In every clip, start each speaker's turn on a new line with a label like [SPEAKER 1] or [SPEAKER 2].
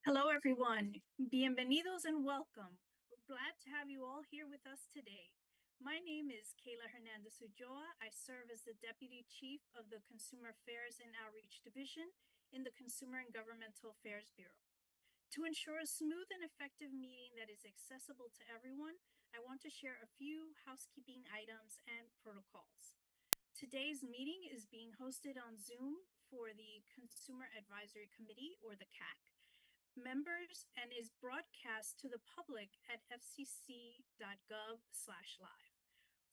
[SPEAKER 1] Hello, everyone. Bienvenidos and welcome. We're glad to have you all here with us today. My name is Keyla Hernandez-Ulloa. I serve as the Deputy Chief of the Consumer Affairs and Outreach Division in the Consumer and Governmental Affairs Bureau. To ensure a smooth and effective meeting that is accessible to everyone, I want to share a few housekeeping items and protocols. Today's meeting is being hosted on Zoom for the Consumer Advisory Committee, or the CAC members, and is broadcast to the public at fcc.gov/live.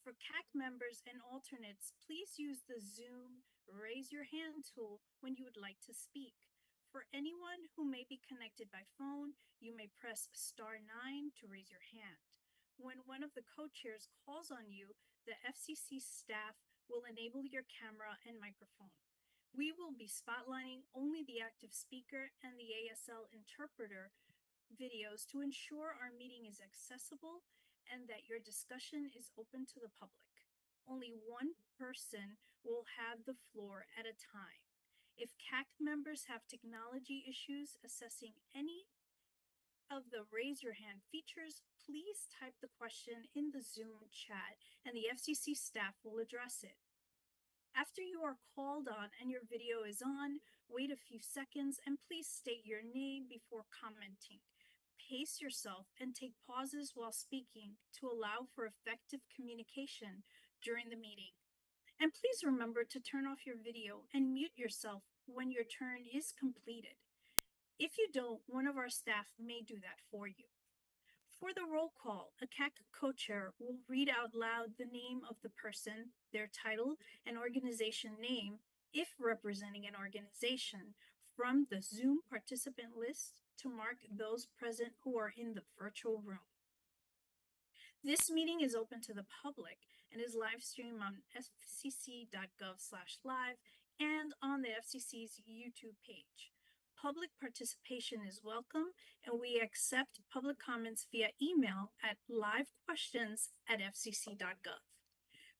[SPEAKER 1] For CAC members and alternates, please use the Zoom raise your hand tool when you would like to speak. For anyone who may be connected by phone, you may press *9 to raise your hand. When one of the co-chairs calls on you, the FCC staff will enable your camera and microphone. We will be spotlighting only the active speaker and the ASL interpreter videos to ensure our meeting is accessible and that your discussion is open to the public. Only one person will have the floor at a time. If CAC members have technology issues accessing any of the raise your hand features, please type the question in the Zoom chat and the FCC staff will address it. After you are called on and your video is on, wait a few seconds and please state your name before commenting. Pace yourself and take pauses while speaking to allow for effective communication during the meeting. And please remember to turn off your video and mute yourself when your turn is completed. If you don't, one of our staff may do that for you. For the roll call, a CAC co-chair will read out loud the name of the person, their title, and organization name, if representing an organization, from the Zoom participant list to mark those present who are in the virtual room. This meeting is open to the public and is live streamed on fcc.gov/live and on the FCC's YouTube page. Public participation is welcome, and we accept public comments via email at livequestions@fcc.gov.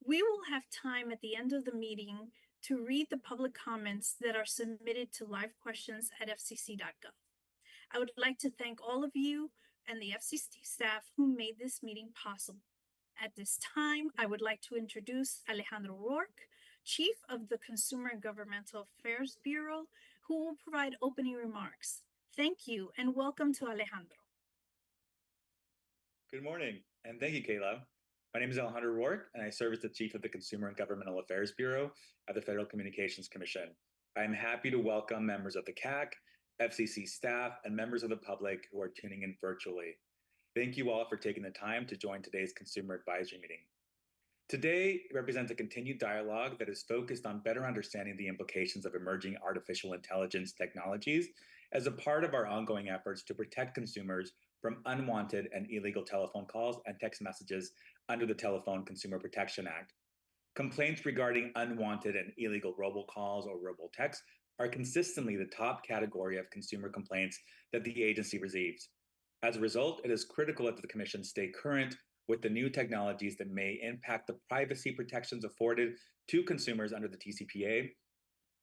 [SPEAKER 1] We will have time at the end of the meeting to read the public comments that are submitted to livequestions@fcc.gov. I would like to thank all of you and the FCC staff who made this meeting possible. At this time, I would like to introduce Alejandro Rourke, Chief of the Consumer and Governmental Affairs Bureau, who will provide opening remarks. Thank you and welcome to Alejandro.
[SPEAKER 2] Good morning, and thank you, Kayla. My name is Alejandro Rourke, and I serve as the Chief of the Consumer and Governmental Affairs Bureau at the Federal Communications Commission. I'm happy to welcome members of the CAC, FCC staff, and members of the public who are tuning in virtually. Thank you all for taking the time to join today's Consumer Advisory meeting. Today represents a continued dialogue that is focused on better understanding the implications of emerging artificial intelligence technologies as a part of our ongoing efforts to protect consumers from unwanted and illegal telephone calls and text messages under the Telephone Consumer Protection Act. Complaints regarding unwanted and illegal robocalls or robotexts are consistently the top category of consumer complaints that the agency receives. As a result, it is critical that the Commission stay current with the new technologies that may impact the privacy protections afforded to consumers under the TCPA.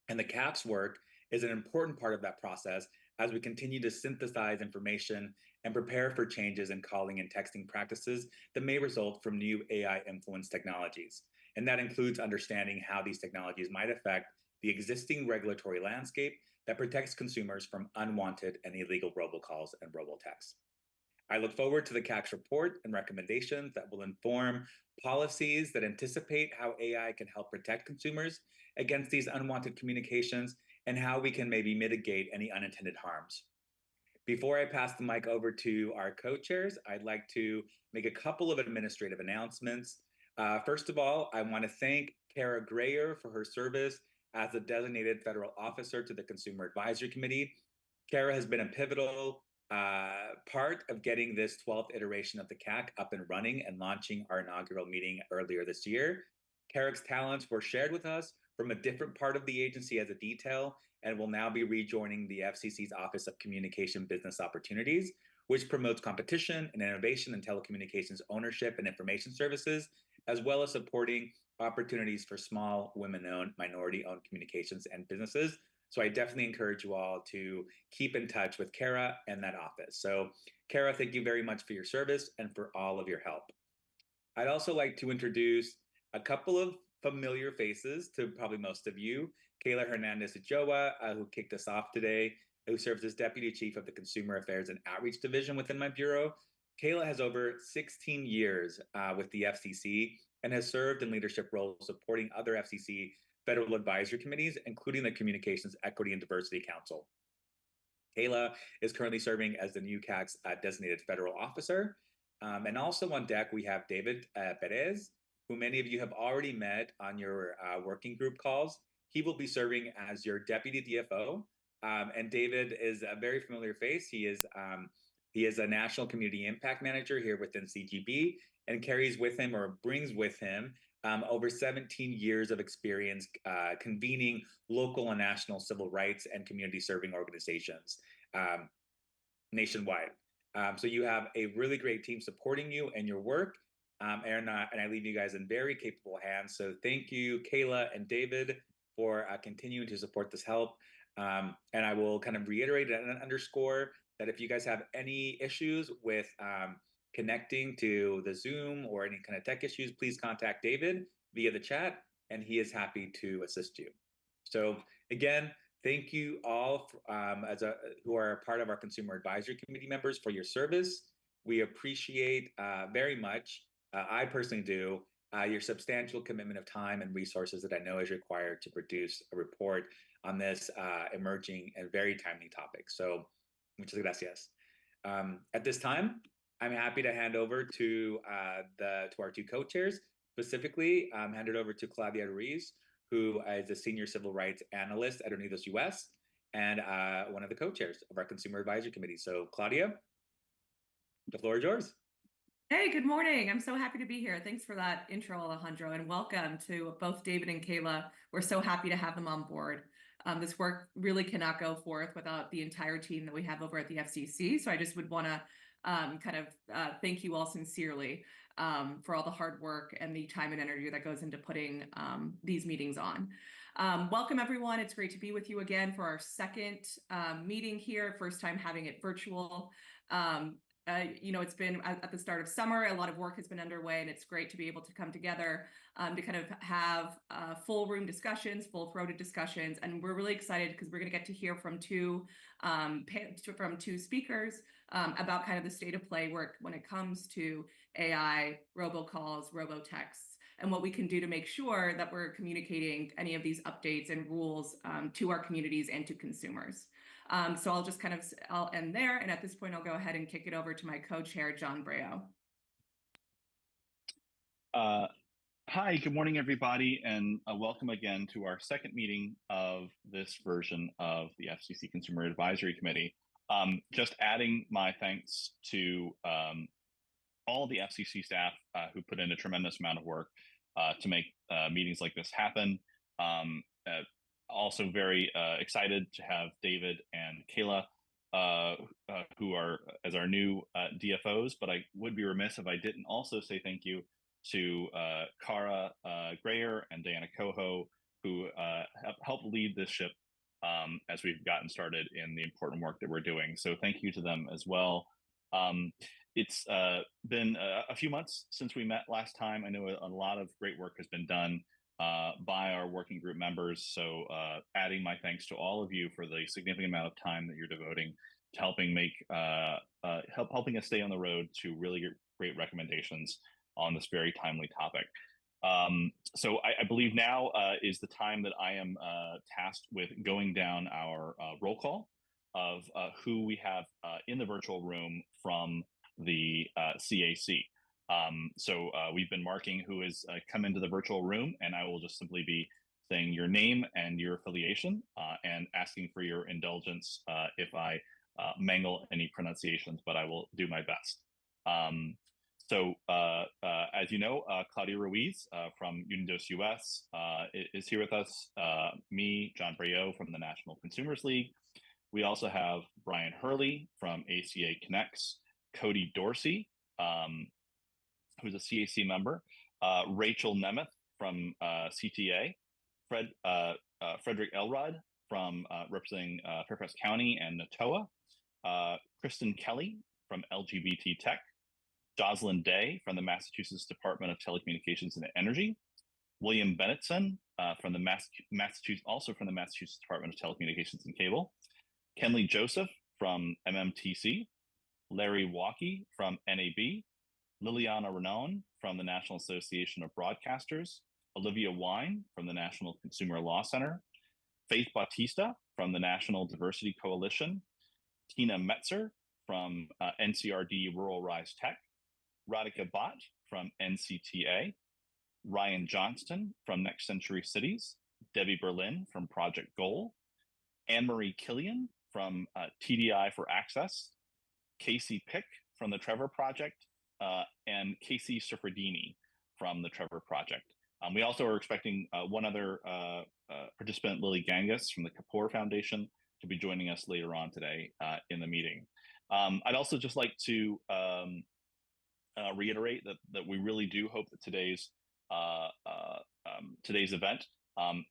[SPEAKER 2] And the CAC's work is an important part of that process as we continue to synthesize information and prepare for changes in calling and texting practices that may result from new AI-influenced technologies. And that includes understanding how these technologies might affect the existing regulatory landscape that protects consumers from unwanted and illegal robocalls and robotexts. I look forward to the CAC's report and recommendations that will inform policies that anticipate how AI can help protect consumers against these unwanted communications and how we can maybe mitigate any unintended harms. Before I pass the mic over to our co-chairs, I'd like to make a couple of administrative announcements. First of all, I want to thank Kara Grayer for her service as a designated federal officer to the Consumer Advisory Committee. Kara has been a pivotal part of getting this 12th iteration of the CAC up and running and launching our inaugural meeting earlier this year. Kara's talents were shared with us from a different part of the agency as a detail and will now be rejoining the FCC's Office of Communication Business Opportunities, which promotes competition and innovation in telecommunications ownership and information services, as well as supporting opportunities for small, women-owned, minority-owned communications and businesses So I definitely encourage you all to keep in touch with Kara and that office. So Kara, thank you very much for your service and for all of your help. I'd also like to introduce a couple of familiar faces to probably most of you. Keyla Hernandez-Ulloa, who kicked us off today, who serves as Deputy Chief of the Consumer Affairs and Outreach Division within my bureau. Keyla has over 16 years with the FCC and has served in leadership roles supporting other FCC federal advisory committees, including the Communications Equity and Diversity Council. Keyla is currently serving as the new CAC's designated federal officer. And also on deck, we have David Perez, who many of you have already met on your working group calls. He will be serving as your deputy DFO. And David is a very familiar face. He is a national community impact manager here within CGB and carries with him or brings with him over 17 years of experience convening local and national civil rights and community serving organizations nationwide. So you have a really great team supporting you and your work, and I leave you guys in very capable hands. So thank you, Keyla and David, for continuing to support this help. And I will kind of reiterate and underscore that if you guys have any issues with connecting to the Zoom or any kind of tech issues, please contact David via the chat, and he is happy to assist you. So again, thank you all who are a part of our Consumer Advisory Committee members for your service. We appreciate very much, I personally do, your substantial commitment of time and resources that I know is required to produce a report on this emerging and very timely topic. So, muchas gracias. At this time, I'm happy to hand over to our two co-chairs, specifically hand it over to Claudia Ruiz, who is a senior civil rights analyst at Unidos US and one of the co-chairs of our Consumer Advisory Committee. So Claudia, the floor is yours.
[SPEAKER 3] Hey, good morning. I'm so happy to be here. Thanks for that intro, Alejandro, and welcome to both David and Keyla. We're so happy to have them on board. This work really cannot go forth without the entire team that we have over at the FCC. So I just would want to thank you all sincerely for all the hard work and the time and energy that goes into putting these meetings on. Welcome, everyone. It's great to be with you again for our second meeting here, first time having it virtual. It's been at the start of summer, a lot of work has been underway, and it's great to be able to come together to kind of have full room discussions, full throated discussions. And we're really excited because we're going to get to hear from two speakers about kind of the state of play work when it comes to AI, robocalls, robotexts, and what we can do to make sure that we're communicating any of these updates and rules to our communities and to consumers. So I'll end there. And at this point, I'll go ahead and kick it over to my co-chair, John Brayo.
[SPEAKER 4] Hi, good morning, everybody, and welcome again to our second meeting of this version of the FCC Consumer Advisory Committee. Just adding my thanks to all the FCC staff who put in a tremendous amount of work to make meetings like this happen. Also very excited to have David and Keyla, who are as our new DFOs, but I would be remiss if I didn't also say thank you to Cara Grayer and Diana Coho, who have helped lead this ship as we've gotten started in the important work that we're doing. So thank you to them as well. It's been a few months since we met last time. I know a lot of great work has been done by our working group members. So adding my thanks to all of you for the significant amount of time that you're devoting to helping helping us stay on the road to really great recommendations on this very timely topic. So I believe now is the time that I am tasked with going down our roll call of who we have in the virtual room from the CAC. So we've been marking who has come into the virtual room, and I will just simply be saying your name and your affiliation and asking for your indulgence if I mangle any pronunciations, but I will do my best. So as you know, Claudia Ruiz from Unidos US is here with us, me, John Brayo from the National Consumers League. We also have Brian Hurley from ACA Connects, Cody Dorsey, who's a CAC member, Rachel Nemeth from CTA, Frederick Elrod representing Fairfax County and NATOA, Kristen Kelly from LGBT Tech, Jocelyn Day from the Massachusetts Department of Telecommunications and Energy, William Bennettson from the Massachusetts Department of Telecommunications and Cable, Kenley Joseph from MMTC, Larry Walkie from NAB, Liliana Renon from the National Association of Broadcasters, Olivia Wine from the National Consumer Law Center, Faith Bautista from the National Diversity Coalition, Tina Metzer from NCRD Rural Rise Tech, Radhika Bhatt from NCTA, Ryan Johnston from Next Century Cities, Debbie Berlin from Project Goal, Anne-Marie Killian from TDI for Access, Casey Pick from the Trevor Project, and Casey Sifredini from the Trevor Project. We also are expecting one other participant, Lily Gangas from the Kapoor Foundation, to be joining us later on today in the meeting. I'd also just like to reiterate that we really do hope that today's event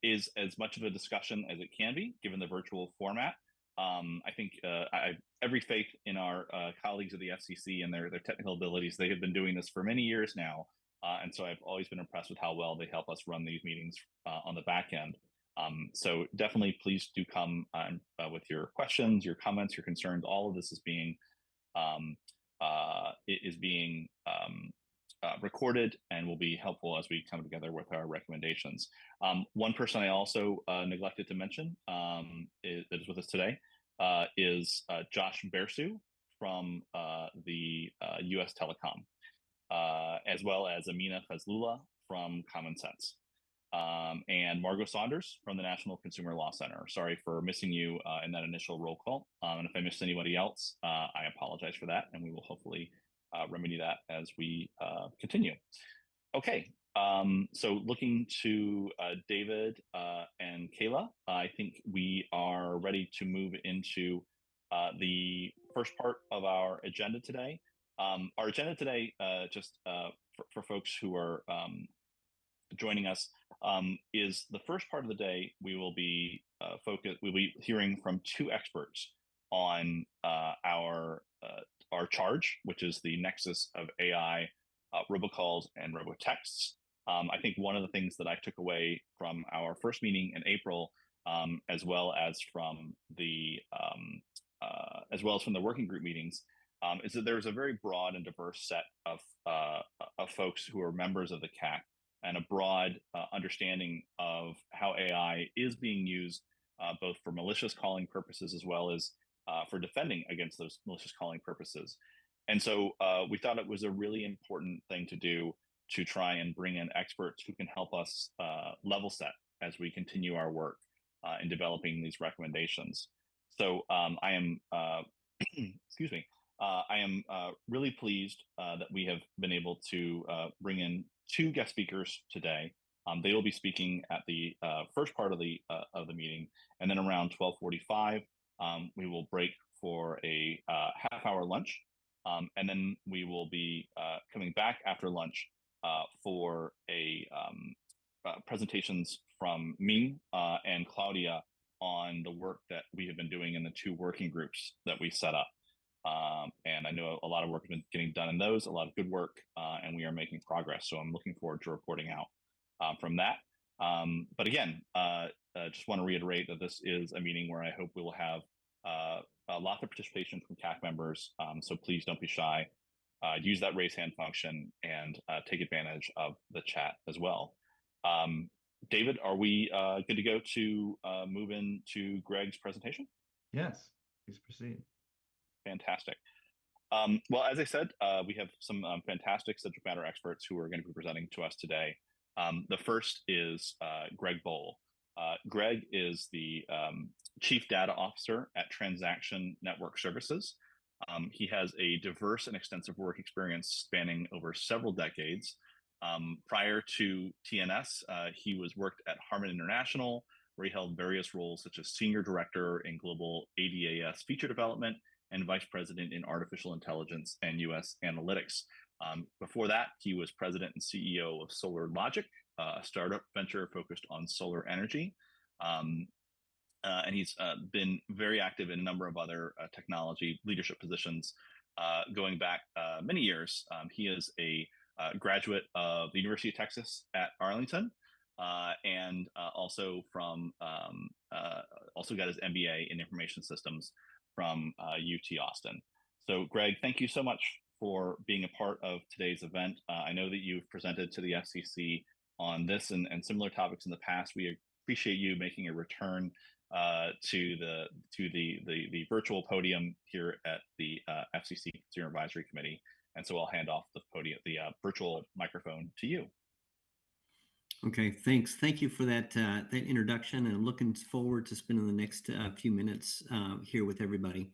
[SPEAKER 4] is as much of a discussion as it can be, given the virtual format. I think I have every faith in our colleagues at the FCC and their technical abilities. They have been doing this for many years now, and so I've always been impressed with how well they help us run these meetings on the back end. So definitely, please do come with your questions, your comments, your concerns. All of this is being recorded and will be helpful as we come together with our recommendations. One person I also neglected to mention that is with us today is Josh Bersu from the US Telecom, as well as Amina Fazlullah from Common Sense, and Margot Saunders from the National Consumer Law Center. Sorry for missing you in that initial roll call. And if I missed anybody else, I apologize for that, and we will hopefully remedy that as we continue. Okay, so looking to David and Keyla, I think we are ready to move into the first part of our agenda today. Our agenda today, just for folks who are joining us, is the first part of the day. We will be we'll be hearing from two experts on our charge, which is the nexus of AI, robocalls and robotexts. I think one of the things that I took away from our first meeting in April, as well as from the working group meetings, is that there's a very broad and diverse set of folks who are members of the CAC, and a broad understanding of how AI is being used both for malicious calling purposes as well as for defending against those malicious calling purposes. And so we thought it was a really important thing to do, to try and bring in experts who can help us level set as we continue our work in developing these recommendations. So I am, excuse me, I am really pleased that we have been able to bring in two guest speakers today. They will be speaking at the first part of the meeting, and then around 12:45, we will break for a half-hour lunch, and then we will be coming back after lunch for presentations from me and Claudia on the work that we have been doing in the two working groups that we set up. And I know a lot of work has been getting done in those, a lot of good work, and we are making progress. So I'm looking forward to reporting out from that. But again, just want to reiterate that this is a meeting where I hope we will have a lot of participation from CAC members. So please don't be shy. Use that raise hand function and take advantage of the chat as well. David, are we good to go to move into Greg's presentation?
[SPEAKER 5] Yes, please proceed.
[SPEAKER 4] Fantastic. Well, as I said, we have some fantastic subject matter experts who are going to be presenting to us today. The first is Greg Bohl. Greg is the Chief Data Officer at Transaction Network Services. He has a diverse and extensive work experience spanning over several decades. Prior to TNS, he worked at Harman International, where he held various roles such as Senior Director in Global ADAS Feature Development and Vice President in Artificial Intelligence and US Analytics. Before that, he was President and CEO of Solar Logic, a startup venture focused on solar energy. and he's been very active in a number of other technology leadership positions going back many years. He is a graduate of the University of Texas at Arlington, and also also got his MBA in information systems from UT Austin. So, Greg, thank you so much for being a part of today's event. I know that you've presented to the FCC on this and similar topics in the past. We appreciate you making a return to the virtual podium here at the FCC Consumer Advisory Committee. And so I'll hand off the podium, the virtual microphone to you.
[SPEAKER 6] Okay, thanks. Thank you for that that introduction, and I'm looking forward to spending the next few minutes here with everybody.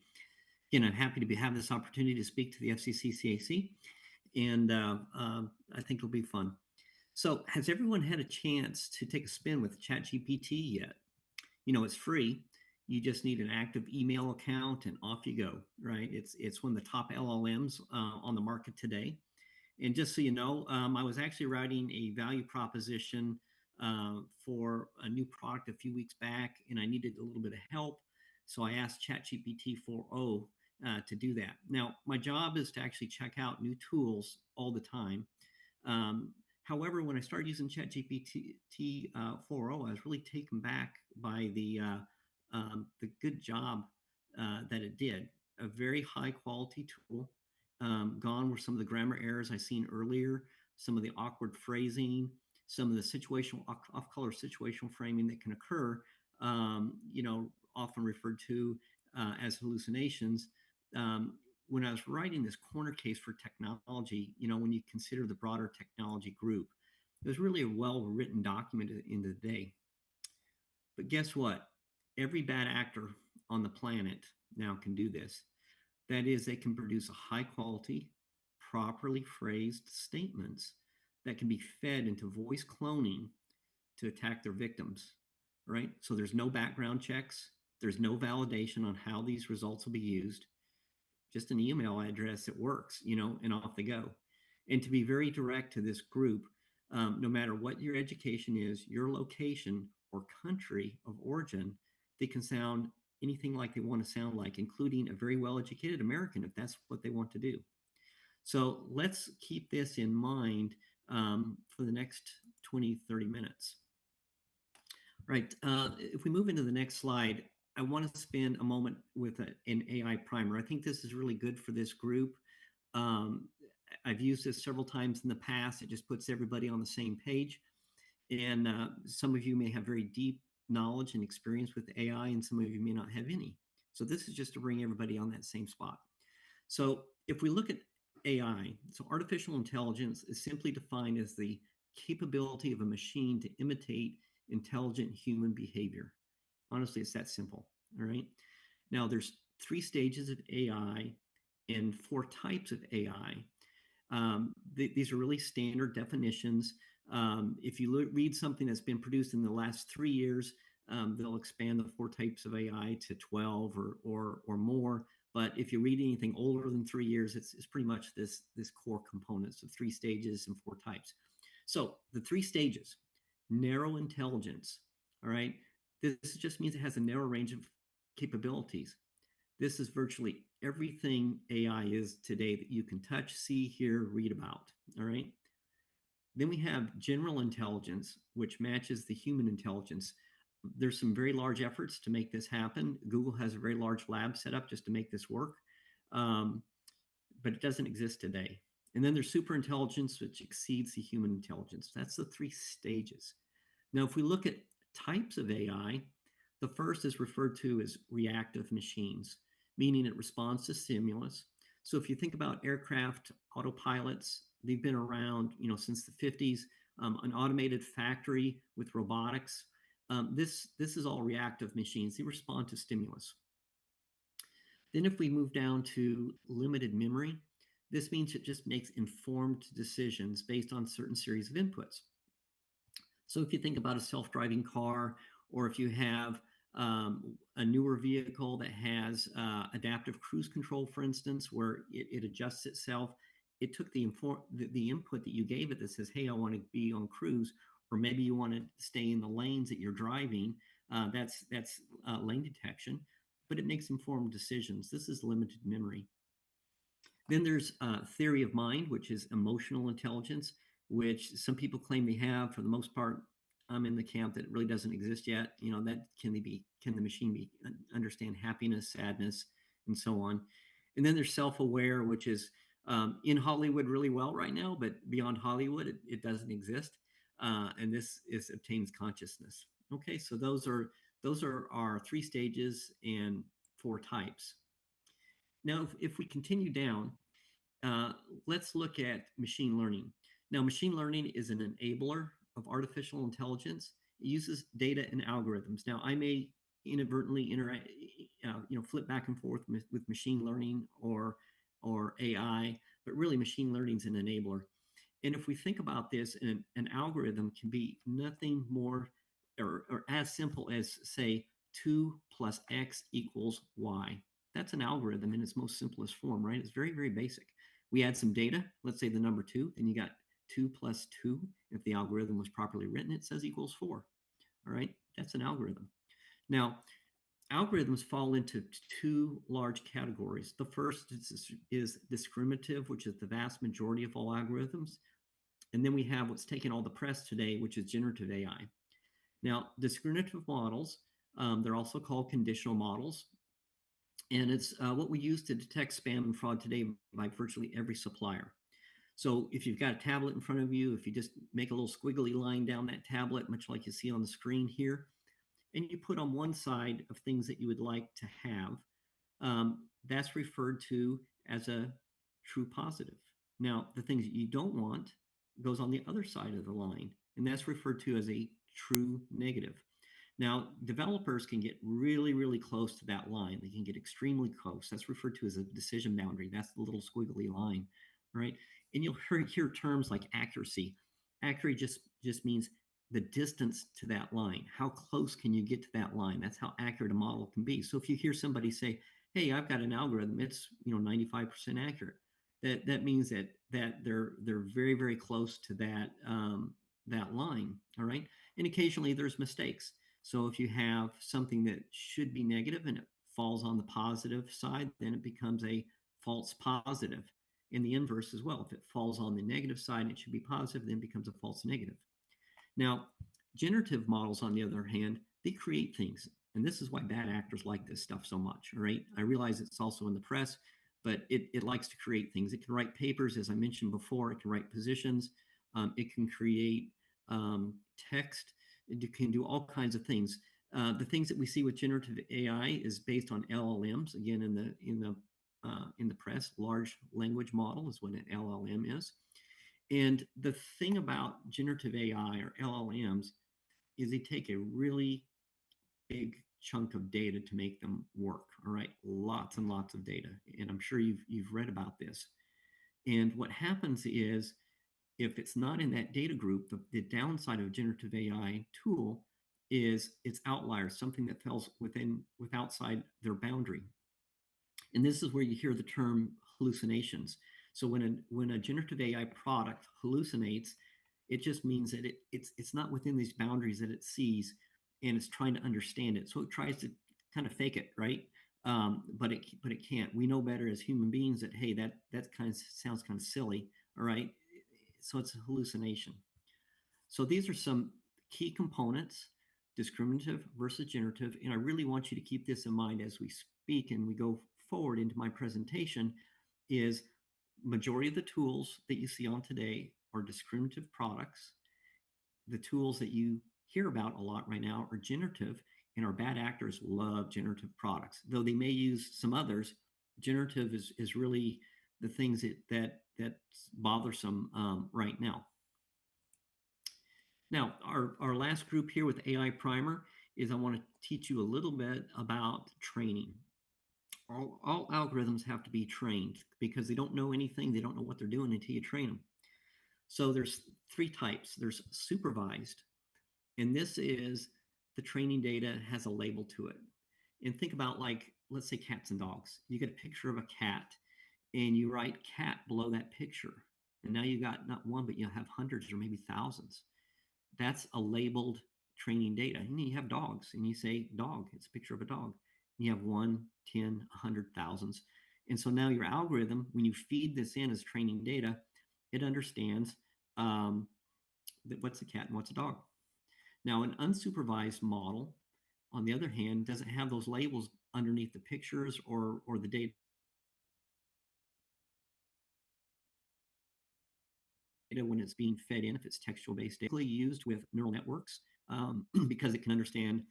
[SPEAKER 6] Again, I'm happy to have this opportunity to speak to the FCC CAC, and I think it'll be fun. So, has everyone had a chance to take a spin with ChatGPT yet? You know, it's free. You just need an active email account, and off you go. Right? It's one of the top LLMs on the market today. And just so you know, I was actually writing a value proposition for a new product a few weeks back, and I needed a little bit of help. So I asked ChatGPT 4.0 to do that. Now, my job is to actually check out new tools all the time. However, when I started using ChatGPT 4.0, I was really taken back by the good job that it did. A very high quality tool. Gone were some of the grammar errors I seen earlier, some of the awkward phrasing, some of the situational off-color situational framing that can occur, you know, often referred to as hallucinations. When I was writing this corner case for technology, you know, when you consider the broader technology group, it was really a well-written document at the end of the day. But guess what? Every bad actor on the planet now can do this. That is, they can produce a high quality, properly phrased statements that can be fed into voice cloning to attack their victims, right? So there's no background checks. There's no validation on how these results will be used. Just an email address that works, you know, and off they go. And to be very direct to this group, no matter what your education is, your location or country of origin, they can sound anything like they want to sound like, including a very well-educated American, if that's what they want to do. So let's keep this in mind for the next 20, 30 minutes. Right, if we move into the next slide, I want to spend a moment with an AI primer. I think this is really good for this group. I've used this several times in the past. It just puts everybody on the same page. And some of you may have very deep knowledge and experience with AI, and some of you may not have any. So this is just to bring everybody on that same spot. So if we look at AI, so artificial intelligence is simply defined as the capability of a machine to imitate intelligent human behavior. Honestly, it's that simple, all right? Now, there's 3 stages of AI and 4 types of AI. These are really standard definitions. If you read something that's been produced in the last 3 years, they'll expand the 4 types of AI to 12 or more. But if you read anything older than 3 years, it's pretty much this core components of 3 stages and 4 types. So the 3 stages, narrow intelligence, all right? This just means it has a narrow range of capabilities. This is virtually everything AI is today that you can touch, see, hear, read about, all right? Then we have general intelligence, which matches the human intelligence. There's some very large efforts to make this happen. Google has a very large lab set up just to make this work, but it doesn't exist today. And then there's super intelligence, which exceeds the human intelligence. That's the 3 stages. Now, if we look at types of AI, the first is referred to as reactive machines, meaning it responds to stimulus. So if you think about aircraft autopilots, they've been around, you know, since the 50s. An automated factory with robotics. This is all reactive machines. They respond to stimulus. Then if we move down to limited memory, this means it just makes informed decisions based on certain series of inputs. So if you think about a self-driving car, or if you have a newer vehicle that has adaptive cruise control, for instance, where it adjusts itself, it took the input that you gave it that says, hey, I want to be on cruise, or maybe you want to stay in the lanes that you're driving. That's lane detection, but it makes informed decisions. This is limited memory. Then there's theory of mind, which is emotional intelligence, which some people claim they have. For the most part, I'm in the camp that it really doesn't exist yet. That can the machine understand happiness, sadness, and so on. And then there's self-aware, which is in Hollywood really well right now, but beyond Hollywood, it doesn't exist. And this obtains consciousness. Okay, so those are our 3 stages and 4 types. Now, if we continue down, let's look at machine learning. Now, machine learning is an enabler of artificial intelligence. It uses data and algorithms. Now, I may inadvertently flip back and forth with machine learning or AI, but really machine learning is an enabler. And if we think about this, an algorithm can be nothing more or as simple as, say, 2 plus X equals Y. That's an algorithm in its most simplest form, right? It's very, very basic. We add some data, let's say the number 2, then you got 2 plus 2. If the algorithm was properly written, it says equals 4. All right, that's an algorithm. Now, algorithms fall into 2 large categories. The first is discriminative, which is the vast majority of all algorithms. And then we have what's taking all the press today, which is generative AI. Now, discriminative models, they're also called conditional models. And it's what we use to detect spam and fraud today by virtually every supplier. So if you've got a tablet in front of you, if you just make a little squiggly line down that tablet, much like you see on the screen here, and you put on one side of things that you would like to have, that's referred to as a true positive. Now, the things that you don't want goes on the other side of the line, and that's referred to as a true negative. Now, developers can get really, really close to that line. They can get extremely close. That's referred to as a decision boundary. That's the little squiggly line, right? And you'll hear terms like accuracy. Accuracy just means the distance to that line. How close can you get to that line? That's how accurate a model can be. So if you hear somebody say, "Hey, I've got an algorithm. It's 95% accurate," that means that they're very, very close to that line. All right, and occasionally there's mistakes. So if you have something that should be negative and it falls on the positive side, then it becomes a false positive. In the inverse as well. If it falls on the negative side, it should be positive, then it becomes a false negative. Now, generative models, on the other hand, they create things. And this is why bad actors like this stuff so much, all right? I realize it's also in the press, but it likes to create things. It can write papers, as I mentioned before. It can write positions. It can create text. It can do all kinds of things. The things that we see with generative AI is based on LLMs. Again, in the press, large language model is what an LLM is. And the thing about generative AI or LLMs is they take a really big chunk of data to make them work. All right, lots and lots of data, and I'm sure you've read about this. And what happens is, if it's not in that data group, the downside of a generative AI tool is it's outliers, something that falls outside their boundary. And this is where you hear the term hallucinations. So when a generative AI product hallucinates, it just means that it's not within these boundaries that it sees, and it's trying to understand it. So it tries to kind of fake it, right? But it can't. We know better as human beings that, hey, that kind of sounds kind of silly, all right? So it's a hallucination. So these are some key components: discriminative versus generative. And I really want you to keep this in mind as we speak and we go forward into my presentation. Is majority of the tools that you see on today are discriminative products. The tools that you hear about a lot right now are generative, and our bad actors love generative products. Though they may use some others, generative is really the things that's bothersome right now. Now, our last group here with AI Primer is I want to teach you a little bit about training. All algorithms have to be trained because they don't know anything. They don't know what they're doing until you train them. So there's 3 types. There's supervised, and this is the training data has a label to it. And think about, like, let's say cats and dogs. You get a picture of a cat and you write cat below that picture. And now you got not one, but you have hundreds or maybe thousands. That's a labeled training data. And you have dogs, and you say dog, it's a picture of a dog. And you have 1, 10, 100, thousands. And so now your algorithm, when you feed this in as training data, it understands what's a cat and what's a dog. Now, an unsupervised model, on the other hand, doesn't have those labels underneath the pictures or the data when it's being fed in, if it's textual-based data, used with neural networks because it can understand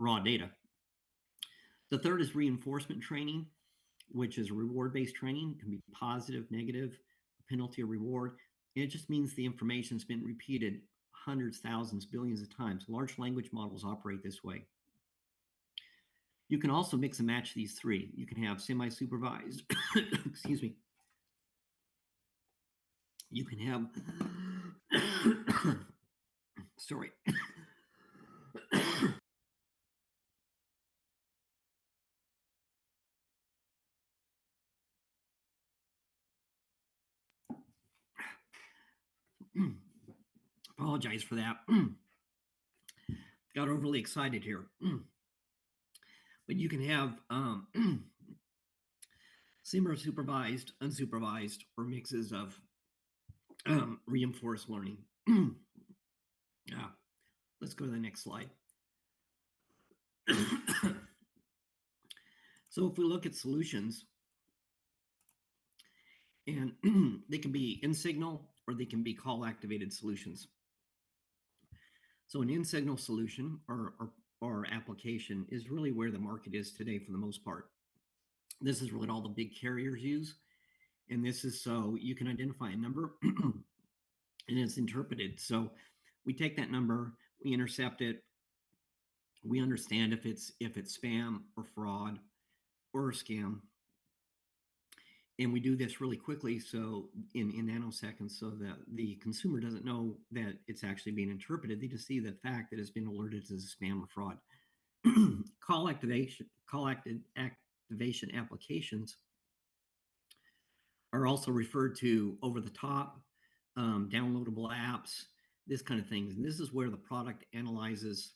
[SPEAKER 6] raw data. The third is reinforcement training, which is reward-based training. It can be positive, negative, penalty or reward. And it just means the information's been repeated hundreds, thousands, billions of times. Large language models operate this way. You can also mix and match these three. You can have semi-supervised, excuse me. You can have, sorry. Apologize for that. Got overly excited here. But you can have semi-supervised, unsupervised, or mixes of reinforced learning. Let's go to the next slide. So if we look at solutions, and they can be in-signal or they can be call-activated solutions. So an in-signal solution or application is really where the market is today for the most part. This is what all the big carriers use. And this is so you can identify a number and it's interpreted. So we take that number, we intercept it, we understand if it's spam or fraud or a scam. And we do this really quickly, so in nanoseconds, so that the consumer doesn't know that it's actually being interpreted. They just see the fact that it's been alerted as a spam or fraud. Call activation applications are also referred to over-the-top, downloadable apps, this kind of things. And this is where the product analyzes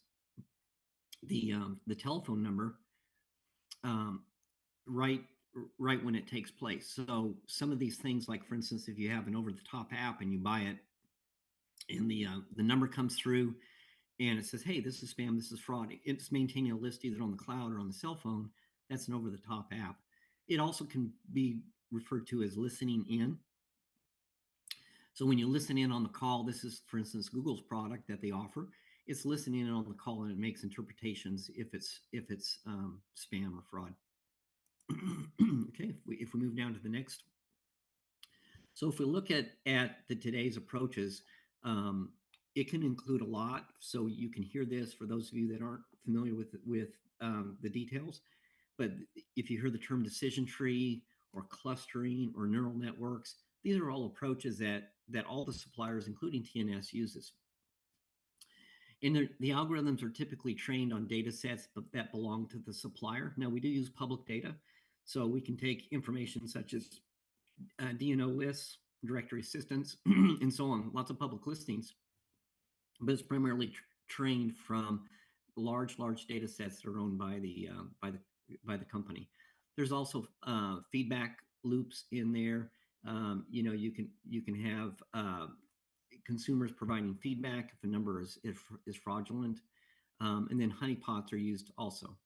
[SPEAKER 6] the telephone number right when it takes place. So some of these things, like for instance, if you have an over-the-top app and you buy it, and the number comes through, and it says, "Hey, this is spam, this is fraud." It's maintaining a list either on the cloud or on the cell phone. That's an over-the-top app. It also can be referred to as listening in. So when you listen in on the call, this is, for instance, Google's product that they offer. It's listening in on the call, and it makes interpretations if it's spam or fraud. Okay, if we move down to the next. So if we look at today's approaches, it can include a lot. So you can hear this for those of you that aren't familiar with the details. But if you hear the term decision tree or clustering or neural networks, these are all approaches that all the suppliers, including TNS, uses. And the algorithms are typically trained on data sets that belong to the supplier. Now, we do use public data, so we can take information such as DNO lists, directory assistance, and so on, lots of public listings. But it's primarily trained from large data sets that are owned by the company. There's also feedback loops in there. You can have consumers providing feedback if a number is fraudulent, and then honeypots are used also.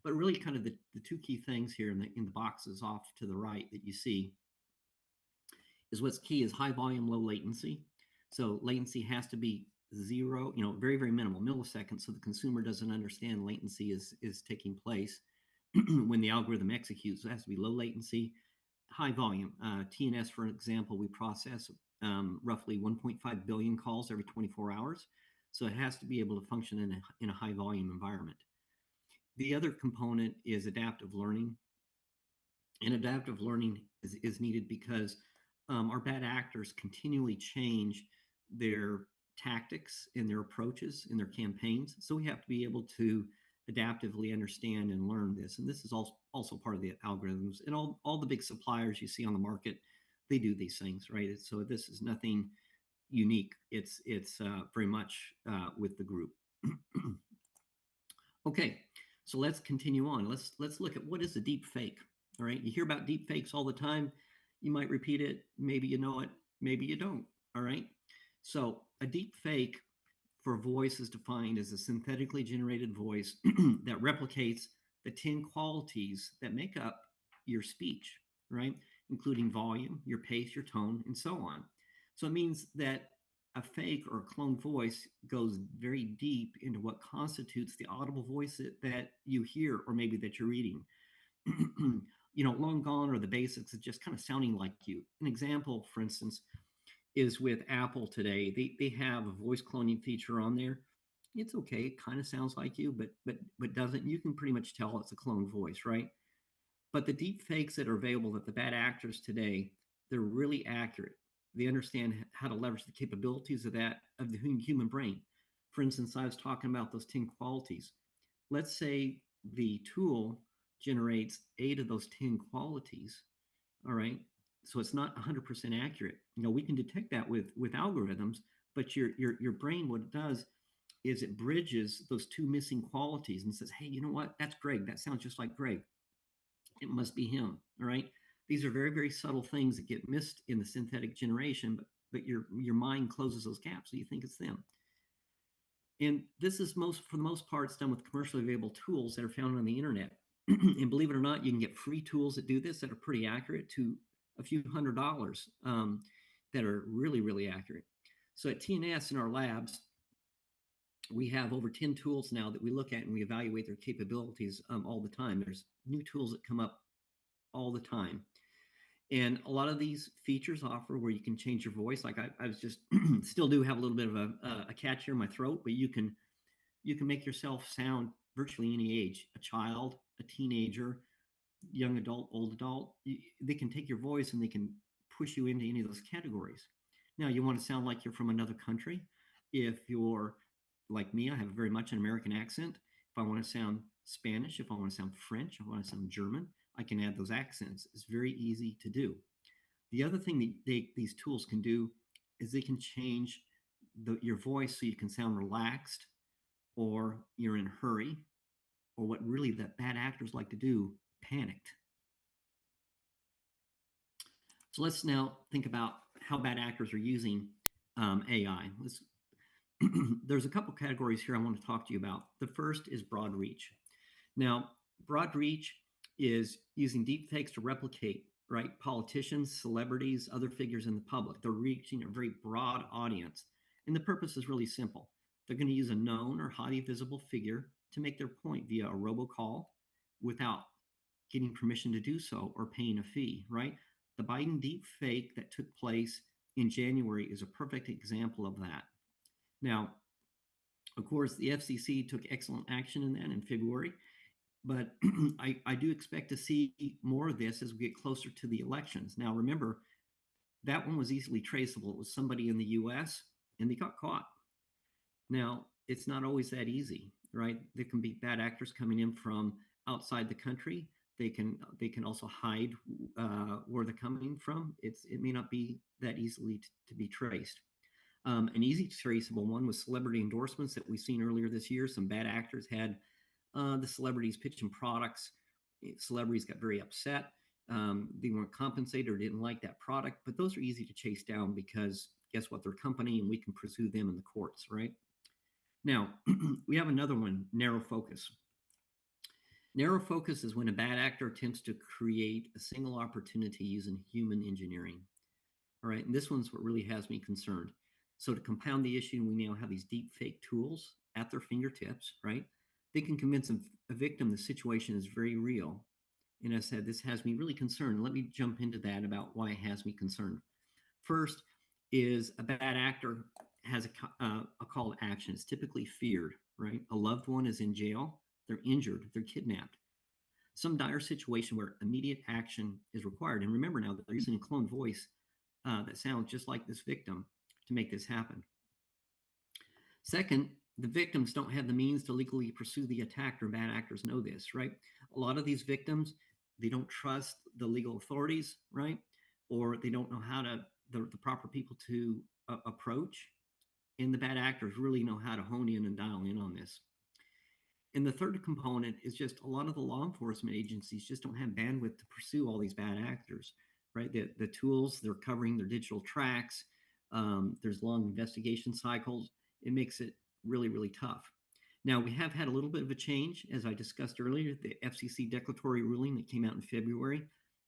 [SPEAKER 6] But really, kind of the two key things here in the boxes off to the right that you see is what's key is high volume, low latency. So latency has to be zero, very, very minimal, milliseconds, so the consumer doesn't understand latency is taking place when the algorithm executes. So it has to be low latency, high volume. TNS, for example, we process roughly 1.5 billion calls every 24 hours. So it has to be able to function in a high volume environment. The other component is adaptive learning. And adaptive learning is needed because our bad actors continually change their tactics and their approaches in their campaigns. So we have to be able to adaptively understand and learn this. And this is also part of the algorithms. And all the big suppliers you see on the market, they do these things, right? So this is nothing unique. It's very much with the group. Okay, so let's continue on. Let's look at what is a deep fake. All right, you hear about deep fakes all the time. You might repeat it. Maybe you know it. Maybe you don't. All right. So a deep fake for voice is defined as a synthetically generated voice that replicates the 10 qualities that make up your speech, right? Including volume, your pace, your tone, and so on. So it means that a fake or a cloned voice goes very deep into what constitutes the audible voice that you hear or maybe that you're reading. Long gone are the basics of just kind of sounding like you. An example, for instance, is with Apple today. They have a voice cloning feature on there. It's okay. It kind of sounds like you, but doesn't. You can pretty much tell it's a cloned voice, right? But the deep fakes that are available, that the bad actors today, they're really accurate. They understand how to leverage the capabilities of the human brain. For instance, I was talking about those 10 qualities. Let's say the tool generates 8 of those 10 qualities. All right. So it's not 100% accurate. We can detect that with algorithms, but your brain, what it does is it bridges those 2 missing qualities and says, hey, you know what? That's Greg. That sounds just like Greg. It must be him. All right. These are very, very subtle things that get missed in the synthetic generation, but your mind closes those gaps, so you think it's them. And this is for the most part, it's done with commercially available tools that are found on the internet. And believe it or not, you can get free tools that do this that are pretty accurate to a few $100s that are really, really accurate. So at TNS in our labs, we have over 10 tools now that we look at and we evaluate their capabilities all the time. There's new tools that come up all the time. And a lot of these features offer where you can change your voice. Like I was just still do have a little bit of a catch here in my throat, but you can make yourself sound virtually any age, a child, a teenager, young adult, old adult. They can take your voice and they can push you into any of those categories. Now, you want to sound like you're from another country. If you're like me, I have very much an American accent. If I want to sound Spanish, if I want to sound French, if I want to sound German, I can add those accents. It's very easy to do. The other thing that these tools can do is they can change your voice so you can sound relaxed, or you're in a hurry, or what really the bad actors like to do, panicked. So let's now think about how bad actors are using AI. There's a couple categories here I want to talk to you about. The first is broad reach. Now, broad reach is using deep fakes to replicate, right, politicians, celebrities, other figures in the public. They're reaching a very broad audience. And the purpose is really simple. They're going to use a known or highly visible figure to make their point via a robocall without getting permission to do so or paying a fee, right? The Biden deep fake that took place in January is a perfect example of that. Now, of course, the FCC took excellent action in that in February, but I do expect to see more of this as we get closer to the elections. Now, remember, that one was easily traceable. It was somebody in the US and they got caught. Now, it's not always that easy, right? There can be bad actors coming in from outside the country. They can also hide where they're coming from. It may not be that easily to be traced. An easy traceable one was celebrity endorsements that we've seen earlier this year. Some bad actors had the celebrities pitching products. Celebrities got very upset. They weren't compensated or didn't like that product, but those are easy to chase down because guess what? They're a company and we can pursue them in the courts, right? Now, we have another one, narrow focus. Narrow focus is when a bad actor attempts to create a single opportunity using human engineering. All right, and this one's what really has me concerned. So to compound the issue, we now have these deep fake tools at their fingertips, right? They can convince a victim the situation is very real. And as I said, this has me really concerned. Let me jump into that about why it has me concerned. First is a bad actor has a call to action. It's typically feared, right? A loved one is in jail, they're injured, they're kidnapped. Some dire situation where immediate action is required. And remember now that they're using a cloned voice that sounds just like this victim to make this happen. Second, the victims don't have the means to legally pursue the attacker. Bad actors know this, right? A lot of these victims, they don't trust the legal authorities, right? Or they don't know how to, the proper people to approach, and the bad actors really know how to hone in and dial in on this. And the third component is just a lot of the law enforcement agencies just don't have bandwidth to pursue all these bad actors, right? The tools, they're covering their digital tracks. There's long investigation cycles. It makes it really, really tough. Now, we have had a little bit of a change, as I discussed earlier. The FCC declaratory ruling that came out in February,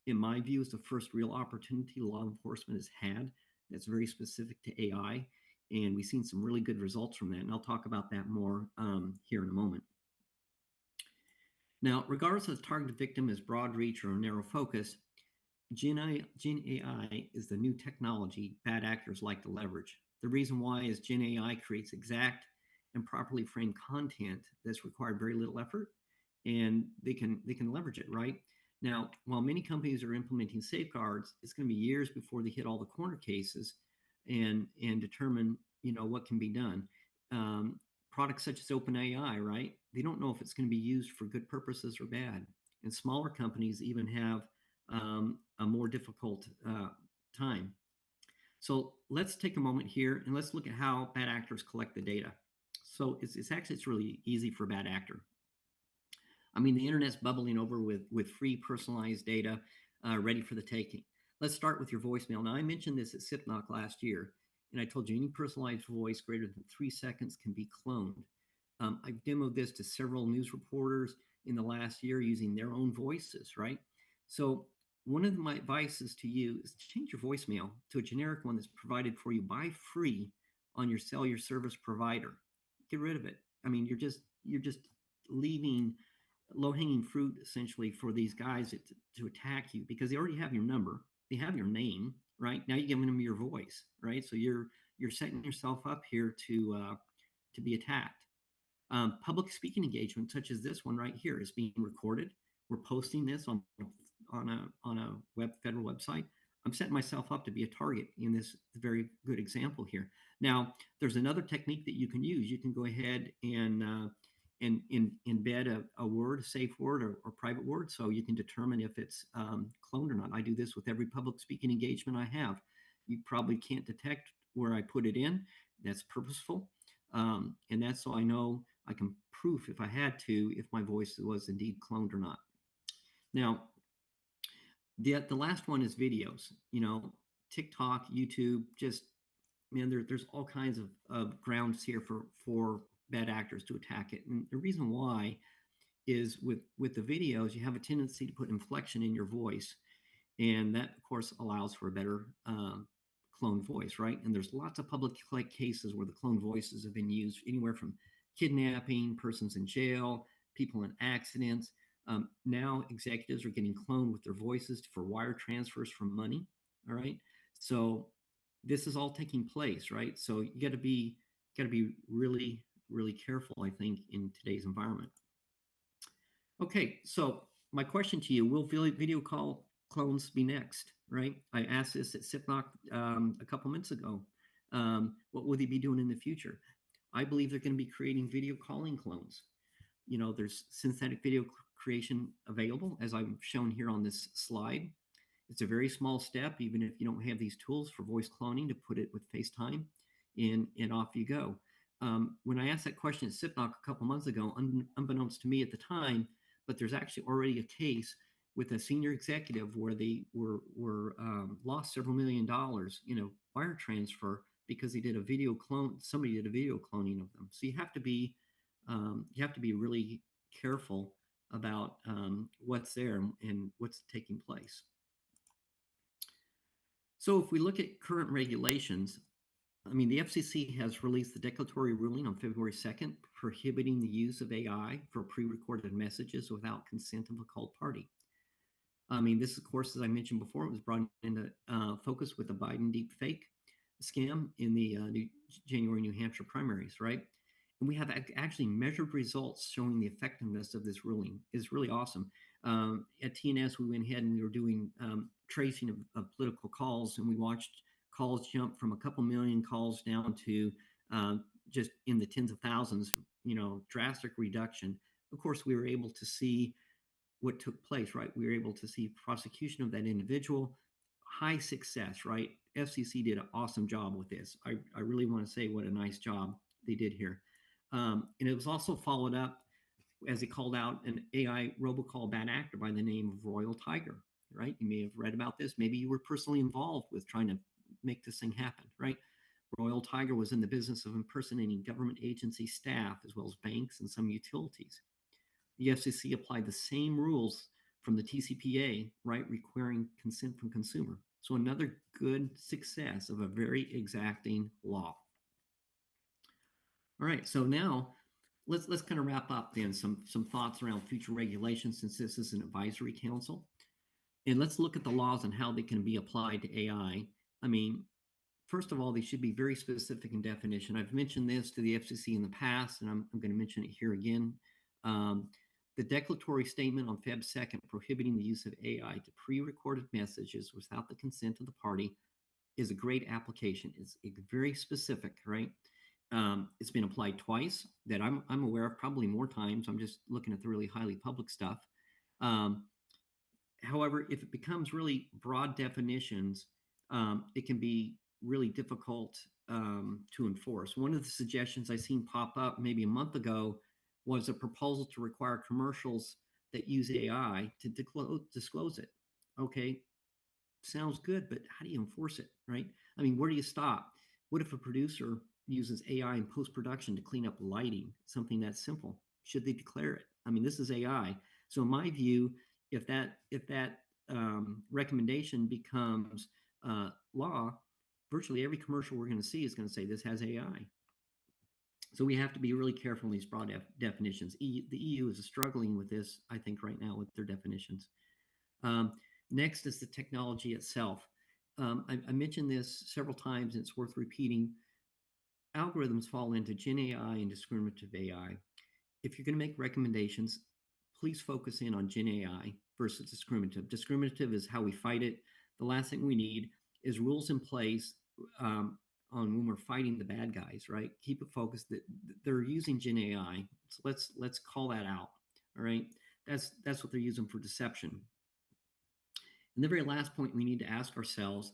[SPEAKER 6] in my view, is the first real opportunity law enforcement has had that's very specific to AI. And we've seen some really good results from that. And I'll talk about that more here in a moment. Now, regardless of the targeted victim is broad reach or narrow focus, Gen AI is the new technology bad actors like to leverage. The reason why is Gen AI creates exact and properly framed content that's required very little effort, and they can leverage it, right? Now, while many companies are implementing safeguards, it's going to be years before they hit all the corner cases and determine, what can be done. Products such as OpenAI, right? They don't know if it's going to be used for good purposes or bad. And smaller companies even have a more difficult time. So let's take a moment here and let's look at how bad actors collect the data. So it's really easy for a bad actor. I mean, the internet's bubbling over with free personalized data ready for the taking. Let's start with your voicemail. Now, I mentioned this at SIPNOC last year, and I told you any personalized voice greater than 3 seconds can be cloned. I've demoed this to several news reporters in the last year using their own voices, right? So one of my advices to you is to change your voicemail to a generic one that's provided for you by free on your cellular service provider. Get rid of it. I mean, you're just leaving low-hanging fruit essentially for these guys to attack you, because they already have your number, they have your name, right? Now you're giving them your voice, right? So you're setting yourself up here to be attacked. Public speaking engagement, such as this one right here, is being recorded. We're posting this on a federal website. I'm setting myself up to be a target in this very good example here. Now, there's another technique that you can use. You can go ahead and embed a word, a safe word, or private word, so you can determine if it's cloned or not. I do this with every public speaking engagement I have. You probably can't detect where I put it in. That's purposeful, and that's so I know I can proof if I had to if my voice was indeed cloned or not. Now, the last one is videos. TikTok, YouTube, just there's all kinds of grounds here for bad actors to attack it. And the reason why is with the videos, you have a tendency to put inflection in your voice, and that of course allows for a better cloned voice, right? And there's lots of public cases where the cloned voices have been used, anywhere from kidnapping, persons in jail, people in accidents. Now executives are getting cloned with their voices for wire transfers for money. All right, so this is all taking place, right? So you got to be really, really careful, I think, in today's environment. Okay, so my question to you: will video call clones be next? Right? I asked this at SIPNOC a couple minutes ago. What will they be doing in the future? I believe they're going to be creating video calling clones. There's synthetic video creation available, as I've shown here on this slide. It's a very small step, even if you don't have these tools for voice cloning, to put it with FaceTime, and off you go. When I asked that question at SIPNOC a couple months ago, unbeknownst to me at the time, but there's actually already a case with a senior executive where they were lost several $1 million, wire transfer, because they did a video clone. Somebody did a video cloning of them. So you have to be really careful about what's there and what's taking place. So if we look at current regulations, I mean, the FCC has released the declaratory ruling on February 2nd, prohibiting the use of AI for pre-recorded messages without consent of a called party. I mean, this, of course, as I mentioned before, it was brought into focus with the Biden deepfake scam in the January New Hampshire primaries, right? And we have actually measured results showing the effectiveness of this ruling. It's really awesome. At TNS, we went ahead and we were doing tracing of political calls, and we watched calls jump from a couple million calls down to just in the tens of thousands, drastic reduction. Of course, we were able to see what took place, right? We were able to see prosecution of that individual, high success, right? FCC did an awesome job with this. I really want to say what a nice job they did here. And it was also followed up, as he called out, an AI robocall bad actor by the name of Royal Tiger, right? You may have read about this. Maybe you were personally involved with trying to make this thing happen, right? Royal Tiger was in the business of impersonating government agency staff as well as banks and some utilities. The FCC applied the same rules from the TCPA, right, requiring consent from consumer. So another good success of a very exacting law. All right, so now let's kind of wrap up then some thoughts around future regulations, since this is an advisory council. And let's look at the laws and how they can be applied to AI. I mean, first of all, they should be very specific in definition. I've mentioned this to the FCC in the past, and I'm going to mention it here again. The declaratory statement on Feb 2nd prohibiting the use of AI to pre-recorded messages without the consent of the party is a great application. It's very specific, right? It's been applied twice that I'm aware of, probably more times. I'm just looking at the really highly public stuff. However, if it becomes really broad definitions, it can be really difficult to enforce. One of the suggestions I seen pop up maybe a month ago was a proposal to require commercials that use AI to disclose it. Okay, sounds good, but how do you enforce it, right? I mean, where do you stop? What if a producer uses AI in post-production to clean up lighting, something that's simple? Should they declare it? I mean, this is AI. So in my view, if that recommendation becomes law, virtually every commercial we're going to see is going to say this has AI. So we have to be really careful in these broad definitions. The EU is struggling with this, I think, right now with their definitions. Next is the technology itself. I mentioned this several times, and it's worth repeating. Algorithms fall into Gen AI and discriminative AI. If you're going to make recommendations, please focus in on Gen AI versus discriminative. Discriminative is how we fight it. The last thing we need is rules in place on when we're fighting the bad guys, right? Keep it focused. That they're using Gen AI, so let's call that out. All right, that's what they're using for deception. And the very last point we need to ask ourselves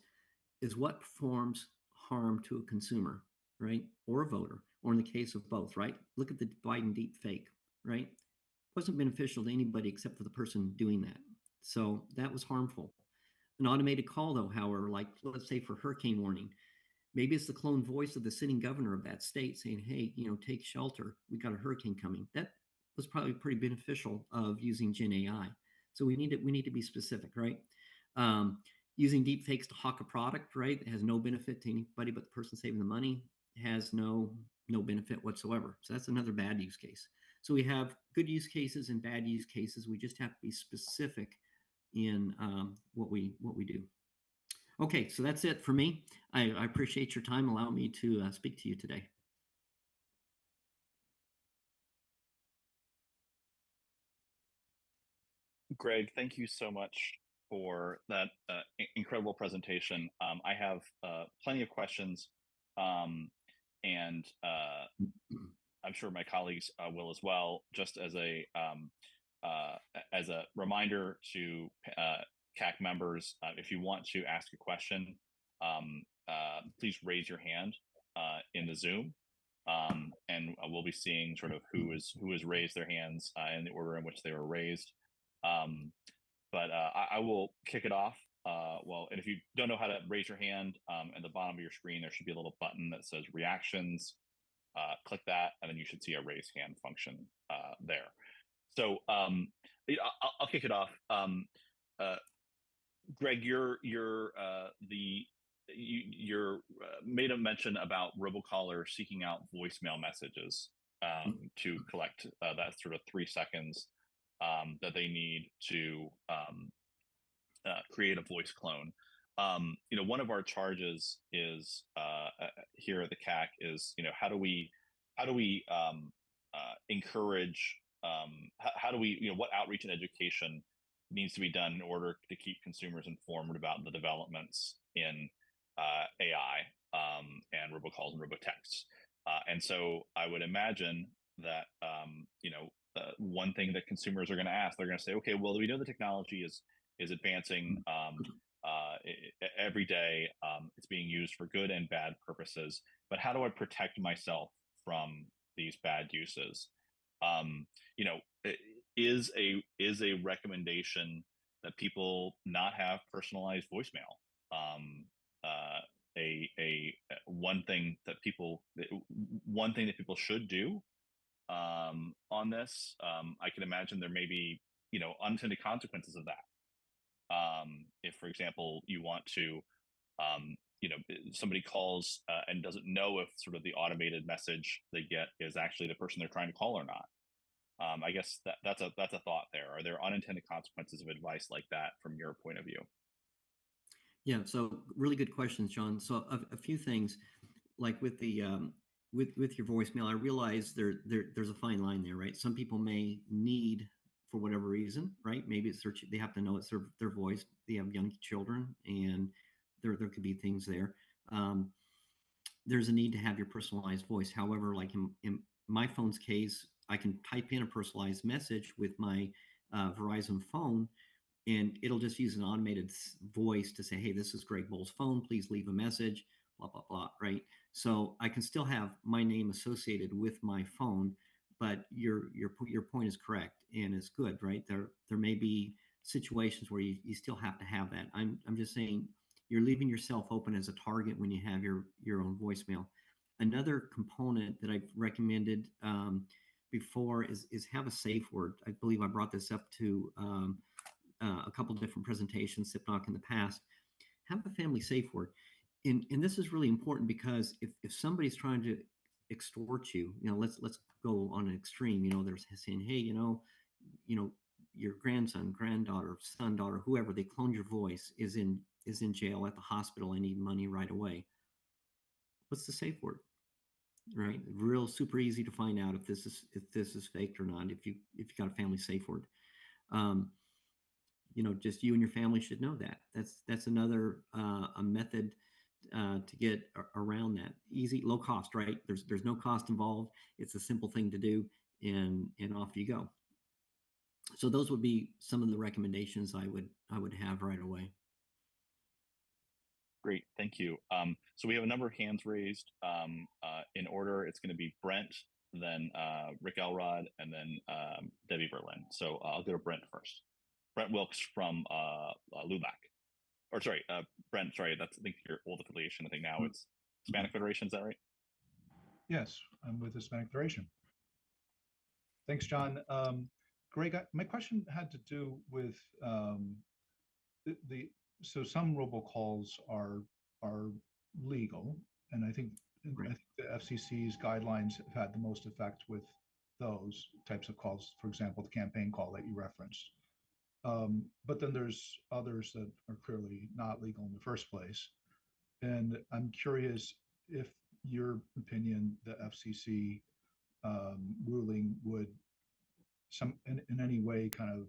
[SPEAKER 6] is what performs harm to a consumer, right, or a voter, or in the case of both, right? Look at the Biden deep fake, right? Wasn't beneficial to anybody except for the person doing that. So that was harmful. An automated call, though, however, like let's say for hurricane warning, maybe it's the clone voice of the sitting governor of that state saying, hey, take shelter. We got a hurricane coming. That was probably pretty beneficial of using Gen AI. So we need to be specific, right? Using deep fakes to hawk a product, right? It has no benefit to anybody but the person saving the money. It has no benefit whatsoever. So that's another bad use case. So we have good use cases and bad use cases. We just have to be specific in what we do. Okay, so that's it for me. I appreciate your time. Allow me to speak to you today.
[SPEAKER 4] Greg, thank you so much for that incredible presentation. I have plenty of questions, and I'm sure my colleagues will as well. Just as a reminder to CAC members, if you want to ask a question, please raise your hand in the Zoom, and we'll be seeing sort of who has raised their hands in the order in which they were raised. But I will kick it off. And if you don't know how to raise your hand, at the bottom of your screen, there should be a little button that says reactions. Click that, and then you should see a raise hand function there. So I'll kick it off. Greg, you made a mention about robocallers seeking out voicemail messages to collect that sort of 3 seconds that they need to create a voice clone. One of our charges is here at the CAC is how do we encourage how do we what outreach and education needs to be done in order to keep consumers informed about the developments in AI and robocalls and robotexts. And so I would imagine that one thing that consumers are going to ask, they're going to say, okay, well, we know the technology is advancing. every day. It's being used for good and bad purposes. But how do I protect myself from these bad uses? You know, is a recommendation that people not have personalized voicemail. One thing that people should do on this. I can imagine there may be, you know, unintended consequences of that. If, for example, you want to, you know, somebody calls and doesn't know if sort of the automated message they get is actually the person they're trying to call or not. I guess that's a thought there. Are there unintended consequences of advice like that from your point of view?
[SPEAKER 6] Yeah, so really good questions, John. So a few things, like with the with your voicemail, I realize there's a fine line there, right? Some people may need, for whatever reason, right? Maybe it's they have to know it's their voice. They have young children, and there could be things there. There's a need to have your personalized voice. However, like in my phone's case, I can type in a personalized message with my Verizon phone, and it'll just use an automated voice to say, hey, this is Greg Bull's phone, please leave a message, blah blah blah, right? So I can still have my name associated with my phone, but your point is correct and it's good, right? There may be situations where you still have to have that. I'm just saying you're leaving yourself open as a target when you have your own voicemail. Another component that I've recommended before is have a safe word. I believe I brought this up to a couple different presentations, SIPNOC, in the past. Have a family safe word. And this is really important because if somebody's trying to extort you, you know, let's go on an extreme, you know, they're saying, hey, you know, your grandson, granddaughter, son, daughter, whoever, they cloned your voice, is in jail, at the hospital, I need money right away. What's the safe word? Right? Real super easy to find out if this is faked or not, if you got a family safe word. You know, just you and your family should know that. That's another a method to get around that. Easy, low cost, right? There's no cost involved. It's a simple thing to do, and off you go. So those would be some of the recommendations I would have right away.
[SPEAKER 4] Great, thank you. So we have a number of hands raised. In order, it's going to be Brent, then Rick Elrod, and then Debbie Berlin. So I'll go to Brent first. Brent Wilkes from Lubac. Or sorry, Brent, sorry, that's, I think, your old affiliation. I think now it's Hispanic Federation, is that right?
[SPEAKER 7] Yes, I'm with Hispanic Federation. Thanks, John. Greg, my question had to do with so some robocalls are legal, and I think the FCC's guidelines have had the most effect with those types of calls. For example, the campaign call that you referenced. But then there's others that are clearly not legal in the first place. And I'm curious if your opinion, the FCC ruling would in any way kind of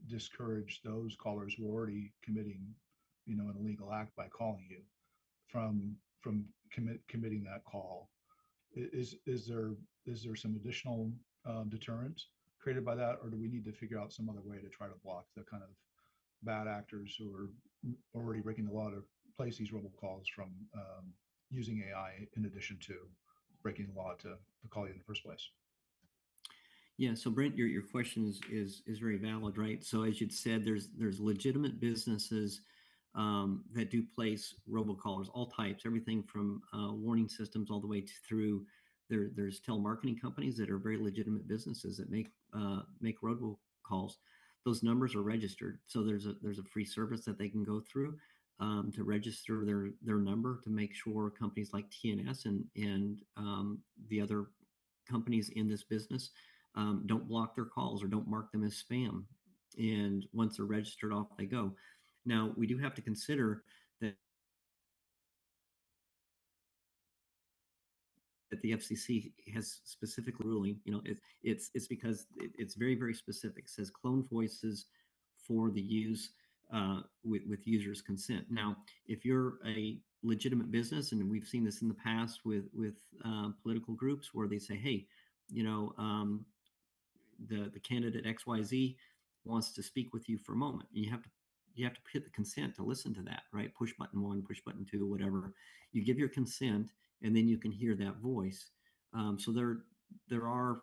[SPEAKER 7] discourage those callers who are already committing, you know, an illegal act by calling you from committing that call. Is there some additional deterrent created by that, or do we need to figure out some other way to try to block the kind of bad actors who are already breaking the law to place these robocalls from using AI in addition to breaking the law to call you in the first place?
[SPEAKER 6] Yeah, so Brent, your question is very valid, right? So as you'd said, there's legitimate businesses that do place robocallers, all types, everything from warning systems all the way through. There's telemarketing companies that are very legitimate businesses that make robocalls. Those numbers are registered, so there's a free service that they can go through to register their number, to make sure companies like TNS and the other companies in this business don't block their calls or don't mark them as spam. And once they're registered, off they go. Now, we do have to consider that the FCC has specific ruling. You know, it's because it's very, very specific. It says clone voices for the use with users' consent. Now, if you're a legitimate business, and we've seen this in the past with political groups where they say, hey, you know, the candidate XYZ wants to speak with you for a moment, and you have to you have to hit the consent to listen to that, right? Push button 1, push button 2, whatever. You give your consent, and then you can hear that voice. So there are,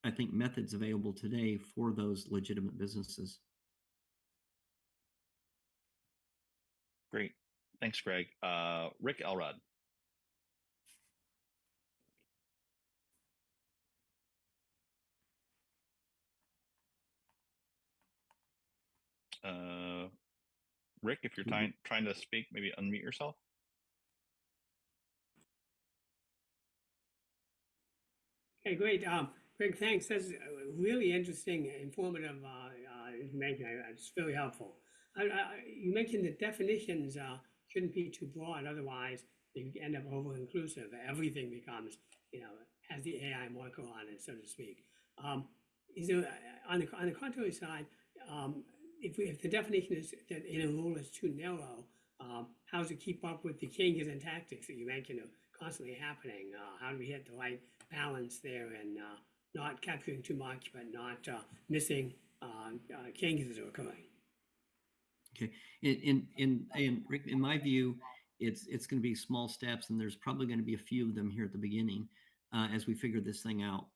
[SPEAKER 6] I think, methods available today for those legitimate businesses.
[SPEAKER 4] Great. Thanks, Greg. Rick Elrod. Rick, if you're trying to speak, maybe unmute yourself.
[SPEAKER 8] Okay, great. Greg, thanks. That's really interesting, informative information. It's very helpful. You mentioned that definitions shouldn't be too broad, otherwise you end up over-inclusive. Everything becomes, has the AI marker on it, so to speak. Is there, on the contrary side, if the definition is that in a rule is too narrow, how does it keep up with the changes in tactics that you mentioned are constantly happening? How do we hit the right balance there and not capturing too much, but not missing changes that are occurring?
[SPEAKER 6] Okay, in Rick, in my view, it's going to be small steps, and there's probably going to be a few of them here at the beginning as we figure this thing out.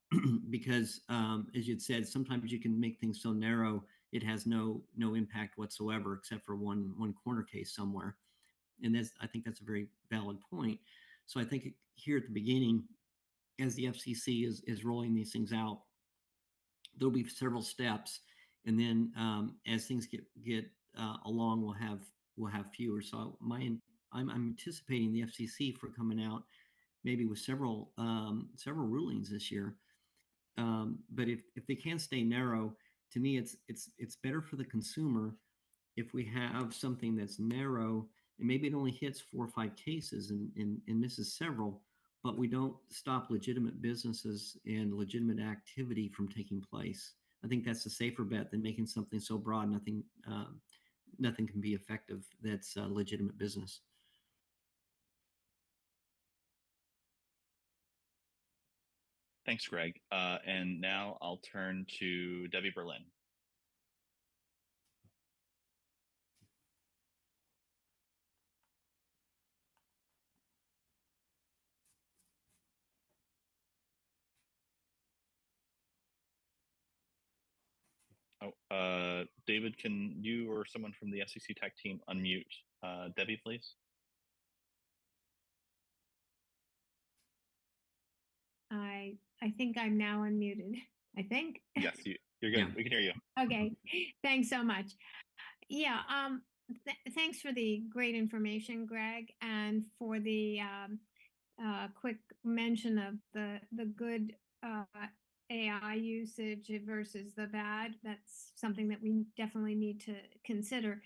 [SPEAKER 6] Because as you'd said, sometimes you can make things so narrow it has no impact whatsoever, except for one corner case somewhere. And I think that's a very valid point. So I think here at the beginning, as the FCC is rolling these things out, there'll be several steps, and then as things get along, we'll have fewer. So I'm anticipating the FCC for coming out maybe with several rulings this year. But if they can stay narrow, to me it's better for the consumer if we have something that's narrow, and maybe it only hits 4 or 5 cases and misses several, but we don't stop legitimate businesses and legitimate activity from taking place. I think that's a safer bet than making something so broad nothing can be effective that's a legitimate business.
[SPEAKER 4] Thanks, Greg. And now I'll turn to Debbie Berlin. Oh, David, can you or someone from the FCC Tech team unmute Debbie, please?
[SPEAKER 9] I think I'm now unmuted. I think.
[SPEAKER 4] Yes, you're good. Yeah. We can hear you.
[SPEAKER 9] Okay, thanks so much. Yeah, thanks for the great information, Greg, and for the quick mention of the good AI usage versus the bad. That's something that we definitely need to consider.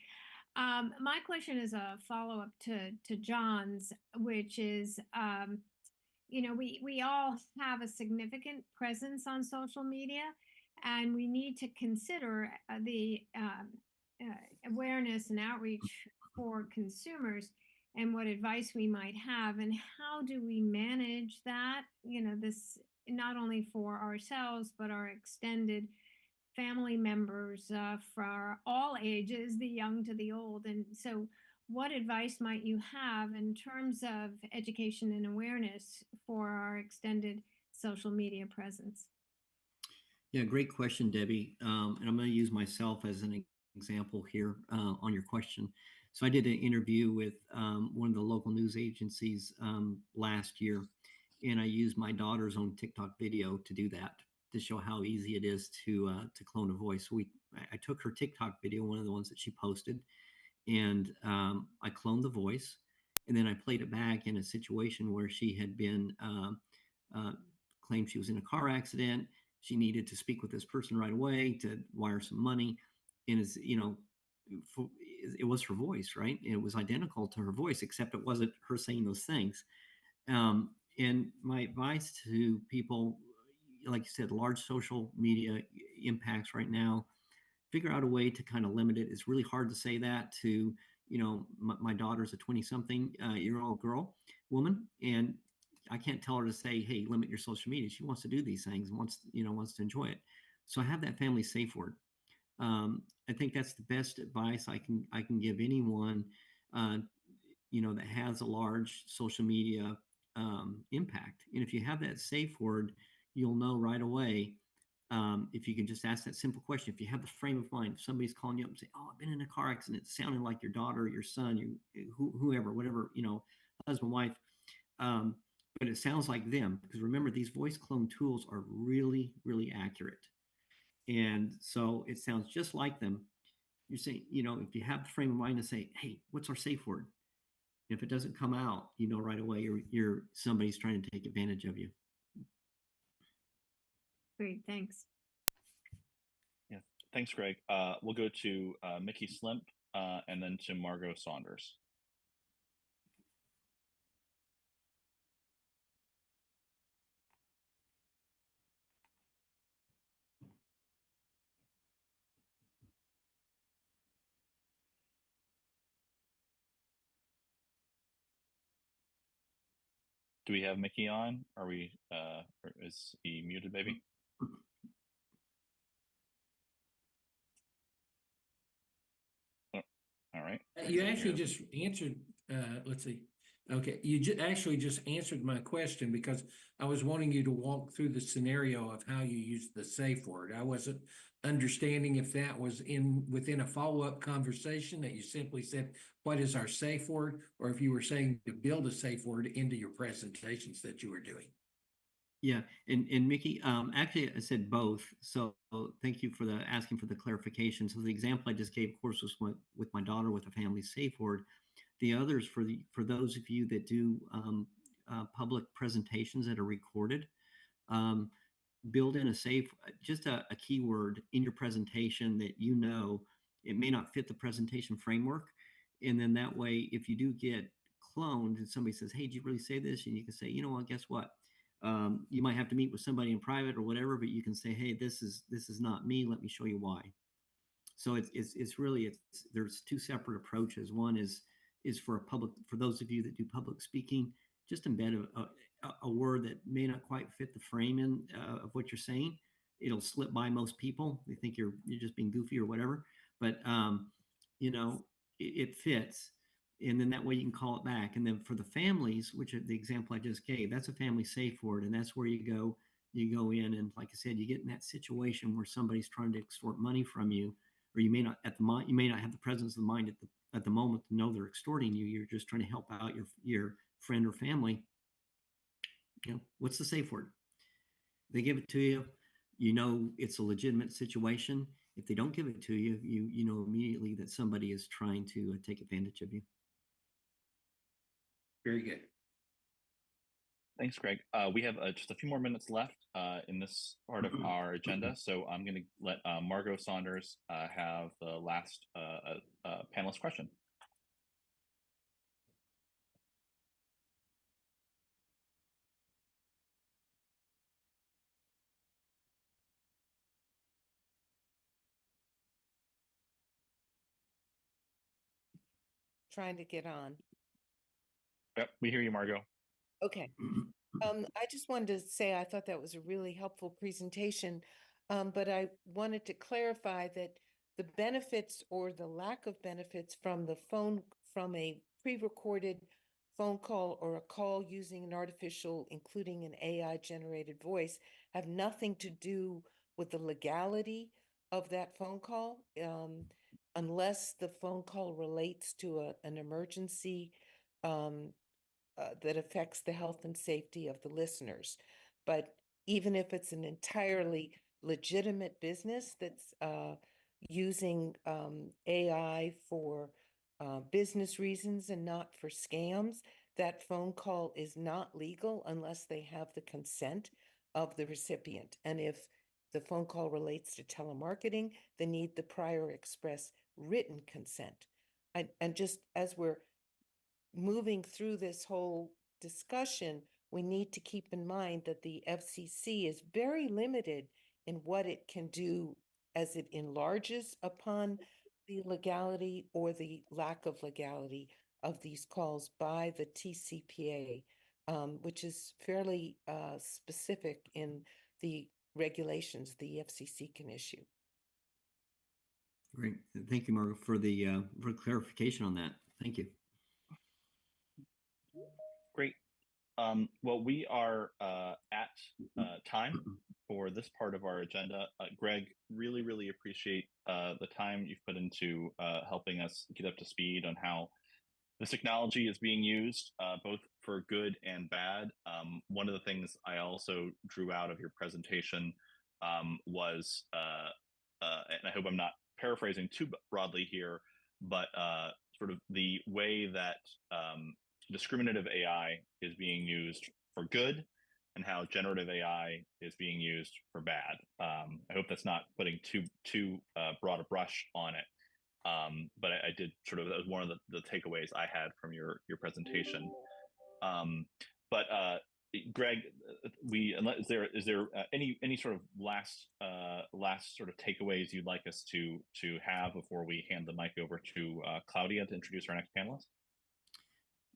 [SPEAKER 9] My question is a follow-up to John's, which is, we all have a significant presence on social media, and we need to consider the awareness and outreach for consumers and what advice we might have, and how do we manage that, this not only for ourselves, but our extended family members for all ages, the young to the old. And so what advice might you have in terms of education and awareness for our extended social media presence?
[SPEAKER 6] Yeah, great question, Debbie. And I'm going to use myself as an example here on your question. So I did an interview with one of the local news agencies last year, and I used my daughter's own TikTok video to do that, to show how easy it is to clone a voice. So I took her TikTok video, one of the ones that she posted, and I cloned the voice, and then I played it back in a situation where she had been claimed she was in a car accident. She needed to speak with this person right away to wire some money, and it was her voice, right? It was identical to her voice, except it wasn't her saying those things. And my advice to people, like you said, large social media impacts right now, figure out a way to kind of limit it. It's really hard to say that to, my daughter's a 20-something year-old woman, and I can't tell her to say, hey, limit your social media. She wants to do these things and wants to enjoy it. So I have that family safe word. I think that's the best advice I can give anyone, that has a large social media impact. And if you have that safe word, you'll know right away. If you can just ask that simple question, if you have the frame of mind, if somebody's calling you up and say, "Oh, I've been in a car accident," it sounded like your daughter, your son, whoever, whatever, husband, wife, but it sounds like them, because remember, these voice clone tools are really, really accurate. And so it sounds just like them. You're saying, if you have the frame of mind to say, "Hey, what's our safe word?" If it doesn't come out, right away you're somebody's trying to take advantage of you.
[SPEAKER 9] Great, thanks.
[SPEAKER 4] Yeah, thanks, Greg. We'll go to Mickey Slimp and then to Margot Saunders. Do we have Mickey on? Are we? Or is he muted? Maybe. Oh, all right.
[SPEAKER 10] You actually just answered. Let's see. Okay, you actually just answered my question, because I was wanting you to walk through the scenario of how you use the safe word. I wasn't understanding if that was within a follow-up conversation that you simply said, "What is our safe word?" or if you were saying to build a safe word into your presentations that you were doing.
[SPEAKER 6] Yeah, and Mickey, actually, I said both. So thank you for asking for the clarification. So the example I just gave, of course, was with my daughter with a family safe word. The others for those of you that do public presentations that are recorded, build in a safe, just a keyword in your presentation that it may not fit the presentation framework, and then that way, if you do get cloned and somebody says, "Hey, did you really say this?" and you can say, "What? Guess what? You might have to meet with somebody in private or whatever, but you can say, 'Hey, this is not me. Let me show you why.'" So it's really there's two separate approaches. One is for those of you that do public speaking, just embed a word that may not quite fit the framing of what you're saying. It'll slip by most people. They think you're just being goofy or whatever, but it fits. And then that way you can call it back. And then for the families, which are the example I just gave, that's a family safe word, and that's where you go in, and like I said, you get in that situation where somebody's trying to extort money from you, or you may not have the presence of the mind at the moment to know they're extorting you. You're just trying to help out your friend or family. What's the safe word? They give it to you, it's a legitimate situation. If they don't give it to you, you know immediately that somebody is trying to take advantage of you.
[SPEAKER 10] Very good.
[SPEAKER 4] Thanks, Greg. We have just a few more minutes left in this part of our agenda, so I'm going to let Margot Saunders have the last panelist question.
[SPEAKER 11] Trying to get on.
[SPEAKER 4] Yep, we hear you, Margot.
[SPEAKER 11] Okay. I just wanted to say I thought that was a really helpful presentation, but I wanted to clarify that the benefits or the lack of benefits from a pre-recorded phone call or a call using an artificial, including an AI-generated voice, have nothing to do with the legality of that phone call, unless the phone call relates to an emergency that affects the health and safety of the listeners. But even if it's an entirely legitimate business that's using AI for business reasons and not for scams, that phone call is not legal unless they have the consent of the recipient. And if the phone call relates to telemarketing, they need the prior express written consent. And just as we're moving through this whole discussion, we need to keep in mind that the FCC is very limited in what it can do as it enlarges upon the legality or the lack of legality of these calls by the TCPA, which is fairly specific in the regulations the FCC can issue.
[SPEAKER 6] Great. Thank you, Margaret, for clarification on that. Thank you.
[SPEAKER 4] Great. Well, we are at time for this part of our agenda. Greg, really appreciate the time you've put into helping us get up to speed on how this technology is being used, both for good and bad. One of the things I also drew out of your presentation was, and I hope I'm not paraphrasing too broadly here, but sort of the way that discriminative AI is being used for good and how generative AI is being used for bad. I hope that's not putting too broad a brush on it. But I did sort of, that was one of the takeaways I had from your presentation. But Greg, is there any sort of last sort of takeaways you'd like us to have before we hand the mic over to Claudia to introduce our next panelist?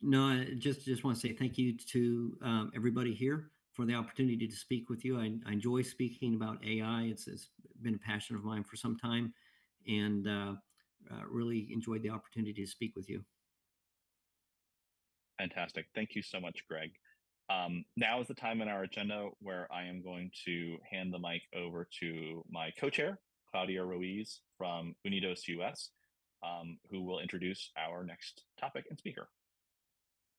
[SPEAKER 6] No, I just want to say thank you to everybody here for the opportunity to speak with you. I enjoy speaking about AI. It's been a passion of mine for some time, and really enjoyed the opportunity to speak with you.
[SPEAKER 4] Fantastic. Thank you so much, Greg. Now is the time in our agenda where I am going to hand the mic over to my co-chair, Claudia Ruiz from Unidos US, who will introduce our next topic and speaker.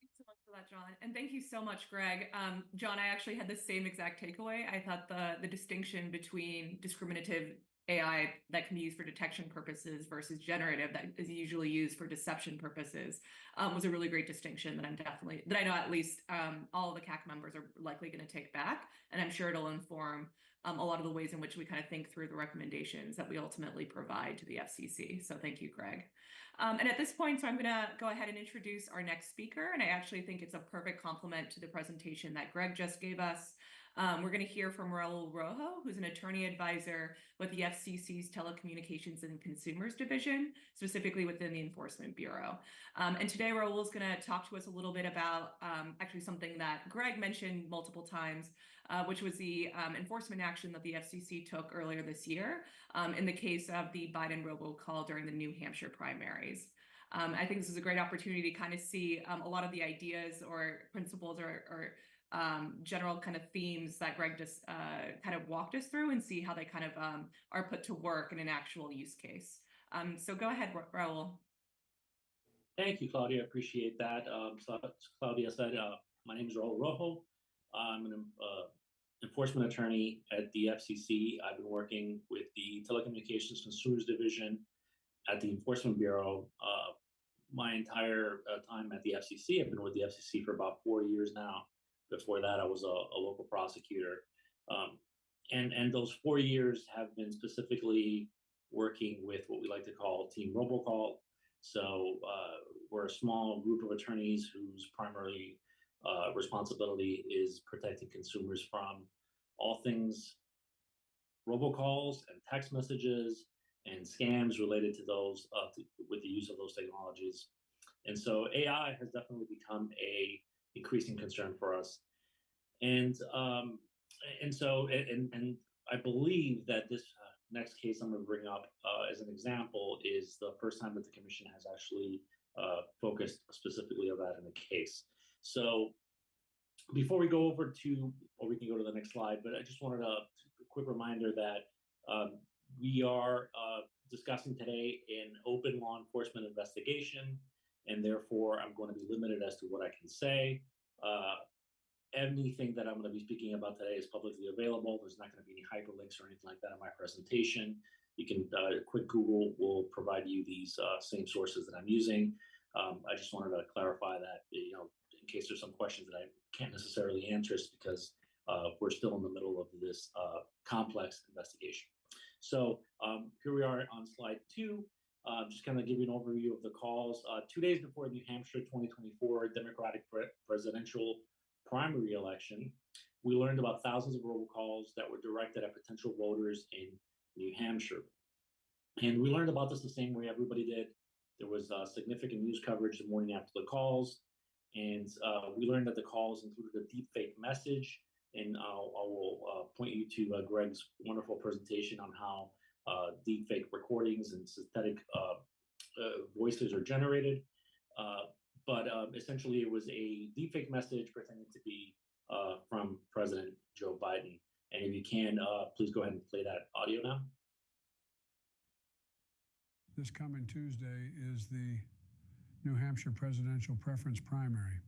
[SPEAKER 3] Thanks so much for that, John. And thank you so much, Greg. John, I actually had the same exact takeaway. I thought the distinction between discriminative AI that can be used for detection purposes versus generative that is usually used for deception purposes was a really great distinction that I know at least all of the CAC members are likely going to take back, and I'm sure it'll inform a lot of the ways in which we kind of think through the recommendations that we ultimately provide to the FCC. So thank you, Greg. And at this point, so I'm going to go ahead and introduce our next speaker, and I actually think it's a perfect complement to the presentation that Greg just gave us. We're going to hear from Raul Rojo, who's an attorney advisor with the FCC's Telecommunications and Consumers Division, specifically within the Enforcement Bureau. And today, Raul is going to talk to us a little bit about actually something that Greg mentioned multiple times, which was the enforcement action that the FCC took earlier this year in the case of the Biden robocall during the New Hampshire primaries. I think this is a great opportunity to kind of see a lot of the ideas or principles or general kind of themes that Greg just kind of walked us through and see how they kind of are put to work in an actual use case. So go ahead, Raul.
[SPEAKER 12] Thank you, Claudia. I appreciate that. So as Claudia said, my name is Raul Rojo. I'm an enforcement attorney at the FCC. I've been working with the Telecommunications Consumers Division at the Enforcement Bureau my entire time at the FCC. I've been with the FCC for about 4 years now. Before that, I was a local prosecutor. And those 4 years have been specifically working with what we like to call Team Robocall. So we're a small group of attorneys whose primary responsibility is protecting consumers from all things robocalls and text messages and scams related to those with the use of those technologies. And so AI has definitely become a increasing concern for us. And I believe that this next case I'm going to bring up as an example is the first time that the commission has actually focused specifically on that in a case. So before we go over to, or we can go to the next slide, but I just wanted a quick reminder that we are discussing today an open law enforcement investigation, and therefore I'm going to be limited as to what I can say. Anything that I'm going to be speaking about today is publicly available. There's not going to be any hyperlinks or anything like that in my presentation. You can, quick Google will provide you these same sources that I'm using. I just wanted to clarify that, in case there's some questions that I can't necessarily answer, because we're still in the middle of this complex investigation. So here we are on slide 2. Just kind of give you an overview of the calls. 2 days before the New Hampshire 2024 Democratic presidential primary election, we learned about thousands of robocalls that were directed at potential voters in New Hampshire. And we learned about this the same way everybody did. There was significant news coverage the morning after the calls. And we learned that the calls included a deep fake message. And I will point you to Greg's wonderful presentation on how deepfake recordings and synthetic voices are generated. But essentially, it was a deepfake message pretending to be from President Joe Biden. And if you can, please go ahead and play that audio now.
[SPEAKER 13] This coming Tuesday is the New Hampshire presidential preference primary.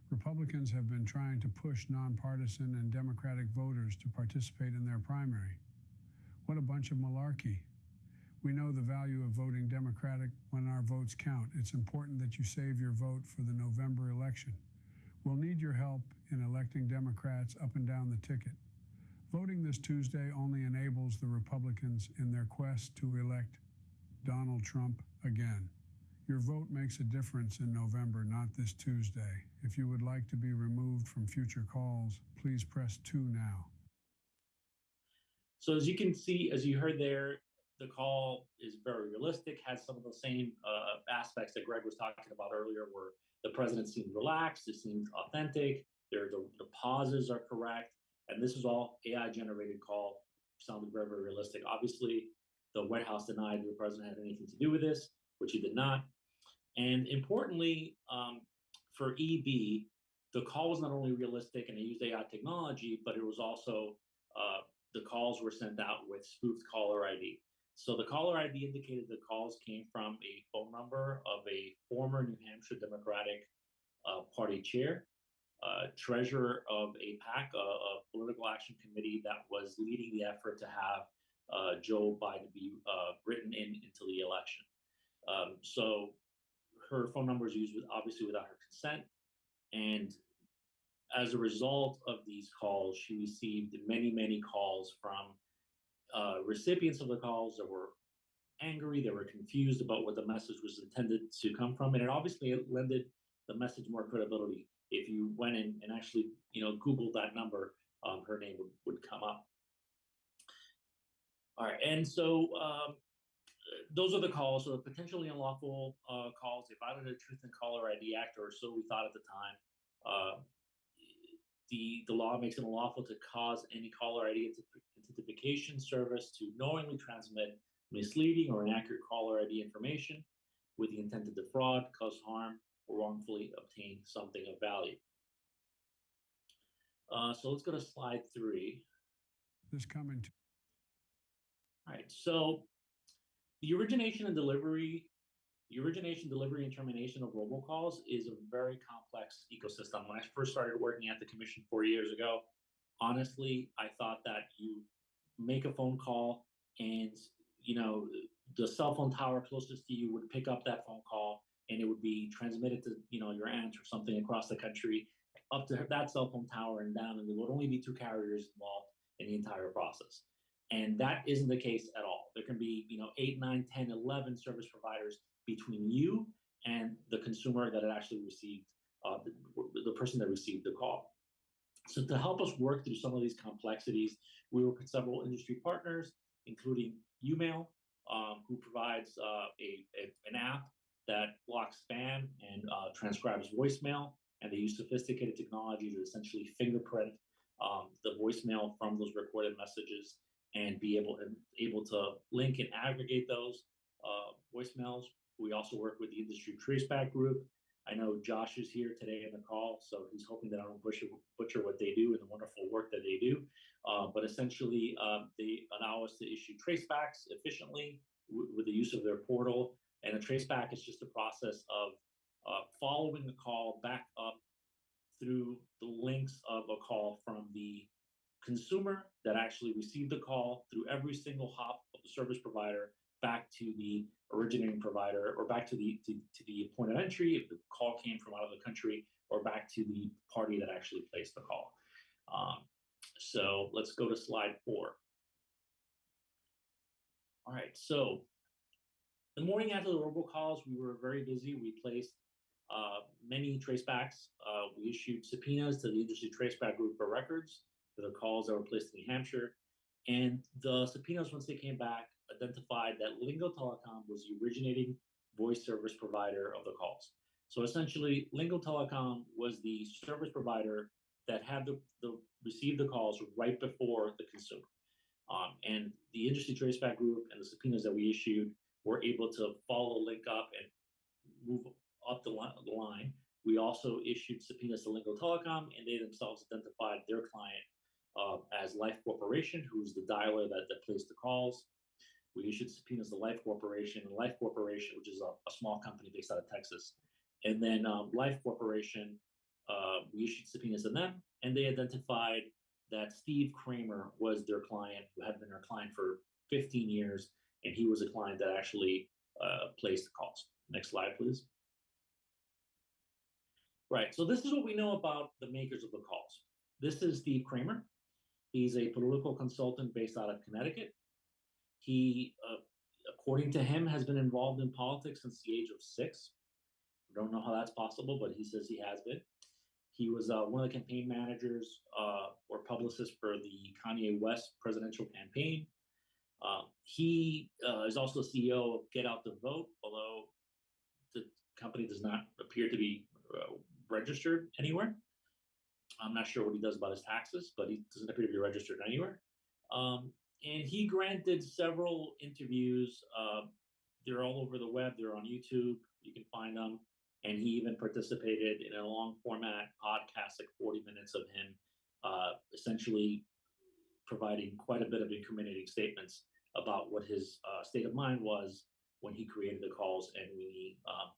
[SPEAKER 13] Republicans have been trying to push nonpartisan and Democratic voters to participate in their primary. What a bunch of malarkey. We know the value of voting Democratic when our votes count. It's important that you save your vote for the November election. We'll need your help in electing Democrats up and down the ticket. Voting this Tuesday only enables the Republicans in their quest to elect Donald Trump again. Your vote makes a difference in November, not this Tuesday. If you would like to be removed from future calls, please press 2 now.
[SPEAKER 12] So as you can see, as you heard there, the call is very realistic, has some of the same aspects that Greg was talking about earlier, where the president seemed relaxed, it seemed authentic, the pauses are correct, and this is all AI-generated call, sounded very, very realistic. Obviously, the White House denied the president had anything to do with this, which he did not. And importantly, for EB, the call was not only realistic and it used AI technology, but it was also, the calls were sent out with spoofed caller ID. So the caller ID indicated the calls came from a phone number of a former New Hampshire Democratic Party chair, treasurer of a PAC, a political action committee that was leading the effort to have Joe Biden be written into the election. So her phone number is used obviously without her consent. And as a result of these calls, she received many, many calls from recipients of the calls that were angry, they were confused about what the message was intended to come from. And it obviously lended the message more credibility. If you went in and actually, Googled that number, her name would come up. All right, and so those are the calls. So the potentially unlawful calls, they violated the Truth in Caller ID Act, or so we thought at the time. The law makes it unlawful to cause any caller ID identification service to knowingly transmit misleading or inaccurate caller ID information with the intent to defraud, cause harm, or wrongfully obtain something of value. So let's go to slide 3.
[SPEAKER 13] This coming to
[SPEAKER 12] All right, so the origination, delivery, and termination of robocalls is a very complex ecosystem. When I first started working at the commission 4 years ago, honestly, I thought that you make a phone call and, the cell phone tower closest to you would pick up that phone call and it would be transmitted to, your aunt or something across the country up to that cell phone tower and down, and there would only be 2 carriers involved in the entire process. And that isn't the case at all. There can be, 8, 9, 10, 11 service providers between you and the consumer that had actually received, the person that received the call. So to help us work through some of these complexities, we work with several industry partners, including Umail, who provides an app that blocks spam and transcribes voicemail. And they use sophisticated technology to essentially fingerprint the voicemail from those recorded messages and be able to link and aggregate those voicemails. We also work with the industry traceback group. I know Josh is here today in the call, so he's hoping that I don't butcher what they do and the wonderful work that they do. But essentially, they allow us to issue tracebacks efficiently with the use of their portal. And a traceback is just a process of following the call back up through the links of a call from the consumer that actually received the call through every single hop of the service provider back to the originating provider, or back to the point of entry if the call came from out of the country, or back to the party that actually placed the call. So let's go to slide 4. All right, so the morning after the robocalls, we were very busy. We placed many tracebacks. We issued subpoenas to the industry traceback group for records for the calls that were placed in New Hampshire. And the subpoenas, once they came back, identified that Lingo Telecom was the originating voice service provider of the calls. So essentially, Lingo Telecom was the service provider that had received the calls right before the consumer. And the Industry Traceback Group and the subpoenas that we issued were able to follow the link up and move up the line. We also issued subpoenas to Lingo Telecom, and they themselves identified their client as Life Corporation, who's the dialer that placed the calls. We issued subpoenas to Life Corporation, which is a small company based out of Texas. And then Life Corporation, we issued subpoenas to them, and they identified that Steve Kramer was their client, who had been their client for 15 years, and he was a client that actually placed the calls. Next slide, please. Right, so this is what we know about the makers of the calls. This is Steve Kramer. He's a political consultant based out of Connecticut. He, according to him, has been involved in politics since the age of 6. I don't know how that's possible, but he says he has been. He was one of the campaign managers or publicists for the Kanye West presidential campaign. He is also CEO of Get Out the Vote, although the company does not appear to be registered anywhere. I'm not sure what he does about his taxes, but he doesn't appear to be registered anywhere. And he granted several interviews. They're all over the web. They're on YouTube. You can find them. And he even participated in a long format podcast, like 40 minutes of him, essentially providing quite a bit of incriminating statements about what his state of mind was when he created the calls and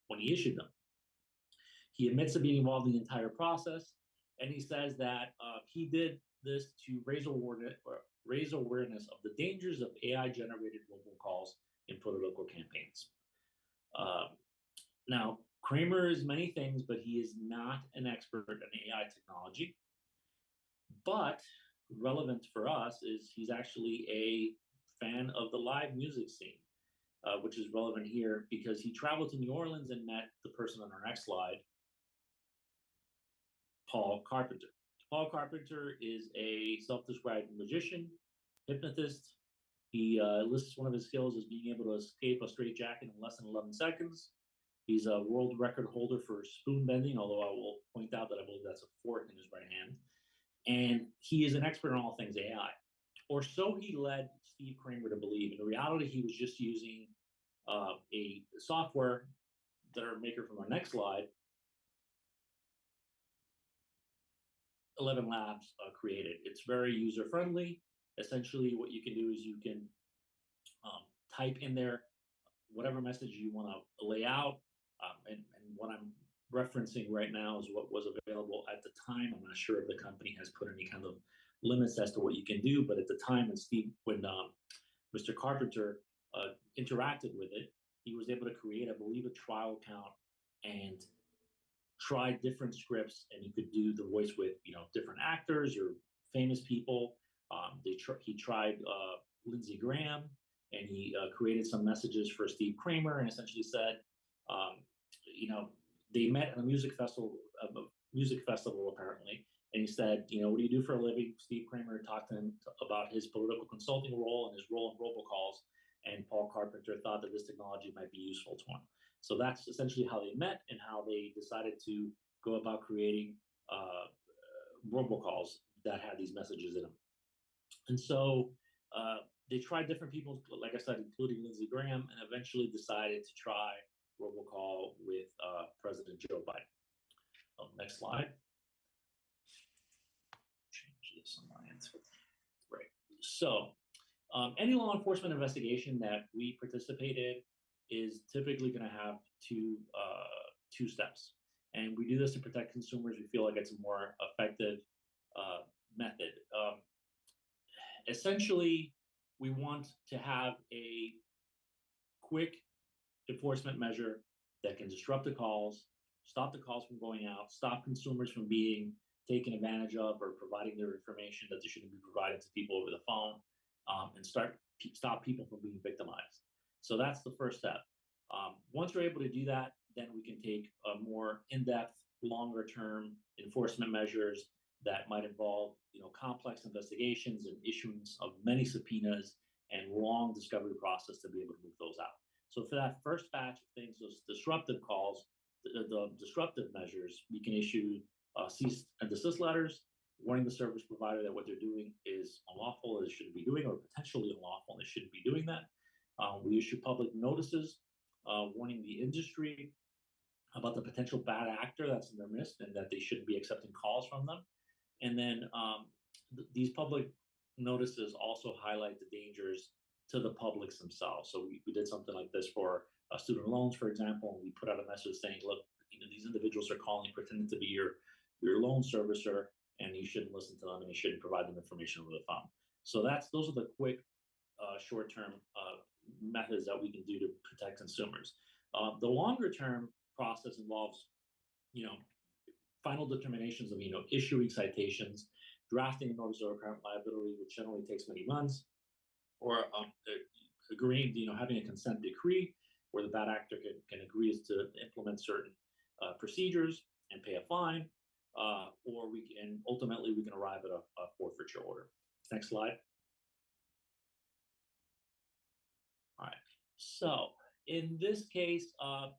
[SPEAKER 12] when he issued them. He admits to being involved in the entire process, and he says that he did this to raise awareness of the dangers of AI-generated robocalls in political campaigns. Now, Kramer is many things, but he is not an expert in AI technology. But relevant for us is he's actually a fan of the live music scene, which is relevant here because he traveled to New Orleans and met the person on our next slide, Paul Carpenter. Paul Carpenter is a self-described magician, hypnotist. He lists one of his skills as being able to escape a straitjacket in less than 11 seconds. He's a world record holder for spoon bending, although I will point out that I believe that's a fork in his right hand. And he is an expert on all things AI, or so he led Steve Kramer to believe. In reality, he was just using a software that our maker from our next slide, 11 Labs, created. It's very user-friendly. Essentially, what you can do is you can type in there whatever message you want to lay out. And what I'm referencing right now is what was available at the time. I'm not sure if the company has put any kind of limits as to what you can do, but at the time when Mr. Carpenter interacted with it, he was able to create, I believe, a trial account and try different scripts, and you could do the voice with different actors or famous people. He tried Lindsey Graham, and he created some messages for Steve Kramer, and essentially said, they met at a music festival apparently, and he said, what do you do for a living? Steve Kramer talked to him about his political consulting role and his role in robocalls, and Paul Carpenter thought that this technology might be useful to him. So that's essentially how they met and how they decided to go about creating robocalls that had these messages in them. And so they tried different people, like I said, including Lindsey Graham, and eventually decided to try robocall with President Joe Biden. Next slide. Change this on my end. Right. So any law enforcement investigation that we participate in is typically going to have two steps. And we do this to protect consumers. We feel like it's a more effective method. Essentially, we want to have a quick enforcement measure that can disrupt the calls, stop the calls from going out, stop consumers from being taken advantage of or providing their information that they shouldn't be provided to people over the phone, and stop people from being victimized. So that's the first step. Once we're able to do that, then we can take a more in-depth, longer-term enforcement measures that might involve, complex investigations and issuance of many subpoenas and long discovery process to be able to move those out. So for that first batch of things, those disruptive calls, the disruptive measures, we can issue cease and desist letters, warning the service provider that what they're doing is unlawful, they shouldn't be doing, or potentially unlawful, and they shouldn't be doing that. We issue public notices warning the industry about the potential bad actor that's in their midst and that they shouldn't be accepting calls from them. And then these public notices also highlight the dangers to the publics themselves. So we did something like this for student loans, for example, and we put out a message saying, look, these individuals are calling pretending to be your loan servicer, and you shouldn't listen to them and you shouldn't provide them information over the phone. So those are the quick short-term methods that we can do to protect consumers. The longer-term process involves, final determinations of, issuing citations, drafting a notice of apparent liability, which generally takes many months, or agreeing, having a consent decree where the bad actor can agree to implement certain procedures and pay a fine, or ultimately we can arrive at a forfeiture order. Next slide. All right. So in this case, on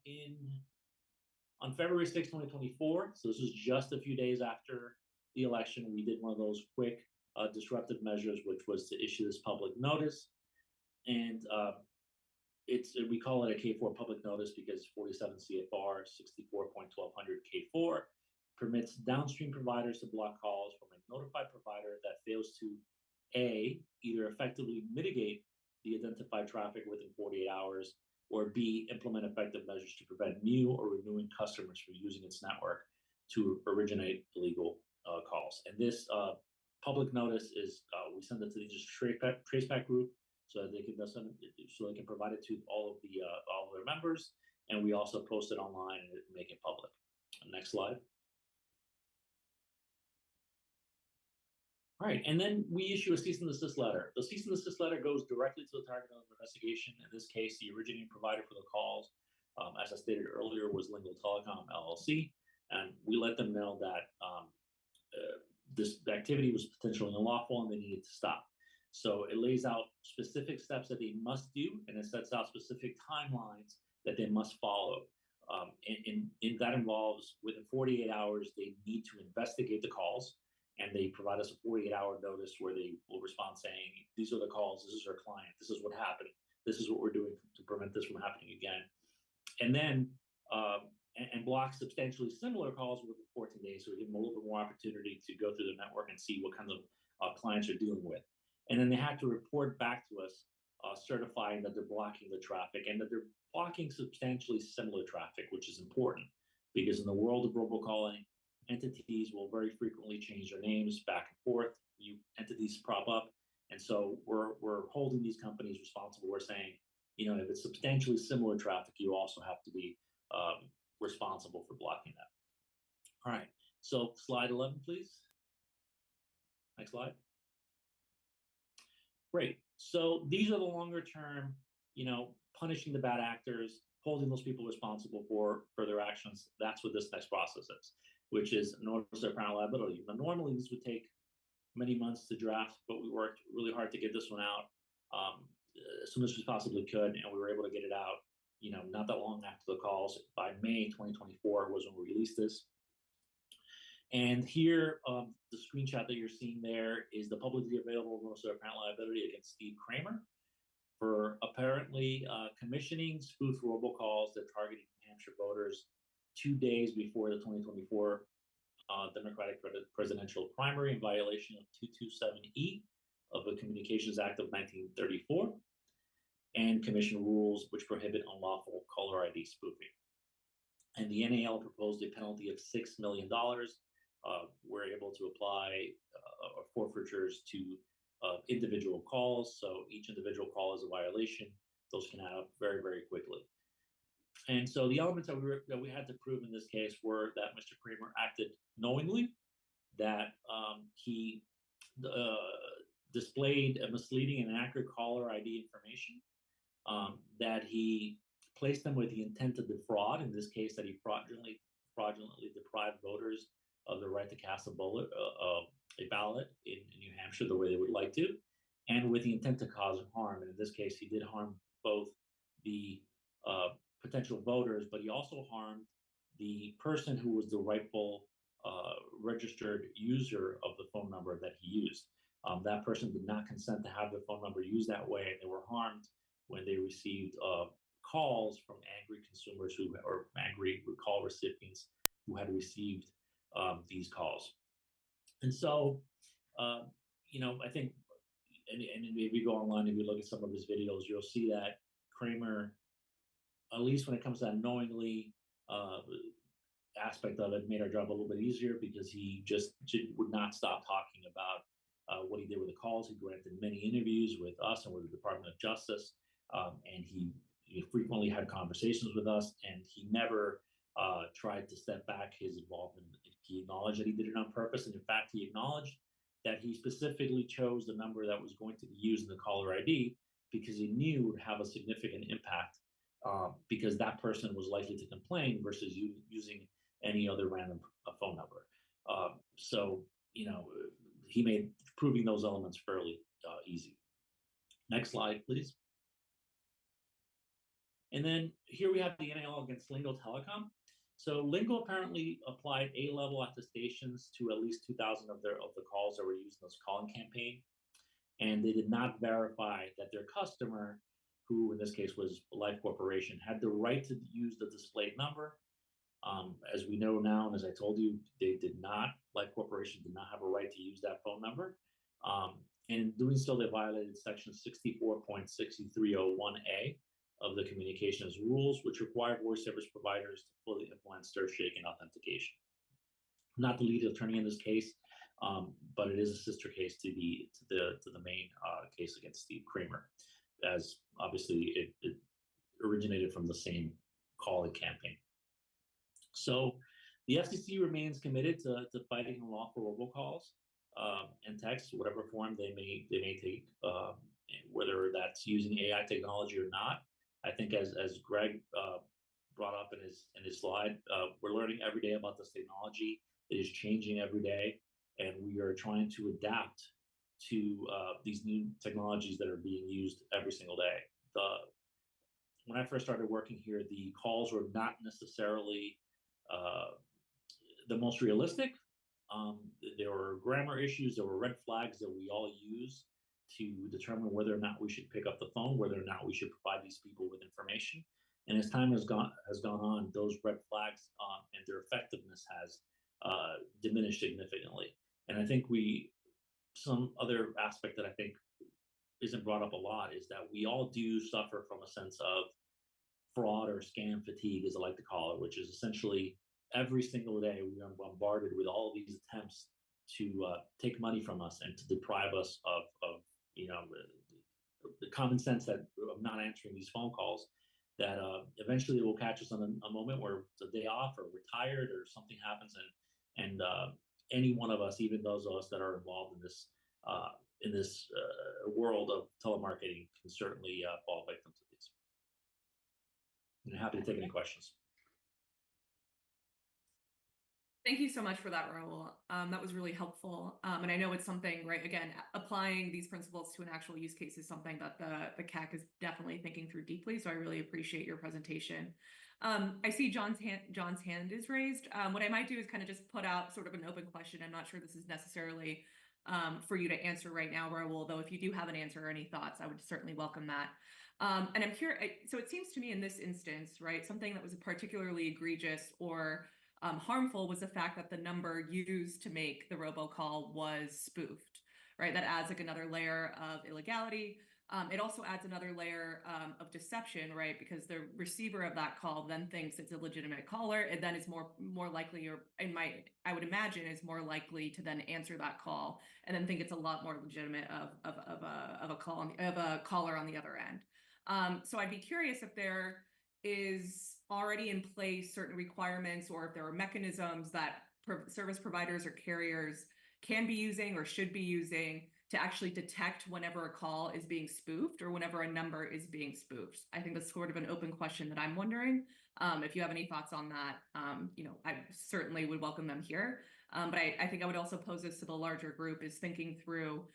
[SPEAKER 12] February 6, 2024, so this is just a few days after the election, we did one of those quick disruptive measures, which was to issue this public notice. And we call it a K4 public notice because 47 CFR 64.1200 K4 permits downstream providers to block calls from a notified provider that fails to A, either effectively mitigate the identified traffic within 48 hours, or B, implement effective measures to prevent new or renewing customers from using its network to originate illegal calls. And this public notice is, we send it to the industry traceback group so that they can provide it to all of their members, and we also post it online and make it public. Next slide. All right, and then we issue a cease and desist letter. The cease and desist letter goes directly to the target of the investigation. In this case, the originating provider for the calls, as I stated earlier, was Lingo Telecom LLC, and we let them know that the activity was potentially unlawful and they needed to stop. So it lays out specific steps that they must do, and it sets out specific timelines that they must follow. And that involves within 48 hours, they need to investigate the calls. And they provide us a 48-hour notice where they will respond saying, these are the calls, this is our client, this is what happened, this is what we're doing to prevent this from happening again. And then, and block substantially similar calls within 14 days, so we give them a little bit more opportunity to go through the network and see what kinds of clients they're dealing with. And then they have to report back to us, certifying that they're blocking the traffic and that they're blocking substantially similar traffic, which is important because in the world of robocalling, entities will very frequently change their names back and forth. New entities prop up. And so we're holding these companies responsible. We're saying, if it's substantially similar traffic, you also have to be responsible for blocking that. All right. So slide 11, please. Next slide. Great. So these are the longer term, punishing the bad actors, holding those people responsible for their actions. That's what this next process is, which is notice of apparent liability. Now, normally this would take many months to draft, but we worked really hard to get this one out as soon as we possibly could, and we were able to get it out, not that long after the calls. By May 2024 was when we released this. And here, the screenshot that you're seeing there is the publicly available notice of apparent liability against Steve Kramer for apparently commissioning spoof robocalls that targeted New Hampshire voters 2 days before the 2024 Democratic presidential primary in violation of 227E of the Communications Act of 1934 and commission rules which prohibit unlawful caller ID spoofing. And the NAL proposed a penalty of $6 million. We're able to apply forfeitures to individual calls. So each individual call is a violation. Those can add up very, very quickly. And so the elements that we had to prove in this case were that Mr. Kramer acted knowingly, that he displayed a misleading and inaccurate caller ID information, that he placed them with the intent to defraud, in this case that he fraudulently deprived voters of the right to cast a ballot in New Hampshire the way they would like to, and with the intent to cause harm. And in this case, he did harm both the potential voters, but he also harmed the person who was the rightful registered user of the phone number that he used. That person did not consent to have their phone number used that way, and they were harmed when they received calls from angry consumers or angry call recipients who had received these calls. And so, I think, and if you go online, if you look at some of his videos, you'll see that Kramer, at least when it comes to that knowingly aspect of it, made our job a little bit easier, because he just would not stop talking about what he did with the calls. He granted many interviews with us and with the Department of Justice, and he frequently had conversations with us, and he never tried to step back his involvement. He acknowledged that he did it on purpose, and in fact, he acknowledged that he specifically chose the number that was going to be used in the caller ID because he knew it would have a significant impact, because that person was likely to complain versus using any other random phone number. So, he made proving those elements fairly easy. Next slide, please. And then here we have the NAL against Lingo Telecom. So Lingo apparently applied A-level attestations to at least 2,000 of the calls that were used in this calling campaign, and they did not verify that their customer, who in this case was Life Corporation, had the right to use the displayed number. As we know now, and as I told you, they did not. Life Corporation did not have a right to use that phone number. And in doing so, they violated section 64.6301A of the communications rules, which require voice service providers to fully implement stir, shake, and authentication. I'm not the lead attorney in this case, but it is a sister case to the main case against Steve Kramer, as obviously it originated from the same calling campaign. So the FCC remains committed to fighting unlawful robocalls and texts, whatever form they may take, whether that's using AI technology or not. I think as Greg brought up in his slide, we're learning every day about this technology. It is changing every day, and we are trying to adapt to these new technologies that are being used every single day. When I first started working here, the calls were not necessarily the most realistic. There were grammar issues, there were red flags that we all use to determine whether or not we should pick up the phone, whether or not we should provide these people with information. And as time has gone on, those red flags and their effectiveness has diminished significantly. And I think some other aspect that I think isn't brought up a lot is that we all do suffer from a sense of fraud or scam fatigue, as I like to call it, which is essentially every single day we are bombarded with all of these attempts to take money from us and to deprive us of the common sense that of not answering these phone calls, that eventually will catch us on a moment where it's a day off or we're tired or something happens, and any one of us, even those of us that are involved in this world of telemarketing, can certainly fall victim to these. I'm happy to take any questions.
[SPEAKER 3] Thank you so much for that, Raul. That was really helpful. And I know it's something, right, again, applying these principles to an actual use case is something that the CAC is definitely thinking through deeply. So I really appreciate your presentation. I see John's hand is raised. What I might do is kind of just put out sort of an open question. I'm not sure this is necessarily for you to answer right now, Raul, though if you do have an answer or any thoughts, I would certainly welcome that. And I'm curious, so it seems to me in this instance, right, something that was particularly egregious or harmful was the fact that the number used to make the robocall was spoofed, right? That adds like another layer of illegality. It also adds another layer of deception, right? Because the receiver of that call then thinks it's a legitimate caller, and then is more likely, or I would imagine, is more likely to then answer that call and then think it's a lot more legitimate of a caller on the other end. So I'd be curious if there is already in place certain requirements, or if there are mechanisms that service providers or carriers can be using or should be using to actually detect whenever a call is being spoofed or whenever a number is being spoofed. I think that's sort of an open question that I'm wondering. If you have any thoughts on that, I certainly would welcome them here. But I think I would also pose this to the larger group, is thinking through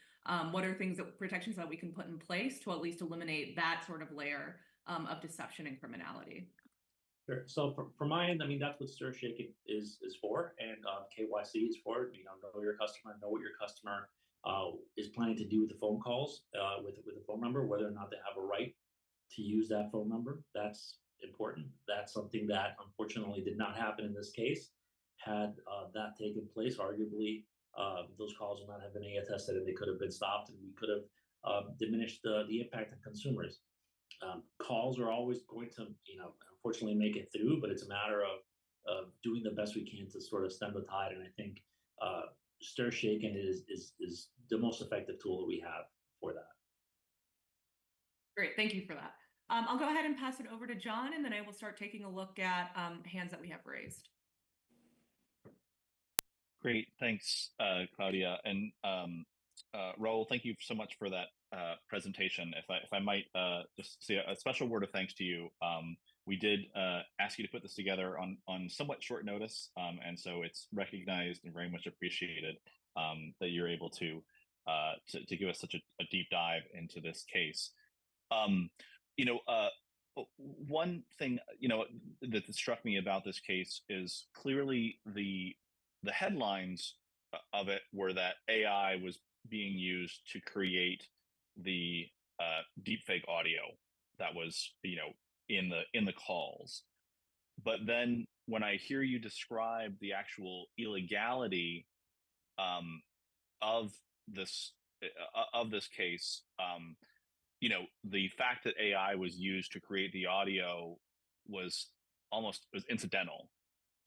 [SPEAKER 3] what are protections that we can put in place to at least eliminate that sort of layer of deception and criminality.
[SPEAKER 12] Sure. So for my end, I mean, that's what Stir Shake is for, and KYC is for. Know your customer, know what your customer is planning to do with the phone calls, with the phone number, whether or not they have a right to use that phone number. That's important. That's something that unfortunately did not happen in this case. Had that taken place, arguably those calls would not have been AIA tested, and they could have been stopped, and we could have diminished the impact on consumers. Calls are always going to, unfortunately make it through, but it's a matter of doing the best we can to sort of stem the tide. And I think Stir Shaken is the most effective tool that we have for that.
[SPEAKER 3] Great, thank you for that. I'll go ahead and pass it over to John, and then I will start taking a look at hands that we have raised.
[SPEAKER 4] Great, thanks, Claudia. And Raul, thank you so much for that presentation. If I might just say a special word of thanks to you. We did ask you to put this together on somewhat short notice, and so it's recognized and very much appreciated that you're able to give us such a deep dive into this case. One thing that struck me about this case is clearly the headlines of it were that AI was being used to create the deepfake audio that was in the calls. But then when I hear you describe the actual illegality of this case, the fact that AI was used to create the audio was incidental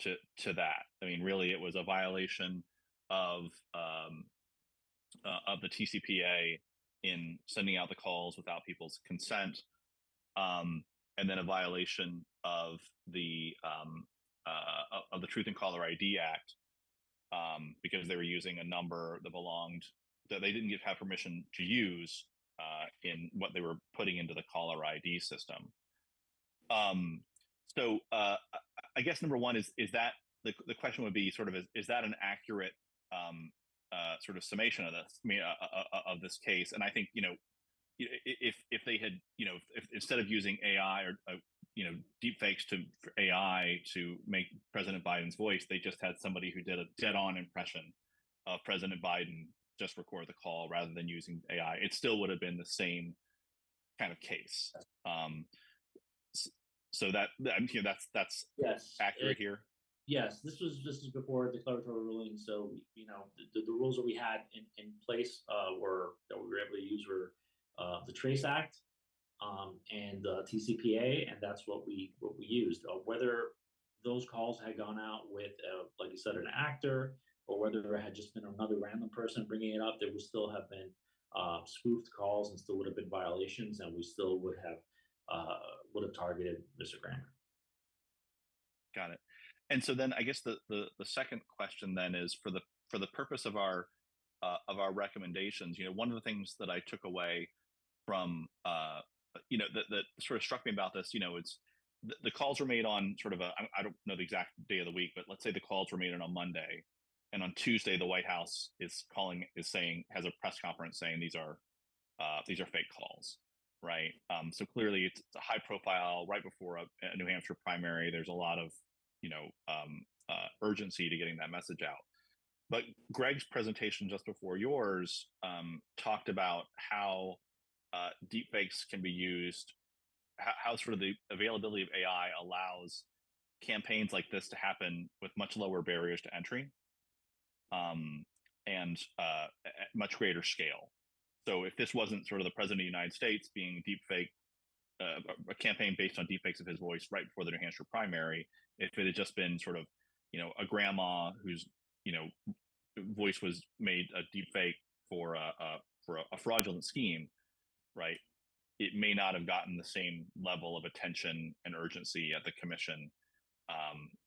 [SPEAKER 4] to that. I mean, really, it was a violation of the TCPA in sending out the calls without people's consent, and then a violation of the Truth in Caller ID Act, because they were using a number that they didn't have permission to use in what they were putting into the caller ID system. So I guess number one is that the question would be sort of is that an accurate sort of summation of this? I mean, of this case? And I think if they had if instead of using AI or deep fakes for AI to make President Biden's voice, they just had somebody who did a dead-on impression of President Biden just record the call rather than using AI, it still would have been the same kind of case. So that's
[SPEAKER 12] yes,
[SPEAKER 4] accurate here.
[SPEAKER 12] Yes, this is before the declaratory ruling. So the rules that we had in place that we were able to use were the Trace Act and TCPA, and that's what we used. Whether those calls had gone out with, like you said, an actor, or whether it had just been another random person bringing it up, there would still have been spoofed calls and still would have been violations, and we still would have targeted Mr. Grammer.
[SPEAKER 4] Got it. And so then I guess the second question then is for the purpose of our recommendations. One of the things that I took away from that sort of struck me about this, it's the calls were made on sort of I don't know the exact day of the week, but let's say the calls were made on a Monday, and on Tuesday the White House has a press conference saying these are fake calls, right? So clearly it's a high profile right before a New Hampshire primary. There's a lot of urgency to getting that message out. But Greg's presentation just before yours talked about how deepfakes can be used, how sort of the availability of AI allows campaigns like this to happen with much lower barriers to entry, and at much greater scale. So if this wasn't sort of the president of the United States being deepfake, a campaign based on deepfakes of his voice right before the New Hampshire primary, if it had just been sort of, a grandma whose, voice was made a deepfake for a fraudulent scheme, right? It may not have gotten the same level of attention and urgency at the commission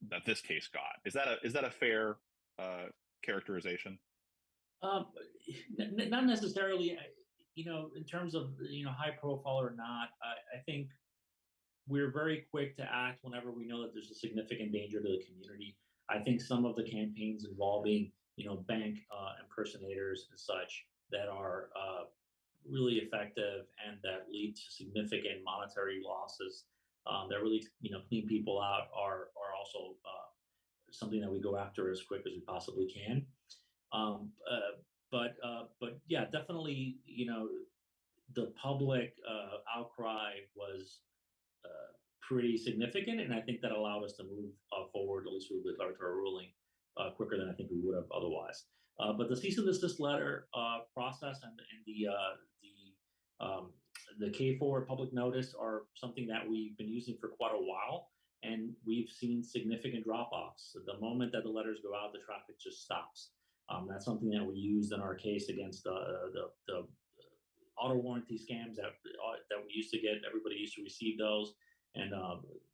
[SPEAKER 4] that this case got. Is that a fair characterization?
[SPEAKER 12] Not necessarily. In terms of high profile or not, I think we're very quick to act whenever we know that there's a significant danger to the community. I think some of the campaigns involving bank impersonators and such that are really effective and that lead to significant monetary losses that really clean people out are also something that we go after as quick as we possibly can. But yeah, definitely, the public outcry was pretty significant, and I think that allowed us to move forward, at least with regard to our ruling, quicker than I think we would have otherwise. But the cease and desist letter process and the K4 public notice are something that we've been using for quite a while, and we've seen significant drop-offs. The moment that the letters go out, the traffic just stops. That's something that we used in our case against the auto warranty scams that we used to get. Everybody used to receive those, and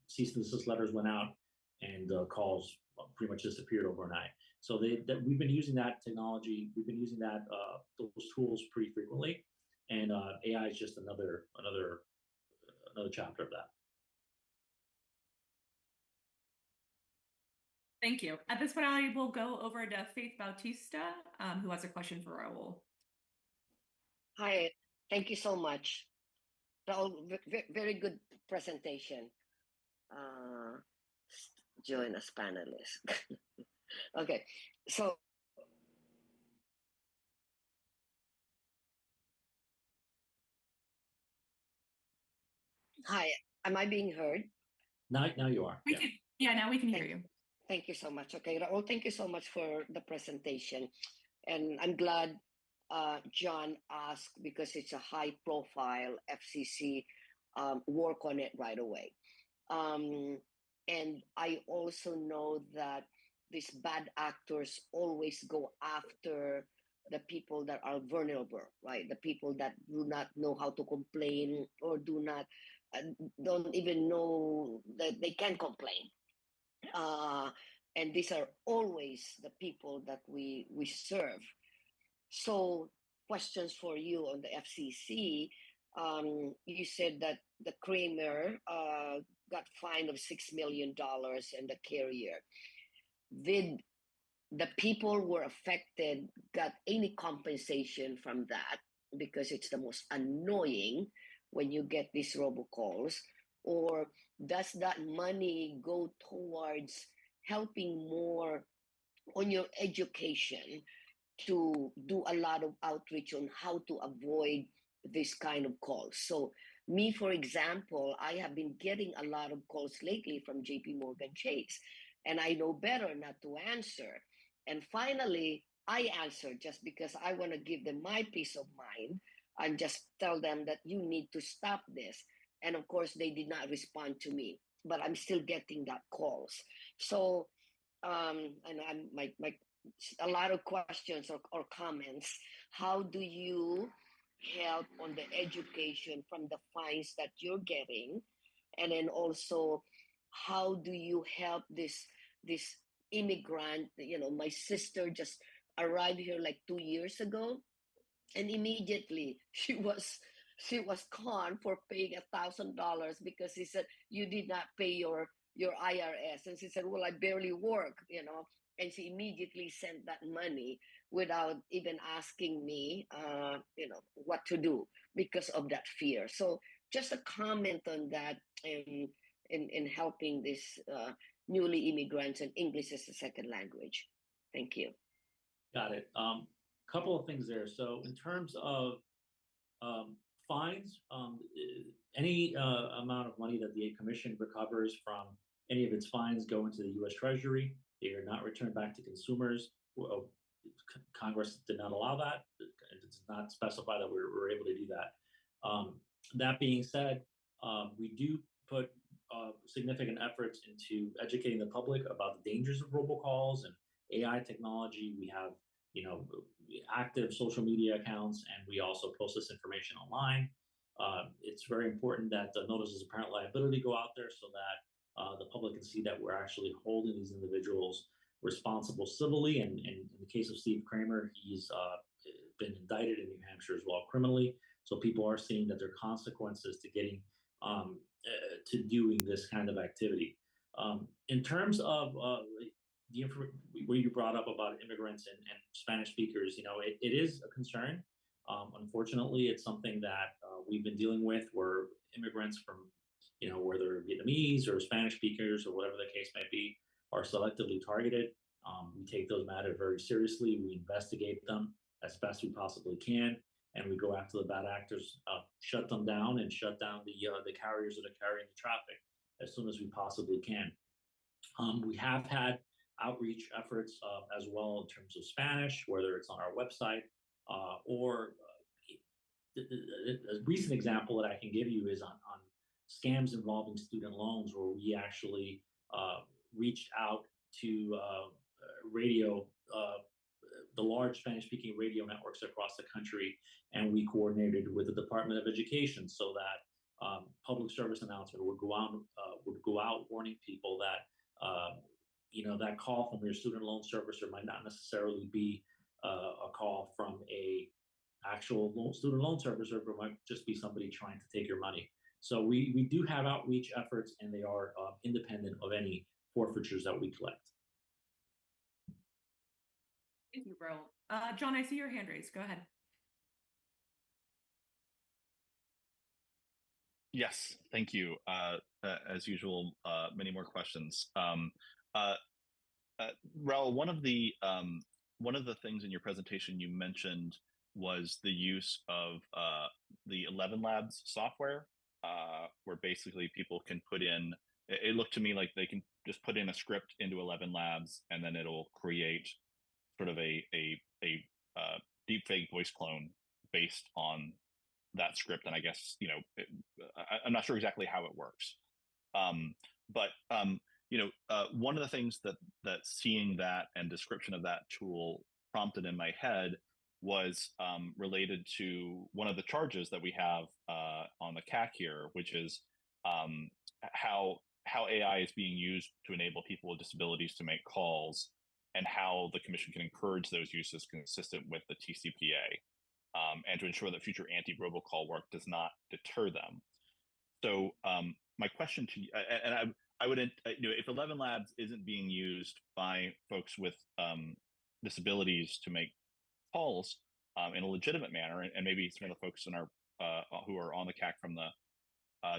[SPEAKER 12] cease and desist letters went out, and calls pretty much disappeared overnight. So we've been using that technology. We've been using those tools pretty frequently, and AI is just another chapter of that.
[SPEAKER 3] Thank you. At this point, I will go over to Faith Bautista, who has a question for Raul.
[SPEAKER 14] Hi, thank you so much. Raul, very good presentation. Join as panelist. Okay, so hi, am I being heard?
[SPEAKER 12] Now you are.
[SPEAKER 3] Now we can hear you.
[SPEAKER 14] Thank you so much. Okay, Raul, thank you so much for the presentation. And I'm glad John asked, because it's a high profile FCC, work on it right away. And I also know that these bad actors always go after the people that are vulnerable, right? The people that do not know how to complain, or don't even know that they can complain. And these are always the people that we serve. So questions for you on the FCC. You said that the Kramer got fined of $6 million and the carrier. Did the people who were affected got any compensation from that? Because it's the most annoying when you get these robocalls. Or does that money go towards helping more on your education to do a lot of outreach on how to avoid this kind of calls? So me, for example, I have been getting a lot of calls lately from JP Morgan Chase, and I know better not to answer. And finally, I answer just because I want to give them my peace of mind and just tell them that you need to stop this. And of course, they did not respond to me, but I'm still getting that calls. So, and I'm a lot of questions or comments. How do you help on the education from the fines that you're getting? And then also, how do you help this immigrant? My sister just arrived here like 2 years ago, and immediately she was conned for paying $1,000 because he said, you did not pay your IRS. And she said, well, I barely work, and she immediately sent that money without even asking me, what to do because of that fear. So just a comment on that in helping these newly immigrants and English as a second language. Thank you.
[SPEAKER 12] Got it. Couple of things there. So in terms of fines, any amount of money that the Commission recovers from any of its fines go into the U.S. Treasury. They are not returned back to consumers. Congress did not allow that. It does not specify that we're able to do that. That being said, we do put significant efforts into educating the public about the dangers of robocalls and AI technology. We have active social media accounts, and we also post this information online. It's very important that the notices of apparent liability go out there so that the public can see that we're actually holding these individuals responsible civilly. And in the case of Steve Kramer, he's been indicted in New Hampshire as well criminally. So people are seeing that there are consequences to getting to doing this kind of activity. In terms of where you brought up about immigrants and Spanish speakers, it is a concern. Unfortunately, it's something that we've been dealing with, where immigrants from whether Vietnamese or Spanish speakers or whatever the case may be, are selectively targeted. We take those matters very seriously. We investigate them as best we possibly can, and we go after the bad actors, shut them down, and shut down the carriers that are carrying the traffic as soon as we possibly can. We have had outreach efforts as well in terms of Spanish, whether it's on our website or a recent example that I can give you is on scams involving student loans, where we actually reached out to radio, the large Spanish-speaking radio networks across the country, and we coordinated with the Department of Education so that public service announcement would go out warning people that that call from your student loan servicer might not necessarily be a call from a actual student loan servicer, but might just be somebody trying to take your money. So we do have outreach efforts, and they are independent of any forfeitures that we collect.
[SPEAKER 3] Thank you, Raul. John, I see your hand raised. Go ahead.
[SPEAKER 4] Yes, thank you. As usual, many more questions. Raul, one of the things in your presentation you mentioned was the use of the 11 Labs software, where basically people can put in. It looked to me like they can just put in a script into 11 Labs, and then it'll create sort of a deepfake voice clone based on that script. And I guess I'm not sure exactly how it works, but one of the things that seeing that and description of that tool prompted in my head was related to one of the charges that we have on the CAC here, which is how AI is being used to enable people with disabilities to make calls, and how the Commission can encourage those uses consistent with the TCPA, and to ensure that future anti-robocall work does not deter them. So my question to you, and I would, if 11 Labs isn't being used by folks with disabilities to make calls in a legitimate manner, and maybe some of the folks in our who are on the CAC from the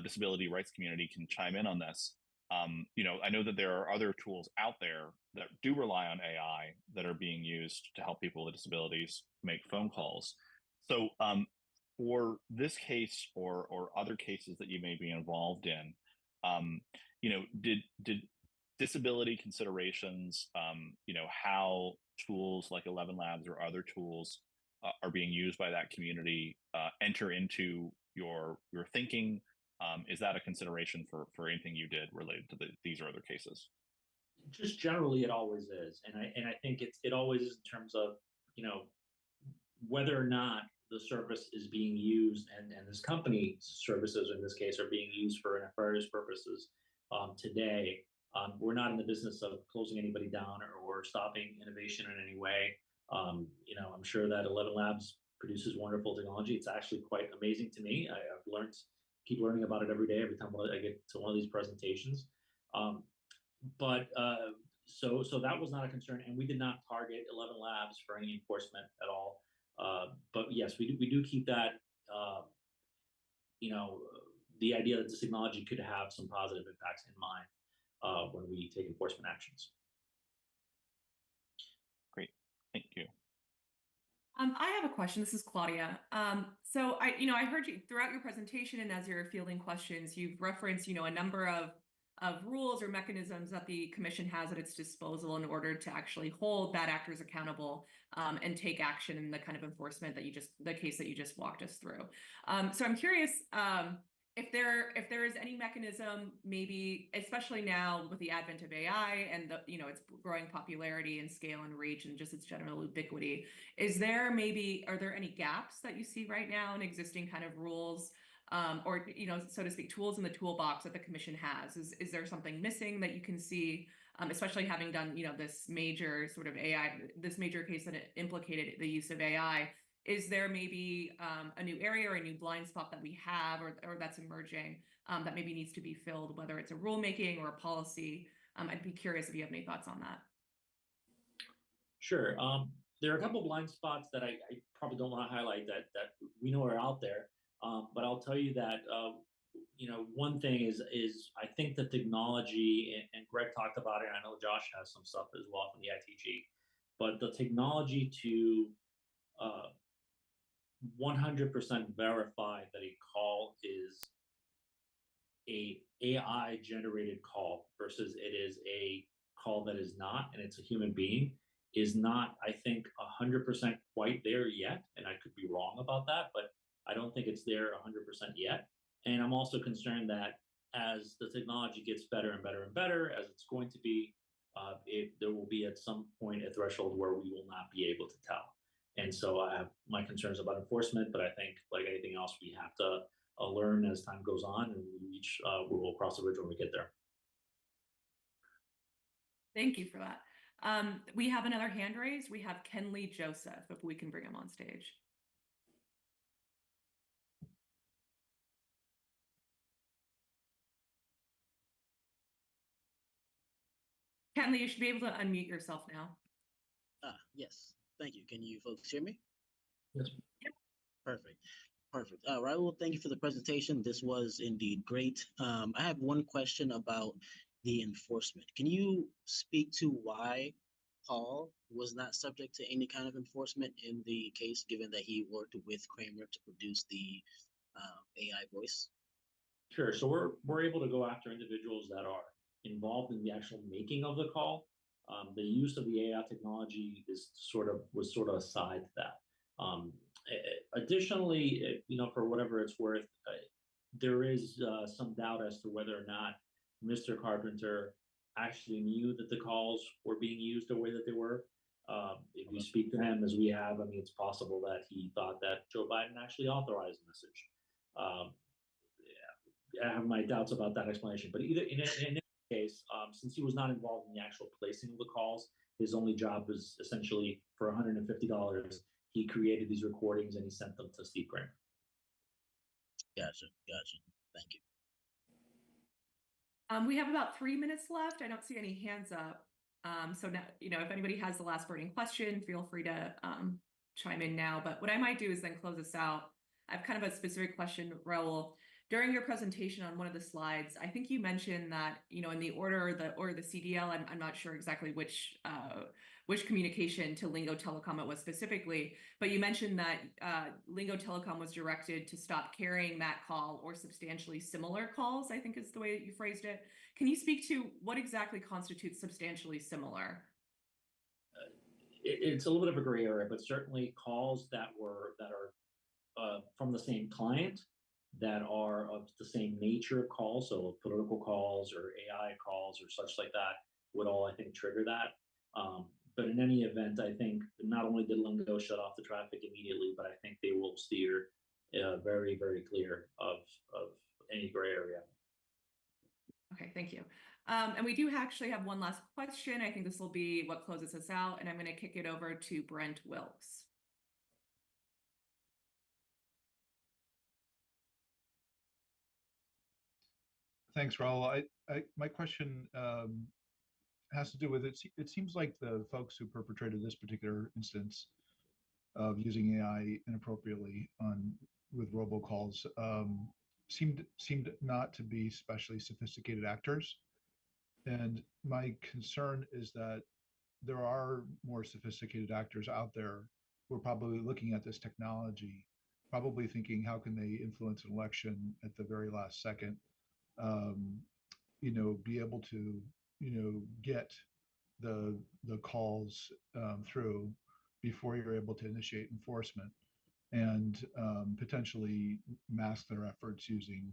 [SPEAKER 4] disability rights community can chime in on this. I know that there are other tools out there that do rely on AI that are being used to help people with disabilities make phone calls. So for this case or other cases that you may be involved in, did disability considerations, how tools like 11 Labs or other tools are being used by that community enter into your thinking? Is that a consideration for anything you did related to these or other cases?
[SPEAKER 12] Just generally, it always is, and I think it always is in terms of whether or not the service is being used, and this company's services in this case are being used for nefarious purposes today. We're not in the business of closing anybody down or stopping innovation in any way. I'm sure that 11 Labs produces wonderful technology. It's actually quite amazing to me. I've keep learning about it every day, every time I get to one of these presentations. So that was not a concern, and we did not target 11 Labs for any enforcement at all. But yes, we do keep that, the idea that this technology could have some positive impacts in mind when we take enforcement actions.
[SPEAKER 4] Great, thank you.
[SPEAKER 3] I have a question. This is Claudia. So I heard you throughout your presentation, and as you're fielding questions, you've referenced, a number of rules or mechanisms that the Commission has at its disposal in order to actually hold bad actors accountable and take action in the kind of enforcement that the case that you just walked us through. So I'm curious if there is any mechanism, maybe especially now with the advent of AI and its growing popularity and scale and reach and just its general ubiquity, are there any gaps that you see right now in existing kind of rules? Or so to speak, tools in the toolbox that the Commission has? Is there something missing that you can see, especially having done this major sort of AI, this major case that implicated the use of AI? Is there maybe a new area or a new blind spot that we have or that's emerging that maybe needs to be filled, whether it's a rulemaking or a policy? I'd be curious if you have any thoughts on that.
[SPEAKER 12] Sure. There are a couple blind spots that I probably don't want to highlight that we know are out there. But I'll tell you that one thing is I think the technology, and Greg talked about it. I know Josh has some stuff as well from the ITG, but the technology to 100% verify that a call is a AI generated call versus it is a call that is not, and it's a human being, is not, I think, 100% quite there yet. And I could be wrong about that, but I don't think it's there 100% yet. And I'm also concerned that as the technology gets better and better and better, as it's going to be, there will be at some point a threshold where we will not be able to tell. And so I have my concerns about enforcement, but I think, like anything else, we have to learn as time goes on, and we will cross the bridge when we get there.
[SPEAKER 3] Thank you for that. We have another hand raised. We have Kenley Joseph, if we can bring him on stage. Kenley, you should be able to unmute yourself now.
[SPEAKER 15] Yes. Thank you. Can you folks hear me?
[SPEAKER 12] Yes.
[SPEAKER 3] Yep.
[SPEAKER 15] Perfect. Perfect. Raul, thank you for the presentation. This was indeed great. I have one question about the enforcement. Can you speak to why Paul was not subject to any kind of enforcement in the case, given that he worked with Kramer to produce the AI voice?
[SPEAKER 12] Sure. So we're able to go after individuals that are involved in the actual making of the call. The use of the AI technology was sort of aside to that. Additionally, for whatever it's worth, there is some doubt as to whether or not Mr. Carpenter actually knew that the calls were being used the way that they were. If you speak to him, as we have, I mean, it's possible that he thought that Joe Biden actually authorized the message. I have my doubts about that explanation, but either in any case, since he was not involved in the actual placing of the calls, his only job was essentially for $150. He created these recordings and he sent them to Steve Kramer.
[SPEAKER 15] Gotcha. Thank you.
[SPEAKER 3] We have about 3 minutes left. I don't see any hands up. So now, if anybody has the last burning question, feel free to chime in now. But what I might do is then close this out. I have kind of a specific question, Raul. During your presentation on one of the slides, I think you mentioned that, in the order the CDL, I'm not sure exactly which communication to Lingo Telecom it was specifically, but you mentioned that Lingo Telecom was directed to stop carrying that call or substantially similar calls, I think is the way that you phrased it. Can you speak to what exactly constitutes substantially similar?
[SPEAKER 12] It's a little bit of a gray area, but certainly calls that are from the same client, that are of the same nature of calls, so political calls or AI calls or such like that would all, I think, trigger that. But in any event, I think not only did Lingo shut off the traffic immediately, but I think they will steer very, very clear of any gray area.
[SPEAKER 3] Okay, thank you. And we do actually have one last question. I think this will be what closes us out, and I'm going to kick it over to Brent Wilkes.
[SPEAKER 7] Thanks, Raul. My question has to do with it seems like the folks who perpetrated this particular instance of using AI inappropriately with robocalls seemed not to be especially sophisticated actors. And my concern is that there are more sophisticated actors out there who are probably looking at this technology, probably thinking, how can they influence an election at the very last second? Be able to, get the calls through before you're able to initiate enforcement, and potentially mask their efforts using,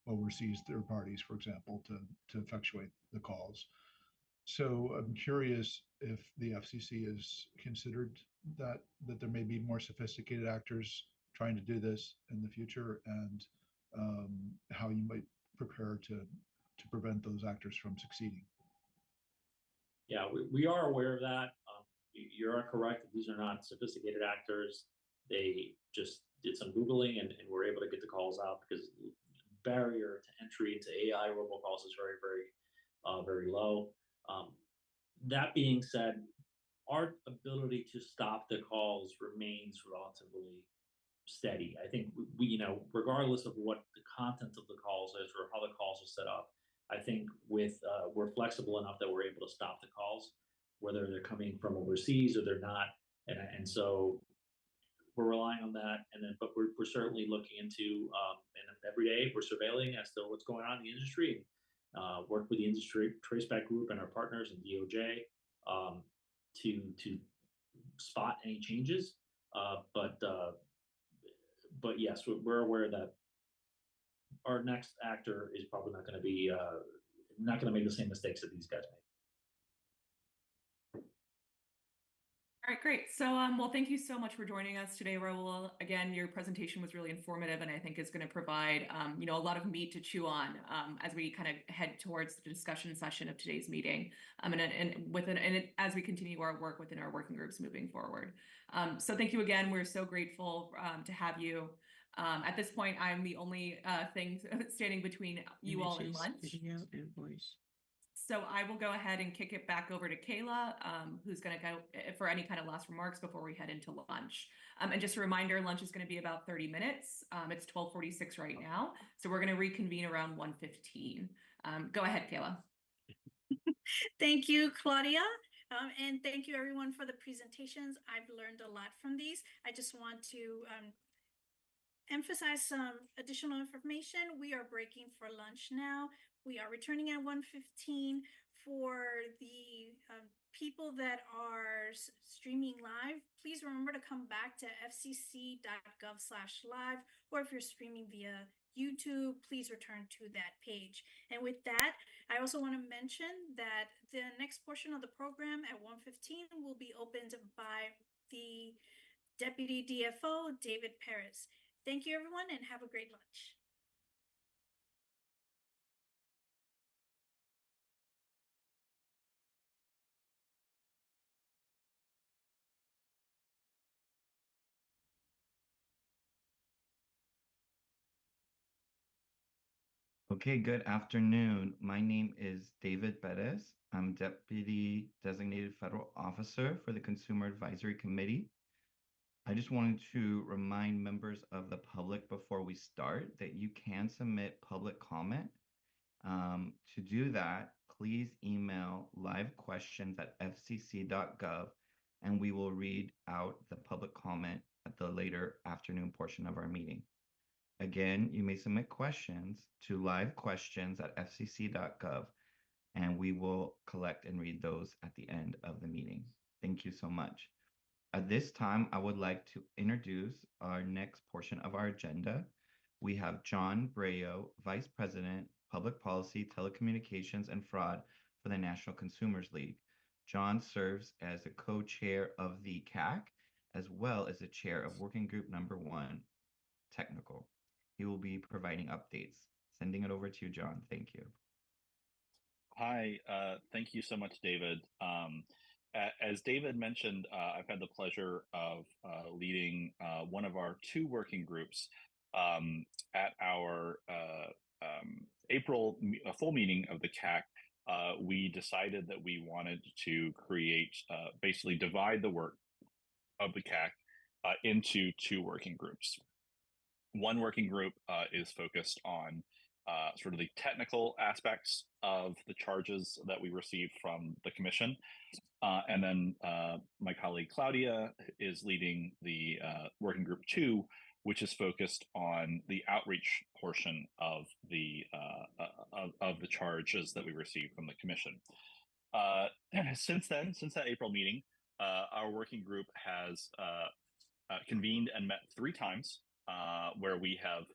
[SPEAKER 7] overseas third parties, for example, to effectuate the calls. So I'm curious if the FCC has considered that there may be more sophisticated actors trying to do this in the future, and how you might prepare to prevent those actors from succeeding.
[SPEAKER 12] Yeah, we are aware of that. You are correct that these are not sophisticated actors. They just did some Googling and were able to get the calls out, because the barrier to entry into AI robocalls is very, very, very low. That being said, our ability to stop the calls remains relatively steady. I think we regardless of what the content of the calls is or how the calls are set up, I think we're flexible enough that we're able to stop the calls, whether they're coming from overseas or they're not, and so we're relying on that. And then, but we're certainly looking into and every day we're surveilling as to what's going on in the industry. Work with the industry traceback group and our partners and DOJ to spot any changes. But yes, we're aware that our next actor is probably not going to be not going to make the same mistakes that these guys made.
[SPEAKER 3] All right, great. So, well, thank you so much for joining us today, Raul. Again, your presentation was really informative, and I think is going to provide, a lot of meat to chew on as we kind of head towards the discussion session of today's meeting, as we continue our work within our working groups moving forward. So, thank you again. We're so grateful to have you. At this point, I'm the only thing standing between you all and lunch.
[SPEAKER 11] Video and voice.
[SPEAKER 3] So I will go ahead and kick it back over to Keyla, who's going to go for any kind of last remarks before we head into lunch. And just a reminder, lunch is going to be about 30 minutes. It's 12:46 right now. So we're going to reconvene around 1:15. Go ahead, Keyla.
[SPEAKER 1] Thank you, Claudia. And thank you everyone for the presentations. I've learned a lot from these. I just want to emphasize some additional information. We are breaking for lunch now. We are returning at 1:15. For the people that are streaming live, please remember to come back to fcc.gov/live, or if you're streaming via YouTube, please return to that page. And with that, I also want to mention that the next portion of the program at 1:15 will be opened by the Deputy DFO, David Perez. Thank you, everyone, and have a great lunch.
[SPEAKER 5] Okay, good afternoon. My name is David Perez. I'm Deputy Designated Federal Officer for the Consumer Advisory Committee. I just wanted to remind members of the public before we start that you can submit public comment. To do that, please email livequestions@fcc.gov, and we will read out the public comment at the later afternoon portion of our meeting. Again, you may submit questions to livequestions@fcc.gov, and we will collect and read those at the end of the meeting. Thank you so much. At this time, I would like to introduce our next portion of our agenda. We have John Brayo, Vice President, Public Policy, Telecommunications, and Fraud for the National Consumers League. John serves as a co-chair of the CAC, as well as the chair of Working Group Number 1, Technical. He will be providing updates. Sending it over to you, John. Thank you.
[SPEAKER 4] Hi, thank you so much, David. As David mentioned, I've had the pleasure of leading one of our two working groups at our April full meeting of the CAC. We decided that we wanted to create, basically divide the work of the CAC into two working groups. One working group is focused on sort of the technical aspects of the charges that we received from the commission. And then my colleague Claudia is leading the working group 2, which is focused on the outreach portion of the charges that we received from the commission. Since that April meeting, our working group has convened and met 3 times, where we have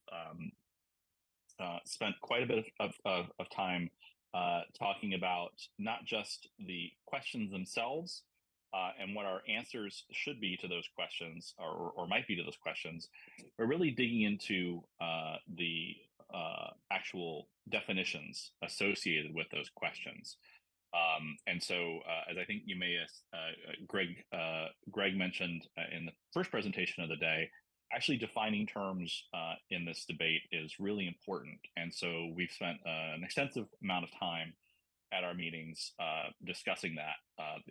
[SPEAKER 4] spent quite a bit of time talking about not just the questions themselves and what our answers should be to those questions or might be to those questions, but really digging into the actual definitions associated with those questions. And so, as I think you may, Greg mentioned in the first presentation of the day, actually defining terms in this debate is really important. And so we've spent an extensive amount of time at our meetings discussing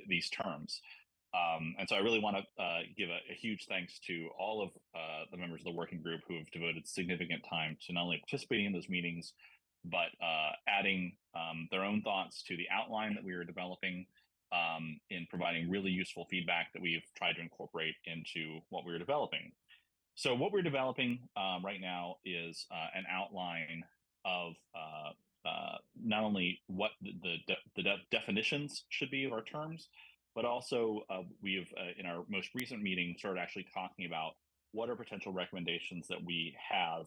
[SPEAKER 4] these terms. And so I really want to give a huge thanks to all of the members of the working group who have devoted significant time to not only participating in those meetings, but adding their own thoughts to the outline that we are developing, in providing really useful feedback that we've tried to incorporate into what we're developing. So what we're developing right now is an outline of not only what the definitions should be of our terms, but also we've in our most recent meeting started actually talking about what are potential recommendations that we have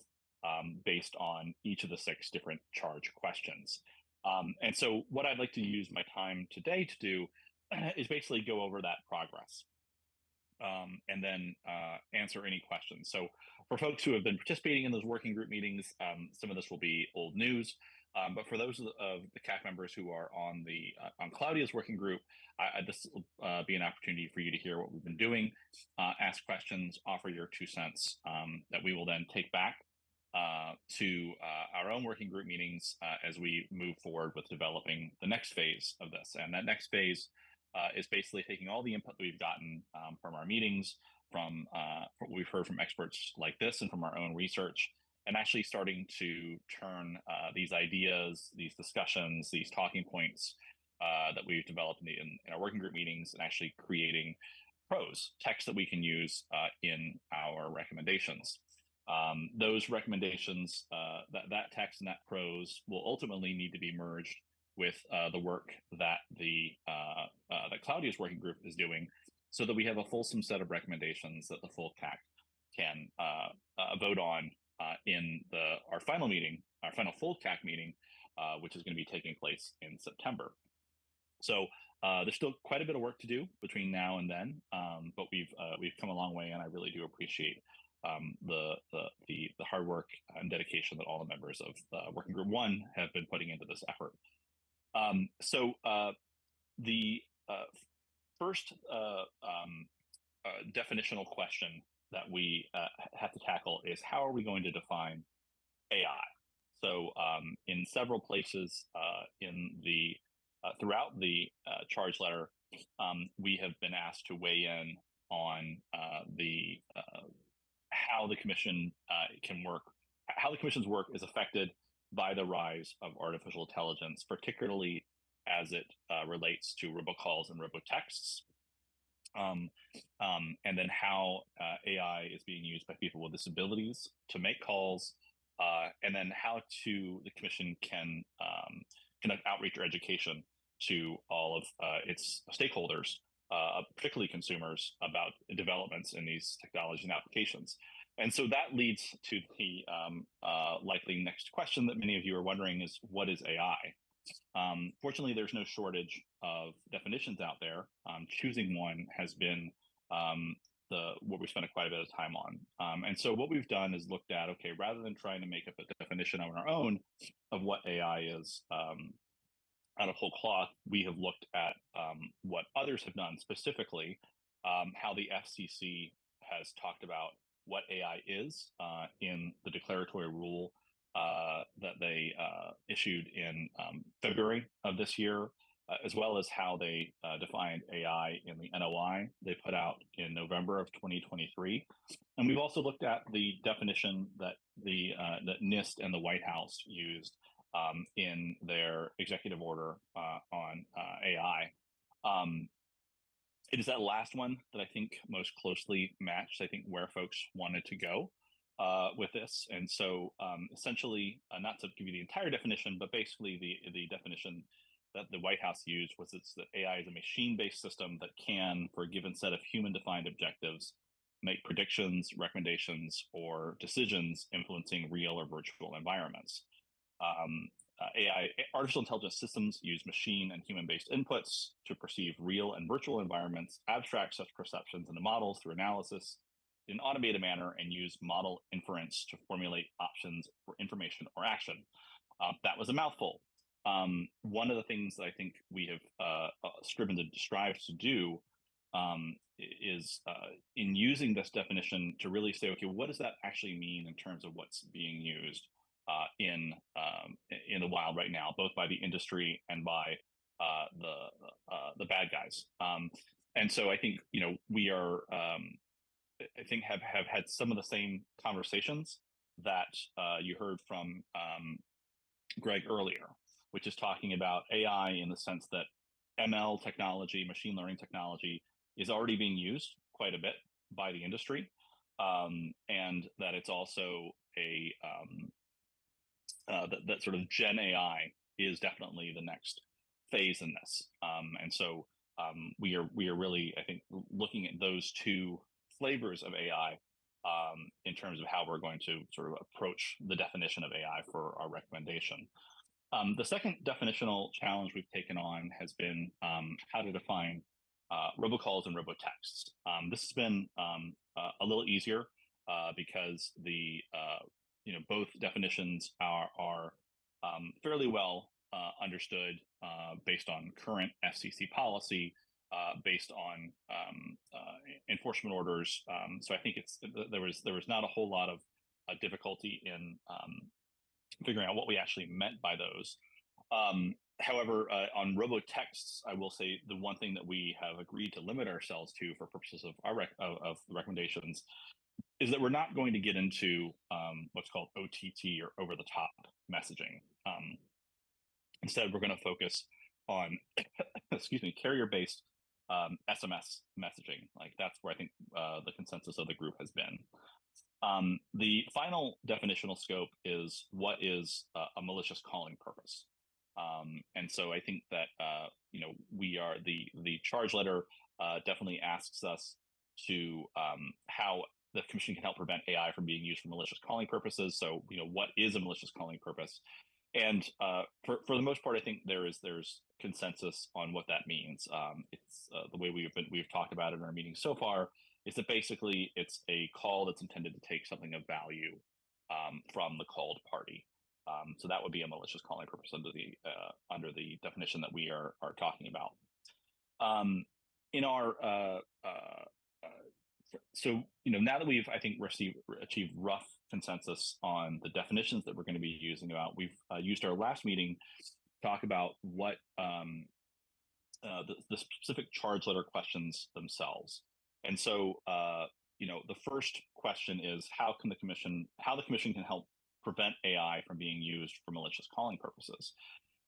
[SPEAKER 4] based on each of the 6 different charge questions. And so what I'd like to use my time today to do is basically go over that progress. And then answer any questions. So for folks who have been participating in those working group meetings, some of this will be old news. But for those of the CAC members who are on the on Claudia's working group, this will be an opportunity for you to hear what we've been doing, ask questions, offer your 2 cents that we will then take back to our own working group meetings as we move forward with developing the next phase of this. And that next phase is basically taking all the input that we've gotten from our meetings, from what we've heard from experts like this and from our own research, and actually starting to turn these ideas, these discussions, these talking points that we've developed in our working group meetings, and actually creating prose, text that we can use in our recommendations. Those recommendations, that text and that prose will ultimately need to be merged with the work that that Claudia's working group is doing, so that we have a fulsome set of recommendations that the full CAC can vote on in our final meeting, our final full CAC meeting, which is going to be taking place in September. So there's still quite a bit of work to do between now and then, but we've come a long way, and I really do appreciate the hard work and dedication that all the members of Working Group 1 have been putting into this effort. So the first definitional question that we have to tackle is, how are we going to define AI? So in several places in the throughout the charge letter, we have been asked to weigh in on how the commission can work, how the commission's work is affected by the rise of artificial intelligence, particularly as it relates to robocalls and robotexts, and then how AI is being used by people with disabilities to make calls, and then how the commission can conduct outreach or education to all of its stakeholders, particularly consumers, about developments in these technologies and applications. And so that leads to the likely next question that many of you are wondering is, what is AI? Fortunately, there's no shortage of definitions out there. Choosing one has been what we spent quite a bit of time on. And so what we've done is looked at, okay, rather than trying to make up a definition on our own of what AI is out of whole cloth, we have looked at what others have done, specifically how the FCC has talked about what AI is in the declaratory rule that they issued in February of this year, as well as how they defined AI in the NOI they put out in November of 2023. And we've also looked at the definition that that NIST and the White House used in their executive order on AI. It is that last one that I think most closely matched, I think, where folks wanted to go with this. And so essentially, not to give you the entire definition, but basically the definition that the White House used was that AI is a machine-based system that can, for a given set of human-defined objectives, make predictions, recommendations, or decisions influencing real or virtual environments. Artificial intelligence systems use machine and human-based inputs to perceive real and virtual environments, abstract such perceptions into models through analysis in an automated manner, and use model inference to formulate options for information or action. That was a mouthful. One of the things that I think we have striven to strive to do is in using this definition to really say, okay, what does that actually mean in terms of what's being used in the wild right now, both by the industry and by the bad guys. And so I think, we are, I think have had some of the same conversations that you heard from Greg earlier, which is talking about AI in the sense that ML technology, machine learning technology, is already being used quite a bit by the industry, and that it's also that sort of Gen AI is definitely the next phase in this, and so we are really, I think, looking at those two flavors of AI in terms of how we're going to sort of approach the definition of AI for our recommendation. The second definitional challenge we've taken on has been how to define robocalls and robotexts. This has been a little easier because the both definitions are fairly well understood based on current FCC policy, based on enforcement orders. So I think there was not a whole lot of difficulty in figuring out what we actually meant by those. However, on robotexts, I will say the one thing that we have agreed to limit ourselves to for purposes of our of the recommendations is that we're not going to get into what's called OTT or over-the-top messaging. Instead, we're going to focus on, excuse me, carrier-based SMS messaging. Like that's where I think the consensus of the group has been. The final definitional scope is what is a malicious calling purpose. And so I think that we are the charge letter definitely asks us to how the commission can help prevent AI from being used for malicious calling purposes. So what is a malicious calling purpose? And for the most part, I think there's consensus on what that means. It's the way we've talked about it in our meetings so far is that basically it's a call that's intended to take something of value from the called party. So that would be a malicious calling purpose under the definition that we are talking about. In our so now that we've, I think, achieved rough consensus on the definitions that we're going to be using about, we've used our last meeting to talk about what the specific charge letter questions themselves. And so the first question is how the commission can help prevent AI from being used for malicious calling purposes.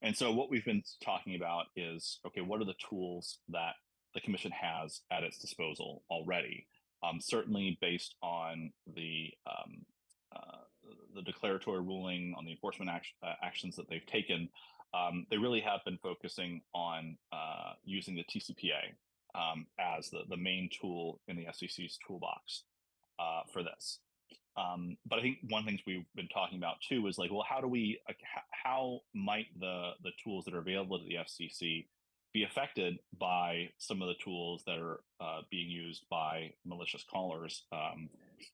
[SPEAKER 4] And so what we've been talking about is, okay, what are the tools that the commission has at its disposal already? Certainly based on the declaratory ruling, on the enforcement actions that they've taken, they really have been focusing on using the TCPA as the main tool in the FCC's toolbox for this. But I think one of the things we've been talking about too is like, well, how might the tools that are available to the FCC be affected by some of the tools that are being used by malicious callers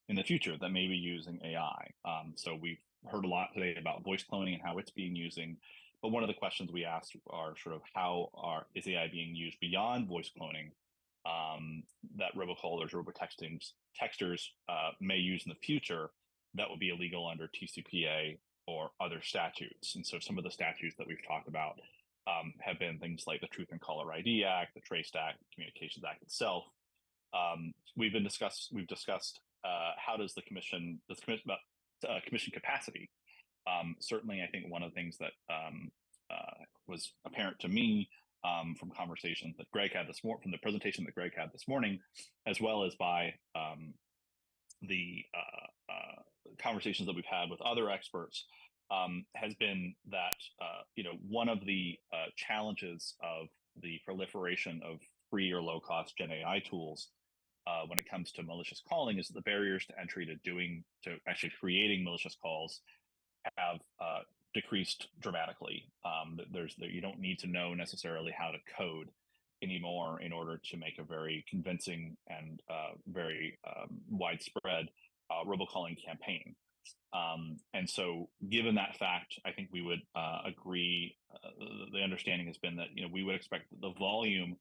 [SPEAKER 4] in the future that may be using AI? So we've heard a lot today about voice cloning and how it's being using. But one of the questions we asked are sort of is AI being used beyond voice cloning that robocallers or robotexters may use in the future that would be illegal under TCPA or other statutes. And so some of the statutes that we've talked about have been things like the Truth in Caller ID Act, the Trace Act, the Communications Act itself. We've discussed how does the commission about commission capacity. Certainly, I think one of the things that was apparent to me from conversations that Greg had from the presentation that Greg had this morning, as well as by the conversations that we've had with other experts, has been that one of the challenges of the proliferation of free or low cost Gen AI tools when it comes to malicious calling is that the barriers to entry to actually creating malicious calls have decreased dramatically. You don't need to know necessarily how to code anymore in order to make a very convincing and very widespread robocalling campaign. And so given that fact, I think we would agree, the understanding has been that we would expect the volume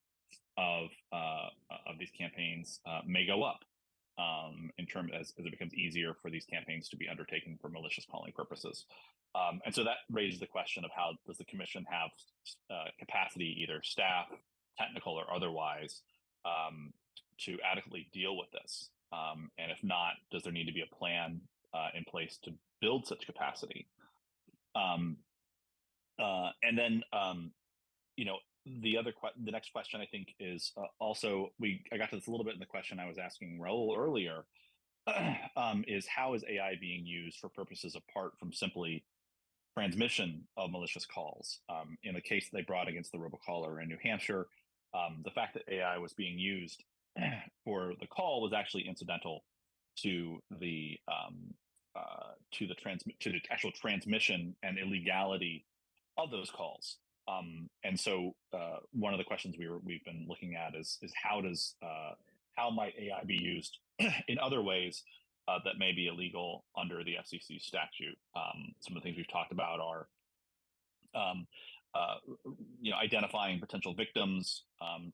[SPEAKER 4] of these campaigns may go up in terms as it becomes easier for these campaigns to be undertaken for malicious calling purposes. And so that raises the question of how does the commission have capacity, either staff, technical or otherwise, to adequately deal with this? And if not, does there need to be a plan in place to build such capacity? And then, the next question I think is also, I got to this a little bit in the question I was asking Raul earlier, is how is AI being used for purposes apart from simply transmission of malicious calls? In the case they brought against the robocaller in New Hampshire, the fact that AI was being used for the call was actually incidental to the actual transmission and illegality of those calls. And so one of the questions we've been looking at is how might AI be used in other ways that may be illegal under the FCC statute? Some of the things we've talked about are identifying potential victims,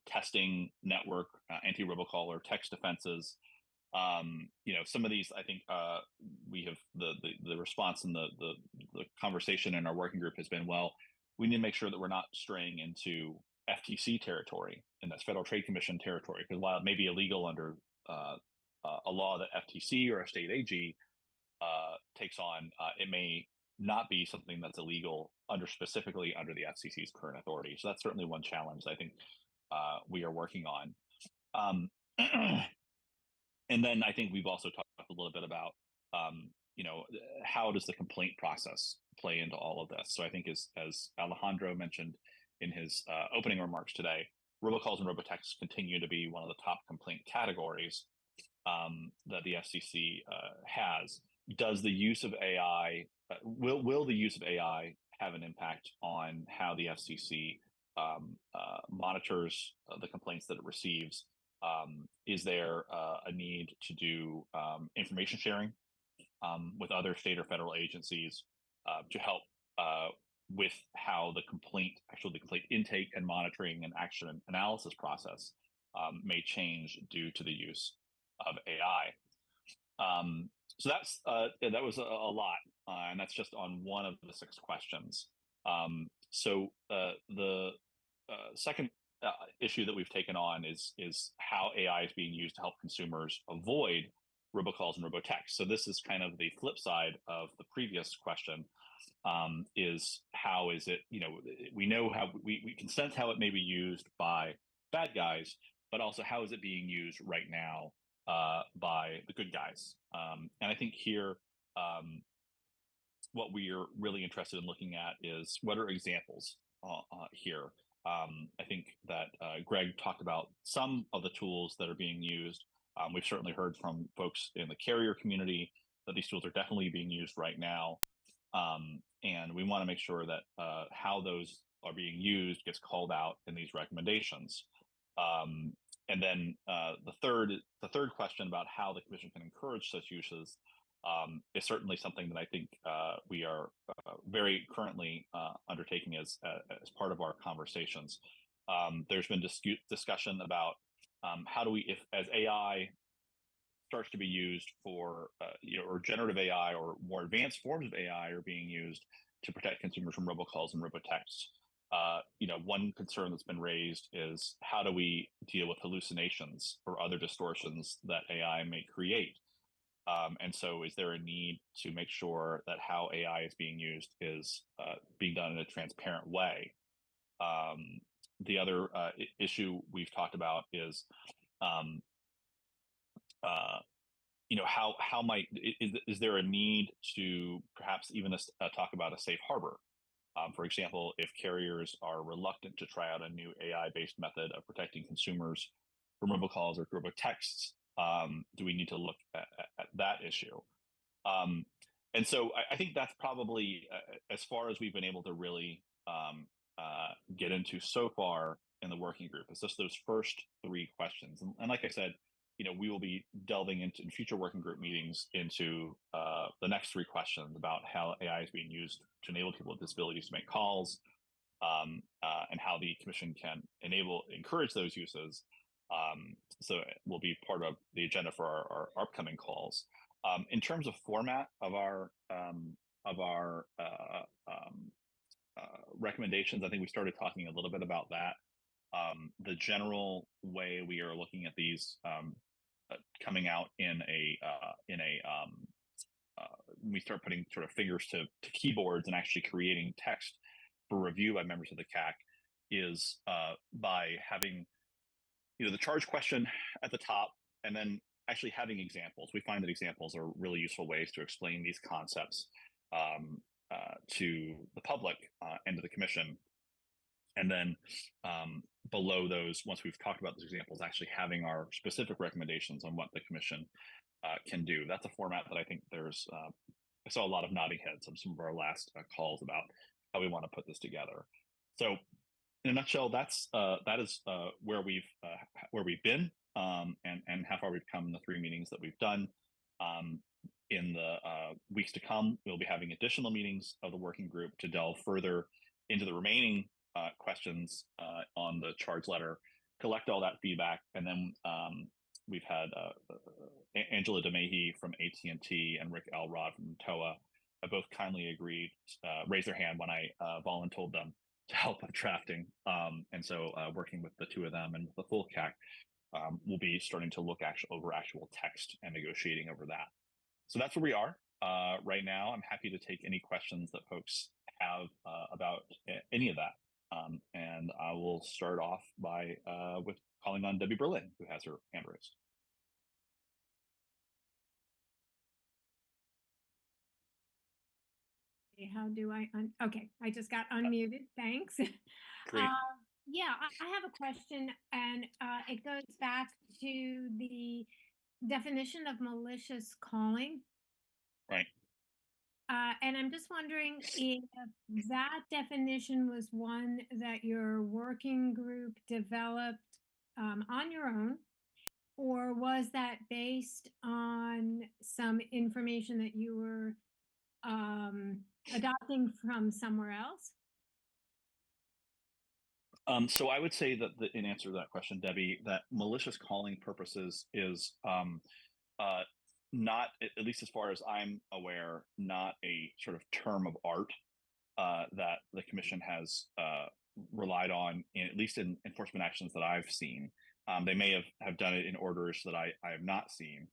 [SPEAKER 4] testing network anti-robocaller text defenses. Some of these, I think, we have the response and the conversation in our working group has been, well, we need to make sure that we're not straying into FTC territory, and that's Federal Trade Commission territory, because while it may be illegal under a law that FTC or a state AG takes on, it may not be something that's illegal specifically under the FCC's current authority. So that's certainly one challenge I think we are working on. And then I think we've also talked a little bit about, how does the complaint process play into all of this? So I think as Alejandro mentioned in his opening remarks today, robocalls and robotexts continue to be one of the top complaint categories that the FCC has. Does the use of AI, will the use of AI have an impact on how the FCC monitors the complaints that it receives? Is there a need to do information sharing with other state or federal agencies to help with how the complaint intake and monitoring and action analysis process may change due to the use of AI? So that was a lot, and that's just on one of the 6 questions. So the second issue that we've taken on is how AI is being used to help consumers avoid robocalls and robotexts. So this is kind of the flip side of the previous question, is how is it, we know how we can sense how it may be used by bad guys, but also how is it being used right now by the good guys? And I think here, what we are really interested in looking at is what are examples here. I think that Greg talked about some of the tools that are being used. We've certainly heard from folks in the carrier community that these tools are definitely being used right now. And we want to make sure that how those are being used gets called out in these recommendations. And then the third question about how the commission can encourage such uses is certainly something that I think we are very currently undertaking as part of our conversations. There's been discussion about how do we, if as AI starts to be used for, or generative AI or more advanced forms of AI are being used to protect consumers from robocalls and robotexts. One concern that's been raised is how do we deal with hallucinations or other distortions that AI may create? And so is there a need to make sure that how AI is being used is being done in a transparent way? The other issue we've talked about is, is there a need to perhaps even talk about a safe harbor? For example, if carriers are reluctant to try out a new AI-based method of protecting consumers from robocalls or robotexts, do we need to look at that issue? And so I think that's probably as far as we've been able to really get into so far in the working group. It's just those first 3 questions. And like I said, we will be delving into in future working group meetings into the next 3 questions about how AI is being used to enable people with disabilities to make calls, and how the commission can encourage those uses. So it will be part of the agenda for our upcoming calls. In terms of format of our recommendations, I think we started talking a little bit about that The general way we are looking at these coming out in we start putting sort of fingers to keyboards and actually creating text for review by members of the CAC is by having the charge question at the top, and then actually having examples. We find that examples are really useful ways to explain these concepts to the public and to the commission. And then below those, once we've talked about those examples, actually having our specific recommendations on what the commission can do. That's a format that I think I saw a lot of nodding heads on some of our last calls about how we want to put this together. So in a nutshell, that is where we've been and how far we've come in the 3 meetings that we've done. In the weeks to come, we'll be having additional meetings of the working group to delve further into the remaining questions on the charge letter, collect all that feedback, and then we've had Angela DeMahie from AT&T and Rick Elrod from TOA have both kindly agreed, raised their hand when I volunteered them to help with drafting. And so working with the 2 of them and with the full CAC, we'll be starting to look over actual text and negotiating over that. So that's where we are right now. I'm happy to take any questions that folks have about any of that. And I will start off with calling on Debbie Berlin, who has her hand raised.
[SPEAKER 9] How do I okay, I just got unmuted. Thanks.
[SPEAKER 4] Great.
[SPEAKER 9] Yeah, I have a question, and it goes back to the definition of malicious calling.
[SPEAKER 4] Right.
[SPEAKER 9] And I'm just wondering if that definition was one that your working group developed on your own, or was that based on some information that you were adopting from somewhere else?
[SPEAKER 4] So I would say that in answer to that question, Debbie, that malicious calling purposes is not, at least as far as I'm aware, not a sort of term of art that the commission has relied on, at least in enforcement actions that I've seen. They may have done it in orders that I have not seen.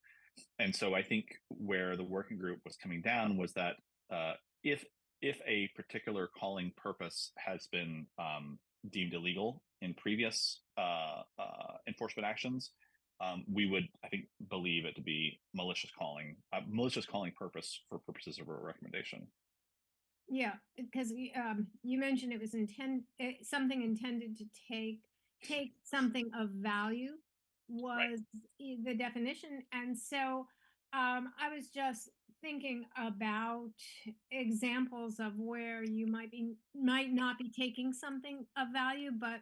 [SPEAKER 4] And so I think where the working group was coming down was that if a particular calling purpose has been deemed illegal in previous enforcement actions, we would, I think, believe it to be malicious calling purpose for purposes of a recommendation.
[SPEAKER 9] Yeah, because you mentioned it was something intended to take something of value was the definition, and so I was just thinking about examples of where you might not be taking something of value, but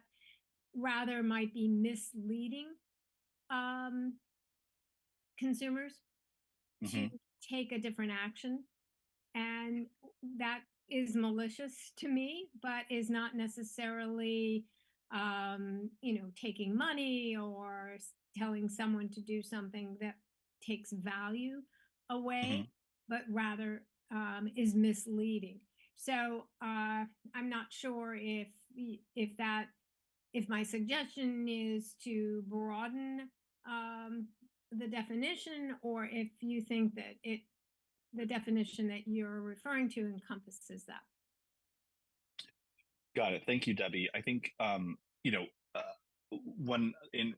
[SPEAKER 9] rather might be misleading consumers to take a different action, and that is malicious to me, but is not necessarily taking money or telling someone to do something that takes value away, but rather is misleading. So I'm not sure if my suggestion is to broaden the definition, or if you think that the definition that you're referring to encompasses that.
[SPEAKER 4] Got it. Thank you, Debbie. I think, when in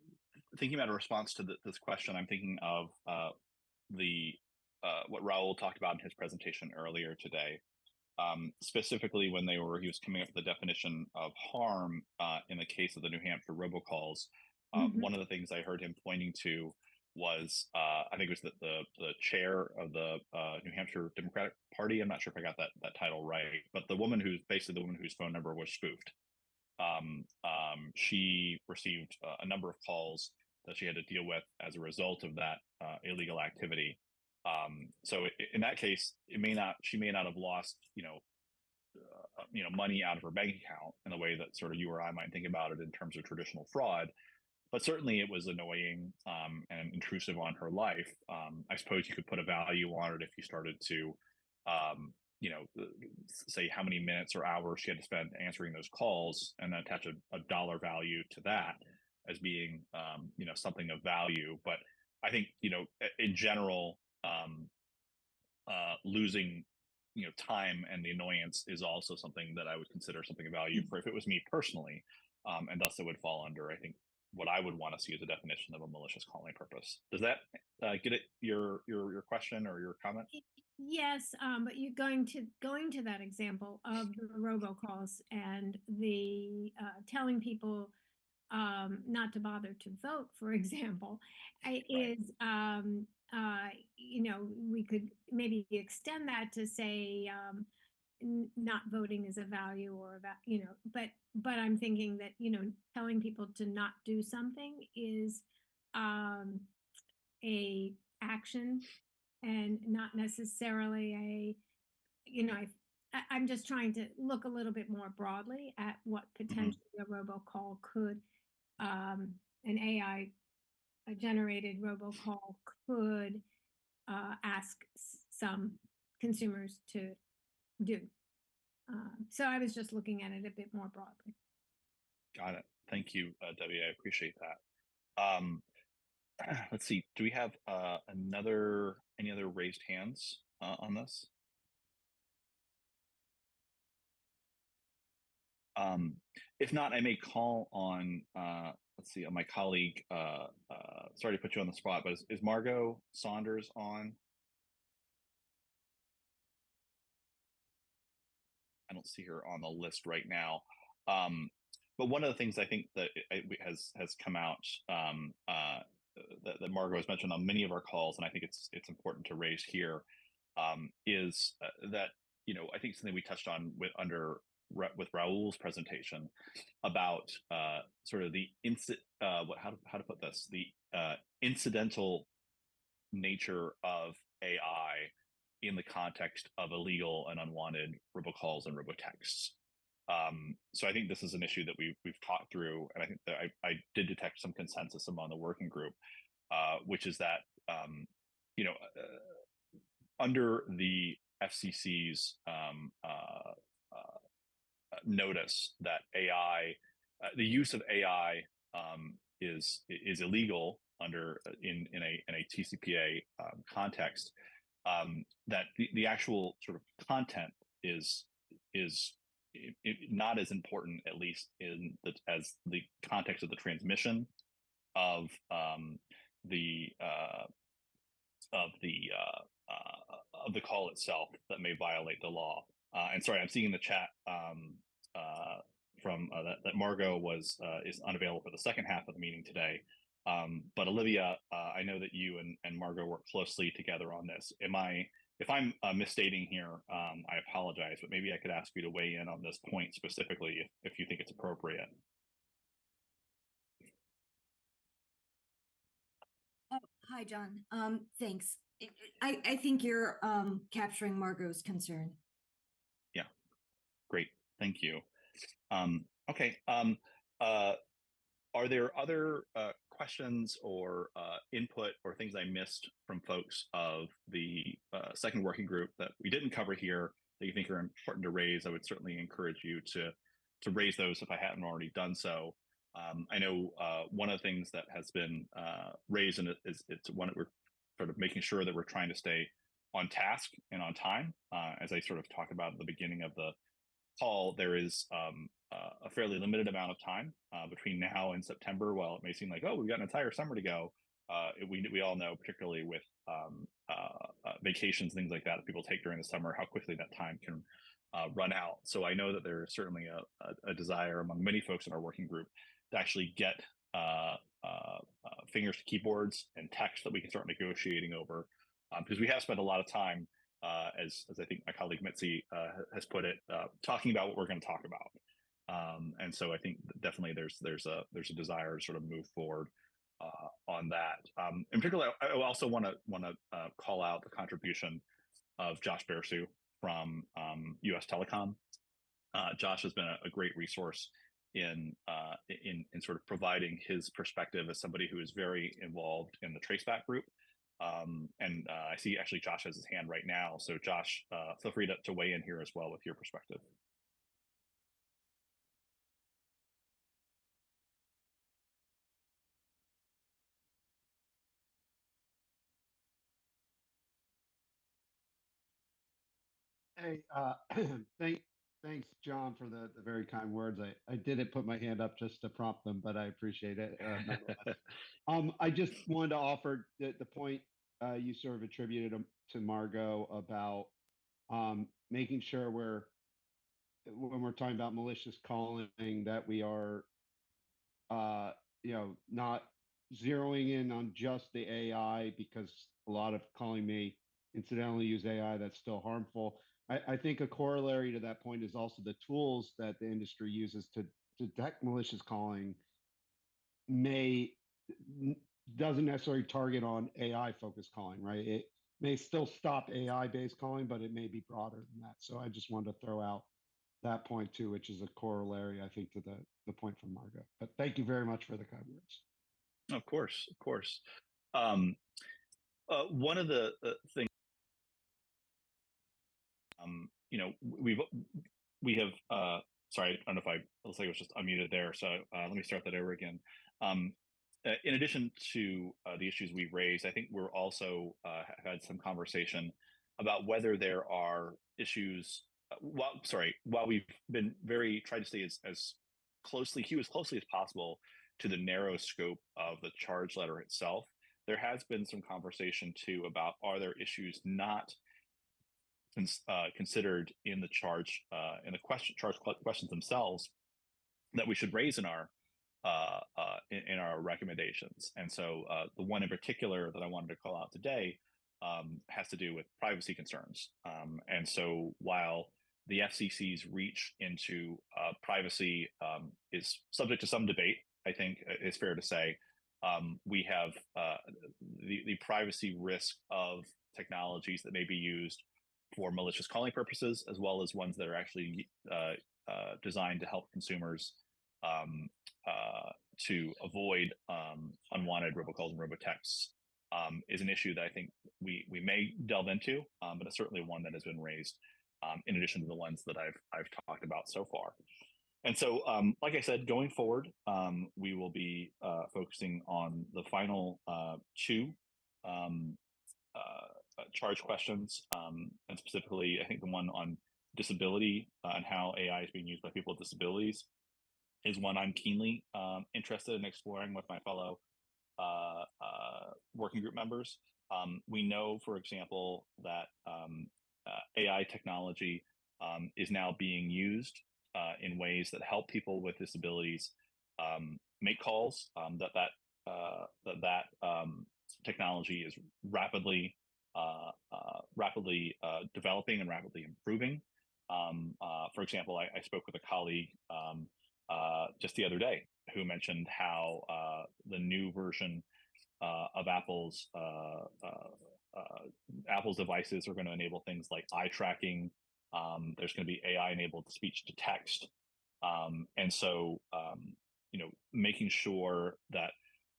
[SPEAKER 4] thinking about a response to this question, I'm thinking of what Raul talked about in his presentation earlier today, specifically when he was coming up with the definition of harm in the case of the New Hampshire robocalls. One of the things I heard him pointing to was, I think it was the chair of the New Hampshire Democratic Party. I'm not sure if I got that title right, but the woman whose phone number was spoofed. She received a number of calls that she had to deal with as a result of that illegal activity. So in that case, she may not have lost, money out of her bank account in the way that sort of you or I might think about it in terms of traditional fraud. But certainly it was annoying and intrusive on her life. I suppose you could put a value on it if you started to, say how many minutes or hours she had to spend answering those calls, and then attach a dollar value to that as being something of value. But I think in general, losing time and the annoyance is also something that I would consider something of value for if it was me personally, and thus it would fall under, I think, what I would want to see as a definition of a malicious calling purpose. Does that get at your question or your comment?
[SPEAKER 9] Yes, but you're going to that example of the robocalls and the telling people not to bother to vote, for example, is we could maybe extend that to say not voting is a value or but I'm thinking that telling people to not do something is a action and not necessarily I'm just trying to look a little bit more broadly at what potentially a robocall could, an AI generated robocall could ask some consumers to do. So I was just looking at it a bit more broadly.
[SPEAKER 4] Got it. Thank you, Debbie. I appreciate that. Let's see. Do we have any other raised hands on this? If not, I may call on, let's see, on my colleague. Sorry to put you on the spot, but is Margot Saunders on? I don't see her on the list right now. But one of the things I think that has come out that Margot has mentioned on many of our calls, and I think it's important to raise here, is that I think something we touched on with Raul's presentation about sort of the how to put this, the incidental nature of AI in the context of illegal and unwanted robocalls and robotexts. So I think this is an issue that we've talked through, and I think that I did detect some consensus among the working group, which is that under the FCC's notice that AI, the use of AI is illegal in a TCPA context. That the actual sort of content is not as important, at least as the context of the transmission of the call itself that may violate the law. And sorry, I'm seeing in the chat from that Margot is unavailable for the second half of the meeting today. But Olivia, I know that you and Margot work closely together on this. If I'm misstating here, I apologize, but maybe I could ask you to weigh in on this point specifically if you think it's appropriate.
[SPEAKER 16] Oh, hi, John. Thanks. I think you're capturing Margot's concern.
[SPEAKER 4] Yeah, great. Thank you. Okay. Are there other questions or input or things I missed from folks of the second working group that we didn't cover here that you think are important to raise? I would certainly encourage you to raise those if I hadn't already done so. I know one of the things that has been raised, and it's one that we're sort of making sure that we're trying to stay on task and on time. As I sort of talked about at the beginning of the call, there is a fairly limited amount of time between now and September. While it may seem like, oh, we've got an entire summer to go, we all know, particularly with vacations, things like that people take during the summer, how quickly that time can run out. So I know that there is certainly a desire among many folks in our working group to actually get fingers to keyboards and text that we can start negotiating over, because we have spent a lot of time, as I think my colleague Mitzi has put it, talking about what we're going to talk about. And so I think definitely there's a desire to sort of move forward on that. In particular, I also want to call out the contribution of Josh Bersu from US Telecom. Josh has been a great resource in sort of providing his perspective as somebody who is very involved in the traceback group I see actually Josh has his hand right now. So Josh, feel free to weigh in here as well with your perspective.
[SPEAKER 17] Hey, thanks, John, for the very kind words. I didn't put my hand up just to prompt them, but I appreciate it nonetheless. I just wanted to offer the point you sort of attributed to Margot about making sure when we're talking about malicious calling, that we are, not zeroing in on just the AI, because a lot of calling may incidentally use AI that's still harmful. I think a corollary to that point is also the tools that the industry uses to detect malicious calling doesn't necessarily target on AI focused calling, right? It may still stop AI based calling, but it may be broader than that. So I just wanted to throw out that point too, which is a corollary, I think, to the point from Margot. But thank you very much for the kind words.
[SPEAKER 4] Of course, of course. One of the things, we have. Sorry, I don't know if it looks like it was just unmuted there. So let me start that over again. In addition to the issues we've raised, I think we're also have had some conversation about whether there are issues. While we've been trying to stay as closely as possible to the narrow scope of the charge letter itself, there has been some conversation too about, are there issues not considered in the charge questions themselves that we should raise in our recommendations. And so the one in particular that I wanted to call out today has to do with privacy concerns. And so while the FCC's reach into privacy is subject to some debate, I think it's fair to say we have the privacy risk of technologies that may be used for malicious calling purposes, as well as ones that are actually designed to help consumers to avoid unwanted robocalls and robotexts, is an issue that I think we may delve into, but it's certainly one that has been raised in addition to the ones that I've talked about so far. And so, like I said, going forward, we will be focusing on the final two charge questions, and specifically, I think the one on disability and how AI is being used by people with disabilities is one I'm keenly interested in exploring with my fellow working group members. We know, for example, that AI technology is now being used in ways that help people with disabilities make calls. That technology is rapidly developing and rapidly improving. For example, I spoke with a colleague just the other day who mentioned how the new version of Apple's devices are going to enable things like eye tracking. There's going to be AI-enabled speech to text, and so making sure that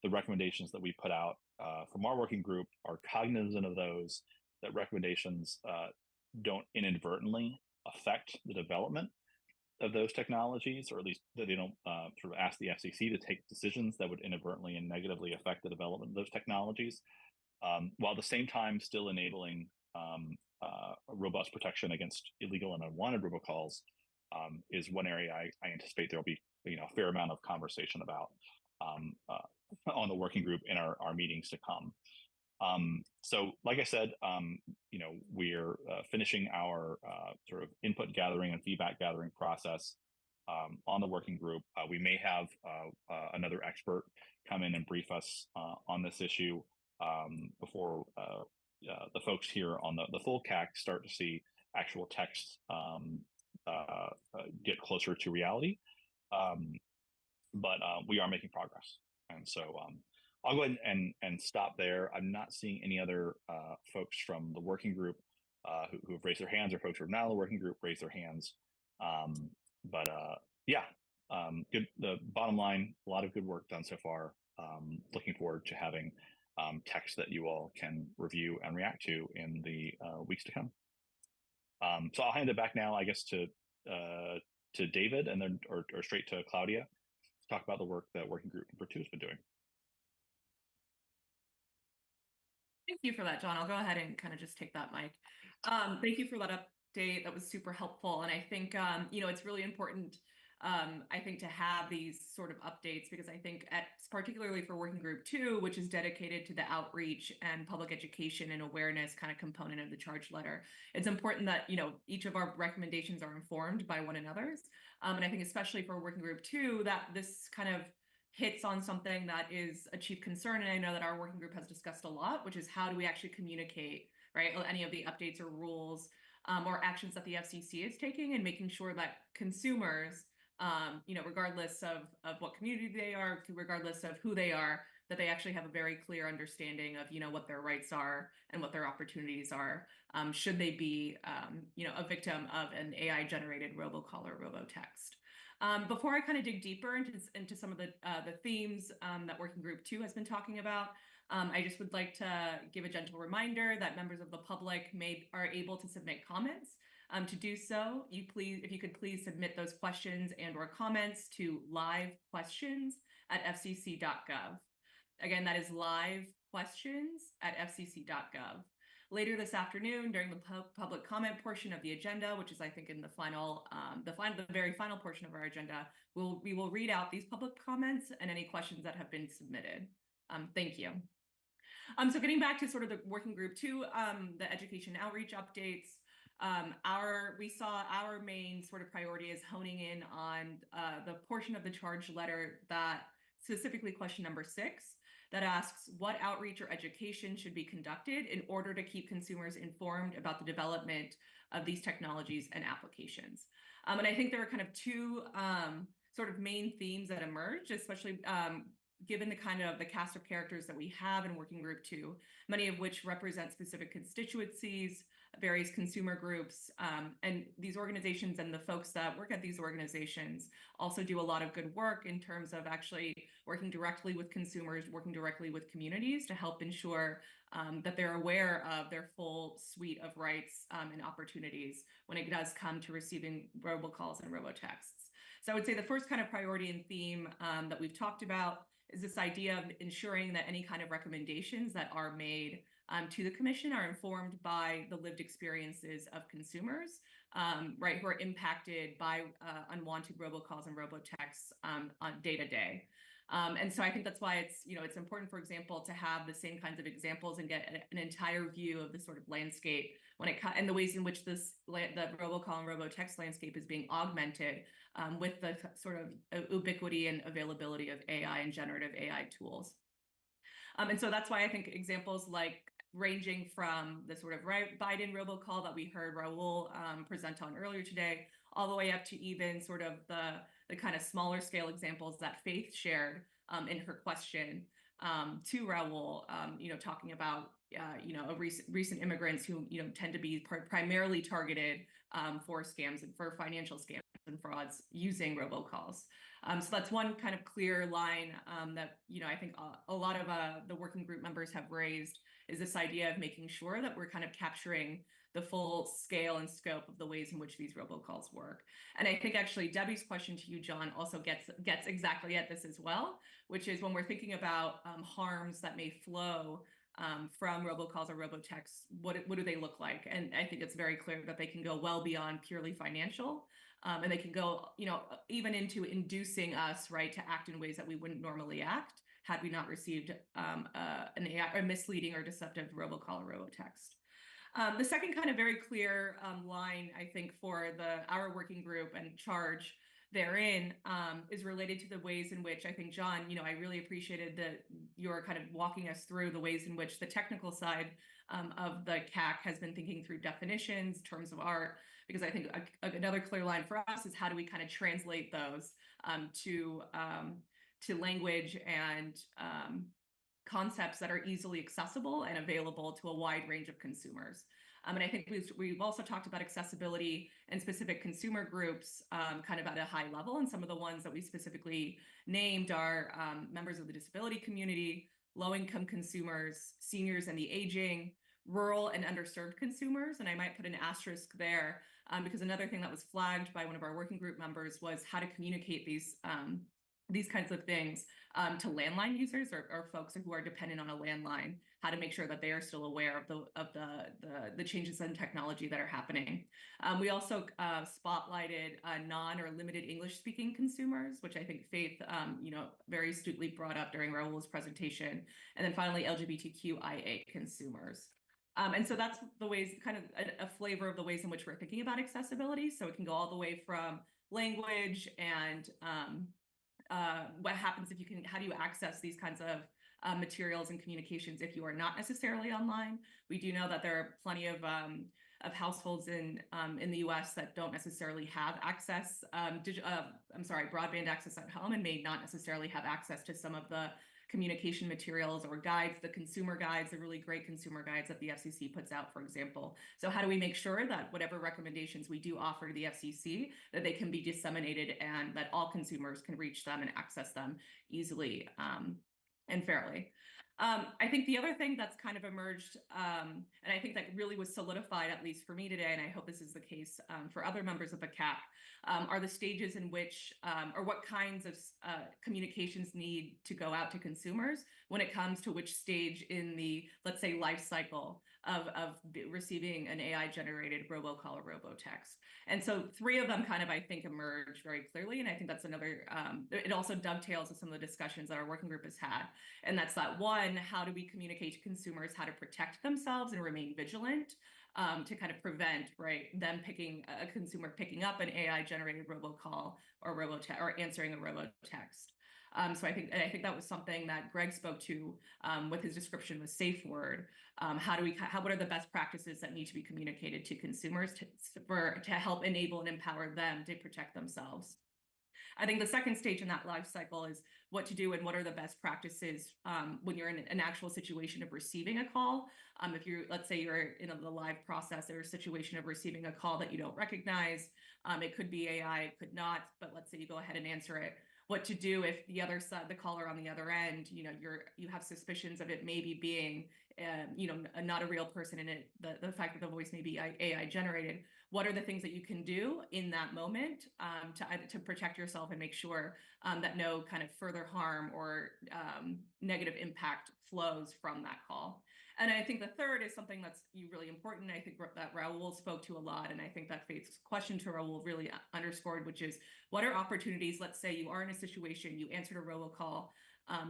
[SPEAKER 4] the recommendations that we put out from our working group are cognizant of those, that recommendations don't inadvertently affect the development of those technologies, or at least that they don't sort of ask the FCC to take decisions that would inadvertently and negatively affect the development of those technologies, while at the same time still enabling robust protection against illegal and unwanted robocalls, is one area I anticipate there will be a fair amount of conversation about on the working group in our meetings to come. So like I said, we're finishing our sort of input gathering and feedback gathering process on the working group. We may have another expert come in and brief us on this issue before the folks here on the full CAC start to see actual text get closer to reality. But we are making progress. And so I'll go ahead and stop there. I'm not seeing any other folks from the working group who have raised their hands, or folks who are not in the working group raise their hands. Good. The bottom line, a lot of good work done so far. Looking forward to having text that you all can review and react to in the weeks to come. So I'll hand it back now, I guess, to David, and then or straight to Claudia to talk about the work that Working Group number 2 has been doing.
[SPEAKER 3] Thank you for that, John. I'll go ahead and kind of just take that mic. Thank you for that update. That was super helpful. And I think, it's really important, I think, to have these sort of updates, because I think particularly for Working Group 2, which is dedicated to the outreach and public education and awareness kind of component of the charge letter, it's important that, each of our recommendations are informed by one another's. And I think especially for Working Group 2, that this kind of hits on something that is a chief concern, and I know that our working group has discussed a lot, which is how do we actually communicate, right, any of the updates or rules or actions that the FCC is taking, and making sure that consumers, regardless of what community they are, regardless of who they are, that they actually have a very clear understanding of, what their rights are and what their opportunities are, should they be, a victim of an AI-generated robocall or robotext. Before I kind of dig deeper into some of the themes that Working Group 2 has been talking about, I just would like to give a gentle reminder that members of the public are able to submit comments. To do so, if you could please submit those questions and/or comments to livequestions@fcc.gov. Again, that is livequestions@fcc.gov. Later this afternoon, during the public comment portion of the agenda, which is, I think, in the very final portion of our agenda, we will read out these public comments and any questions that have been submitted. Thank you. So getting back to sort of the Working Group 2, the education outreach updates, we saw our main sort of priority is honing in on the portion of the charge letter that specifically question number 6, that asks what outreach or education should be conducted in order to keep consumers informed about the development of these technologies and applications. And I think there are kind of 2 sort of main themes that emerge, especially given the kind of the cast of characters that we have in Working Group 2, many of which represent specific constituencies, various consumer groups, and these organizations and the folks that work at these organizations also do a lot of good work in terms of actually working directly with consumers, working directly with communities to help ensure that they're aware of their full suite of rights and opportunities when it does come to receiving robocalls and robotexts. So I would say the first kind of priority and theme that we've talked about is this idea of ensuring that any kind of recommendations that are made to the Commission are informed by the lived experiences of consumers, right, who are impacted by unwanted robocalls and robotexts on day to day. And so I think that's why it's important, for example, to have the same kinds of examples and get an entire view of the sort of landscape and the ways in which the robocall and robotext landscape is being augmented with the sort of ubiquity and availability of AI and generative AI tools. And so that's why I think examples like ranging from the sort of Biden robocall that we heard Raul present on earlier today, all the way up to even sort of the kind of smaller scale examples that Faith shared in her question to Raul, talking about recent immigrants who tend to be primarily targeted for scams and for financial scams and frauds using robocalls. So that's one kind of clear line that I think a lot of the working group members have raised, is this idea of making sure that we're kind of capturing the full scale and scope of the ways in which these robocalls work. And I think actually Debbie's question to you, John, also gets exactly at this as well, which is when we're thinking about harms that may flow from robocalls or robotexts, what do they look like? And I think it's very clear that they can go well beyond purely financial, and they can go, even into inducing us, right, to act in ways that we wouldn't normally act had we not received a misleading or deceptive robocall or robotext. The second kind of very clear line, I think, for our working group and charge therein is related to the ways in which I think, John, I really appreciated that you're kind of walking us through the ways in which the technical side of the CAC has been thinking through definitions, terms of art, because I think another clear line for us is how do we kind of translate those to language and concepts that are easily accessible and available to a wide range of consumers. And I think we've also talked about accessibility and specific consumer groups kind of at a high level. And some of the ones that we specifically named are members of the disability community, low-income consumers, seniors and the aging, rural and underserved consumers. And I might put an asterisk there because another thing that was flagged by one of our working group members was how to communicate these kinds of things to landline users or folks who are dependent on a landline, how to make sure that they are still aware of the changes in technology that are happening. We also spotlighted non or limited English speaking consumers, which I think Faith, very astutely brought up during Raul's presentation. And then finally, LGBTQIA consumers. And so that's the ways, kind of a flavor of the ways in which we're thinking about accessibility. So it can go all the way from language and what happens if how do you access these kinds of materials and communications if you are not necessarily online. We do know that there are plenty of households in the US that don't necessarily have access, broadband access at home and may not necessarily have access to some of the communication materials or guides, the consumer guides, the really great consumer guides that the FCC puts out, for example. So how do we make sure that whatever recommendations we do offer to the FCC, that they can be disseminated and that all consumers can reach them and access them easily and fairly? I think the other thing that's kind of emerged, and I think that really was solidified, at least for me today, and I hope this is the case for other members of the CAC, are the stages in which, or what kinds of communications need to go out to consumers when it comes to which stage in the, let's say, life cycle of receiving an AI-generated robocall or robotext. And so 3 of them kind of, I think, emerge very clearly. And I think that's another, it also dovetails with some of the discussions that our working group has had. And that's that one, how do we communicate to consumers how to protect themselves and remain vigilant to kind of prevent, them a consumer picking up an AI-generated robocall or or answering a robotext. So I think that was something that Greg spoke to with his description with safe word. What are the best practices that need to be communicated to consumers to help enable and empower them to protect themselves? I think the second stage in that life cycle is what to do and what are the best practices when you're in an actual situation of receiving a call. If let's say you're in the live process or a situation of receiving a call that you don't recognize, it could be AI, it could not, but let's say you go ahead and answer it. What to do if the other side, the caller on the other end, you have suspicions of it maybe being, not a real person in it, the fact that the voice may be AI generated. What are the things that you can do in that moment to protect yourself and make sure that no kind of further harm or negative impact flows from that call? And I think the third is something that's really important. I think that Raul spoke to a lot, and I think that Faith's question to Raul really underscored, which is what are opportunities? Let's say you are in a situation, you answered a robocall,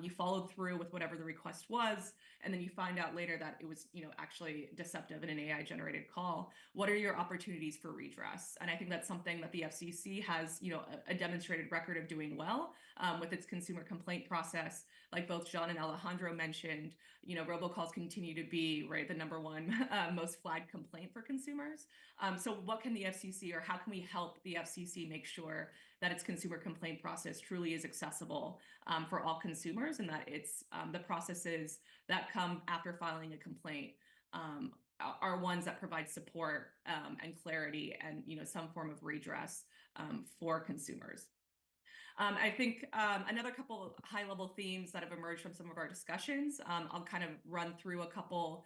[SPEAKER 3] you followed through with whatever the request was, and then you find out later that it was, actually deceptive in an AI-generated call. What are your opportunities for redress? And I think that's something that the FCC has, a demonstrated record of doing well with its consumer complaint process. Like both John and Alejandro mentioned, robocalls continue to be the number one most flagged complaint for consumers. So what can the FCC, or how can we help the FCC make sure that its consumer complaint process truly is accessible for all consumers, and that it's the processes that come after filing a complaint are ones that provide support and clarity and some form of redress for consumers. I think another couple high-level themes that have emerged from some of our discussions, I'll kind of run through a couple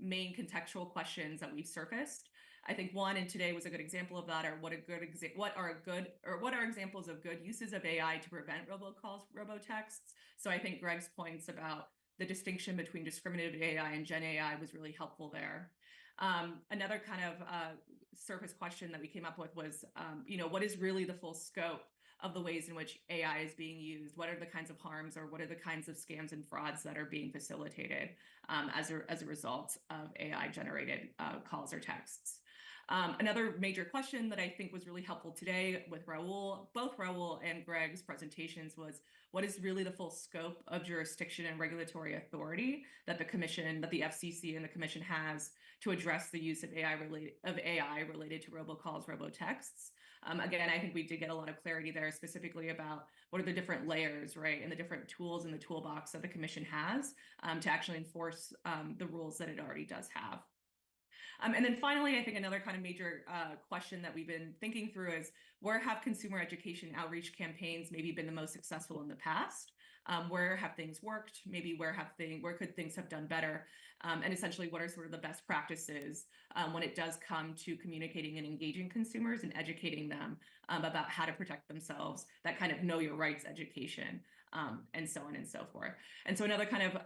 [SPEAKER 3] main contextual questions that we've surfaced. I think one, and today was a good example of that, are what are examples of good uses of AI to prevent robocalls, robotexts. So I think Greg's points about the distinction between discriminative AI and Gen AI was really helpful there. Another kind of surface question that we came up with was, what is really the full scope of the ways in which AI is being used? What are the kinds of harms or what are the kinds of scams and frauds that are being facilitated as a result of AI-generated calls or texts? Another major question that I think was really helpful today with both Raul and Greg's presentations was, what is really the full scope of jurisdiction and regulatory authority that the FCC and the Commission has to address the use of AI related to robocalls, robotexts? Again, I think we did get a lot of clarity there, specifically about what are the different layers, and the different tools in the toolbox that the Commission has to actually enforce the rules that it already does have. And then finally, I think another kind of major question that we've been thinking through is, where have consumer education outreach campaigns maybe been the most successful in the past? Where have things worked? Maybe where could things have done better? And essentially, what are sort of the best practices when it does come to communicating and engaging consumers and educating them about how to protect themselves, that kind of know your rights education, and so on and so forth. And so another kind of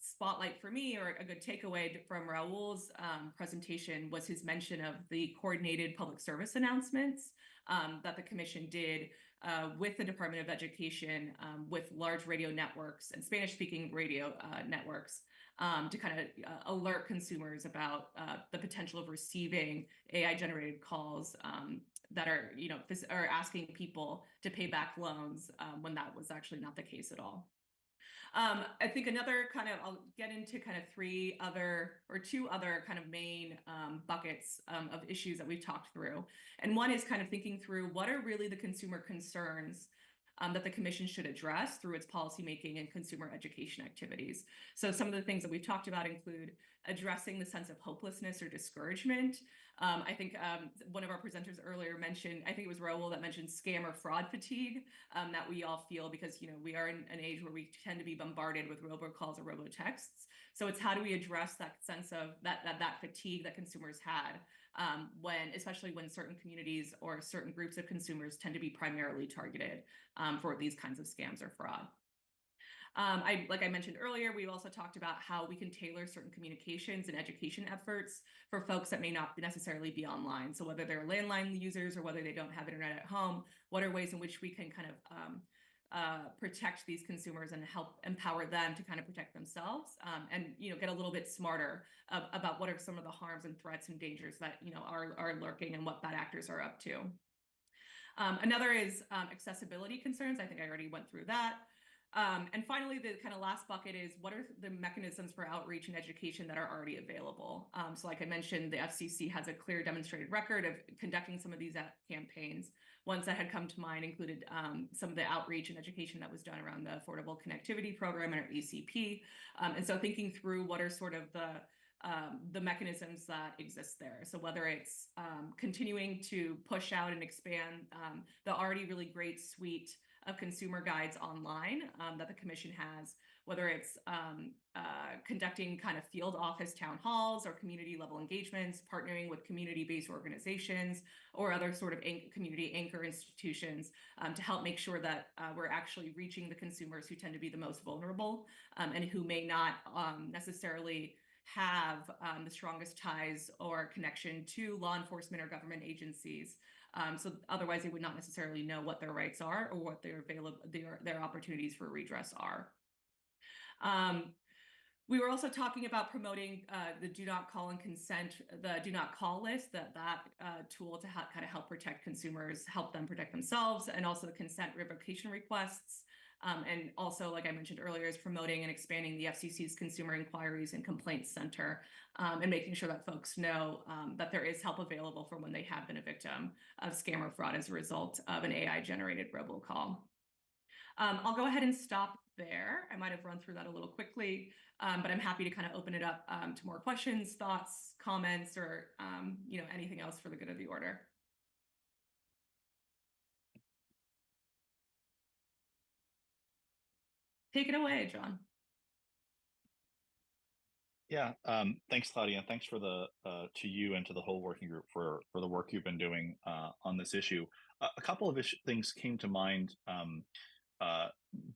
[SPEAKER 3] spotlight for me, or a good takeaway from Raul's presentation, was his mention of the coordinated public service announcements that the commission did with the Department of Education, with large radio networks and Spanish-speaking radio networks, to kind of alert consumers about the potential of receiving AI-generated calls that are, are asking people to pay back loans when that was actually not the case at all. I think another kind of, I'll get into kind of two other kind of main buckets of issues that we've talked through. And one is kind of thinking through what are really the consumer concerns that the commission should address through its policymaking and consumer education activities. So some of the things that we've talked about include addressing the sense of hopelessness or discouragement. I think one of our presenters earlier mentioned, I think it was Raul that mentioned scam or fraud fatigue that we all feel because, we are in an age where we tend to be bombarded with robocalls or robotexts. So it's how do we address that sense of that fatigue that consumers had especially when certain communities or certain groups of consumers tend to be primarily targeted for these kinds of scams or fraud. Like I mentioned earlier, we've also talked about how we can tailor certain communications and education efforts for folks that may not necessarily be online. So whether they're landline users or whether they don't have internet at home, what are ways in which we can kind of protect these consumers and help empower them to kind of protect themselves, and get a little bit smarter about what are some of the harms and threats and dangers that are lurking and what bad actors are up to. Another is accessibility concerns. I think I already went through that. And finally, the kind of last bucket is what are the mechanisms for outreach and education that are already available? So like I mentioned, the FCC has a clear demonstrated record of conducting some of these campaigns. Ones that had come to mind included some of the outreach and education that was done around the Affordable Connectivity Program and our ECP. And so thinking through what are sort of the mechanisms that exist there. So whether it's continuing to push out and expand the already really great suite of consumer guides online that the commission has, whether it's conducting kind of field office town halls or community level engagements, partnering with community-based organizations or other sort of community anchor institutions to help make sure that we're actually reaching the consumers who tend to be the most vulnerable and who may not necessarily have the strongest ties or connection to law enforcement or government agencies. So otherwise they would not necessarily know what their rights are or what their opportunities for redress are. We were also talking about promoting the do not call and consent, the do not call list, that tool to kind of help protect consumers, help them protect themselves, and also the consent revocation requests. And also, like I mentioned earlier, is promoting and expanding the FCC's Consumer Inquiries and Complaints Center and making sure that folks know that there is help available for when they have been a victim of scam or fraud as a result of an AI-generated robocall. I'll go ahead and stop there. I might have run through that a little quickly, but I'm happy to kind of open it up to more questions, thoughts, comments, or anything else for the good of the order. Take it away, John.
[SPEAKER 4] Yeah, thanks, Claudia. Thanks for to you and to the whole working group for the work you've been doing on this issue. A couple of things came to mind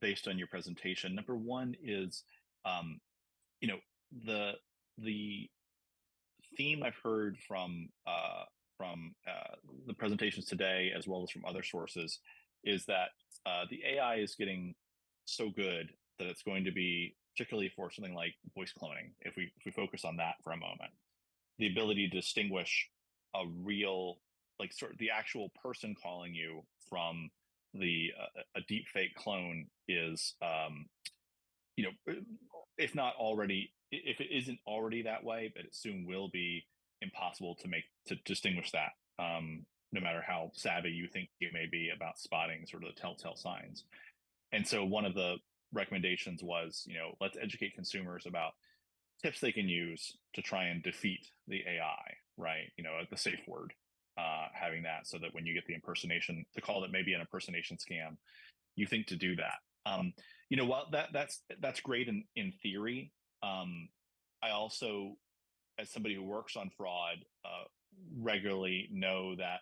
[SPEAKER 4] based on your presentation. Number one is, the theme I've heard from the presentations today, as well as from other sources, is that the AI is getting so good that it's going to be, particularly for something like voice cloning, if we focus on that for a moment, the ability to distinguish a real, like sort of the actual person calling you from a deep fake clone is, if not already, if it isn't already that way, but it soon will be impossible to distinguish that, no matter how savvy you think you may be about spotting sort of the telltale signs. And so one of the recommendations was, let's educate consumers about tips they can use to try and defeat the AI, right? The safe word, having that so that when you get the impersonation, the call that may be an impersonation scam, you think to do that While that's great in theory, I also, as somebody who works on fraud, regularly know that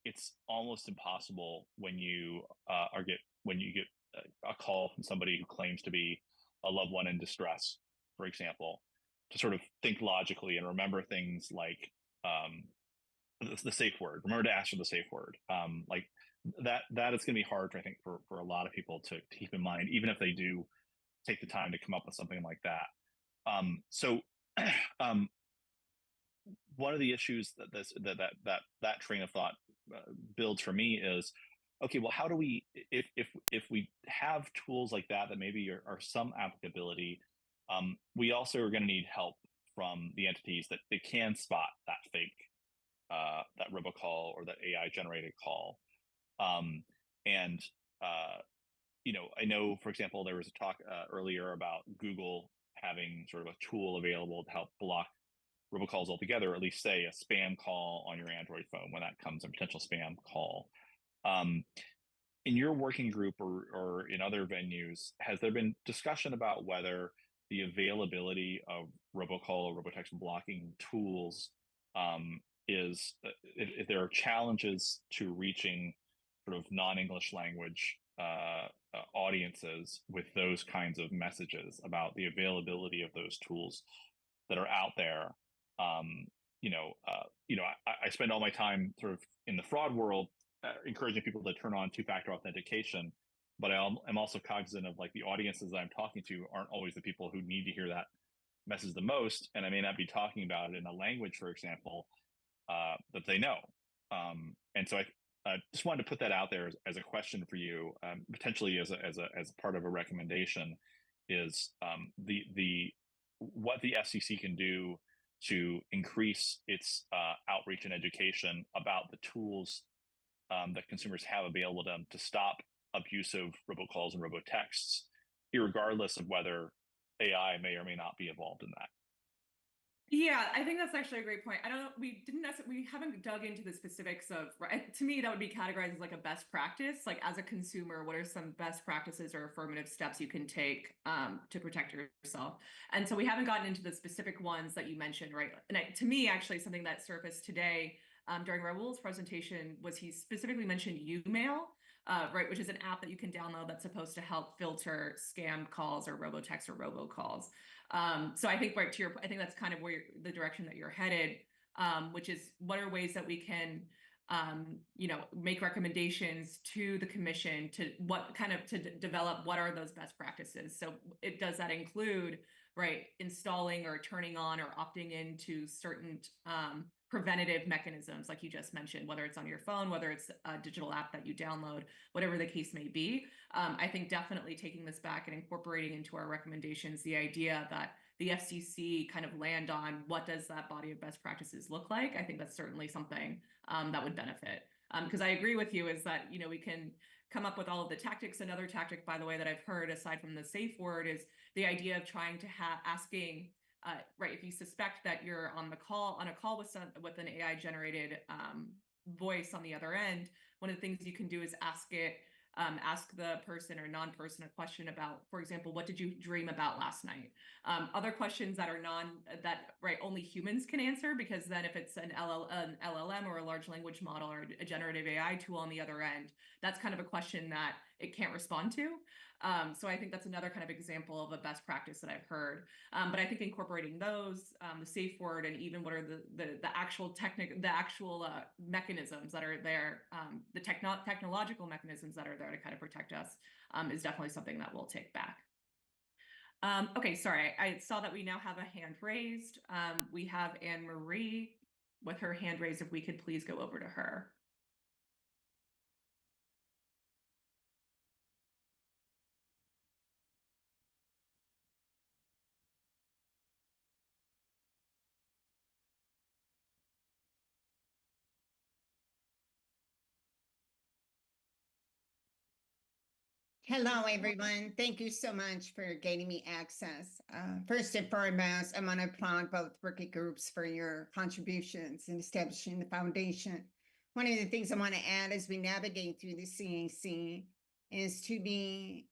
[SPEAKER 4] it's almost impossible when you get a call from somebody who claims to be a loved one in distress, for example, to sort of think logically and remember things like the safe word. Remember to ask for the safe word. Like that is going to be hard, I think, for a lot of people to keep in mind, even if they do take the time to come up with something like that. So one of the issues that train of thought builds for me is, okay, well, how do we, if we have tools like that maybe are some applicability, we also are going to need help from the entities that they can spot that fake, that robocall or that AI generated call. I know, for example, there was a talk earlier about Google having sort of a tool available to help block robocalls altogether, or at least say a spam call on your Android phone when that comes a potential spam call. In your working group or in other venues, has there been discussion about whether the availability of robocall or robotext blocking tools is if there are challenges to reaching sort of non-English language audiences with those kinds of messages about the availability of those tools that are out there? I spend all my time sort of in the fraud world encouraging people to turn on two-factor authentication, but I'm also cognizant of like the audiences that I'm talking to aren't always the people who need to hear that message the most, and I may not be talking about it in a language, for example, that they know. And so I just wanted to put that out there as a question for you, potentially as a part of a recommendation, is what the FCC can do to increase its outreach and education about the tools that consumers have available to them to stop abusive robocalls and robotexts, regardless of whether AI may or may not be involved in that.
[SPEAKER 3] Yeah, I think that's actually a great point. I don't know, we haven't dug into the specifics of, right? To me, that would be categorized as like a best practice. Like as a consumer, what are some best practices or affirmative steps you can take to protect yourself? And so we haven't gotten into the specific ones that you mentioned, right? And to me, actually, something that surfaced today during Raul's presentation was he specifically mentioned YouMail, right, which is an app that you can download that's supposed to help filter scam calls or robotext or robocalls. So I think right to your, I think that's kind of where the direction that you're headed, which is what are ways that we can, make recommendations to the commission to develop what are those best practices. So does that include, right, installing or turning on or opting into certain preventative mechanisms, like you just mentioned, whether it's on your phone, whether it's a digital app that you download, whatever the case may be. I think definitely taking this back and incorporating into our recommendations the idea that the FCC kind of land on what does that body of best practices look like. I think that's certainly something that would benefit. Because I agree with you is that, we can come up with all of the tactics. Another tactic, by the way, that I've heard aside from the safe word is the idea of trying to asking, right, if you suspect that you're on a call with an AI generated voice on the other end, one of the things you can do is ask the person or non-person a question about, for example, what did you dream about last night? Other questions that are only humans can answer, because then if it's an LLM or a large language model or a generative AI tool on the other end, that's kind of a question that it can't respond to. So I think that's another kind of example of a best practice that I've heard. But I think incorporating those, the safe word, and even what are the actual mechanisms that are there, the technological mechanisms that are there to kind of protect us, is definitely something that we'll take back. Okay, sorry, I saw that we now have a hand raised. We have Anne Marie with her hand raised. If we could please go over to her.
[SPEAKER 18] Hello, everyone. Thank you so much for gaining me access. First and foremost, I want to applaud both working groups for your contributions in establishing the foundation. One of the things I want to add as we navigate through the CAC is to be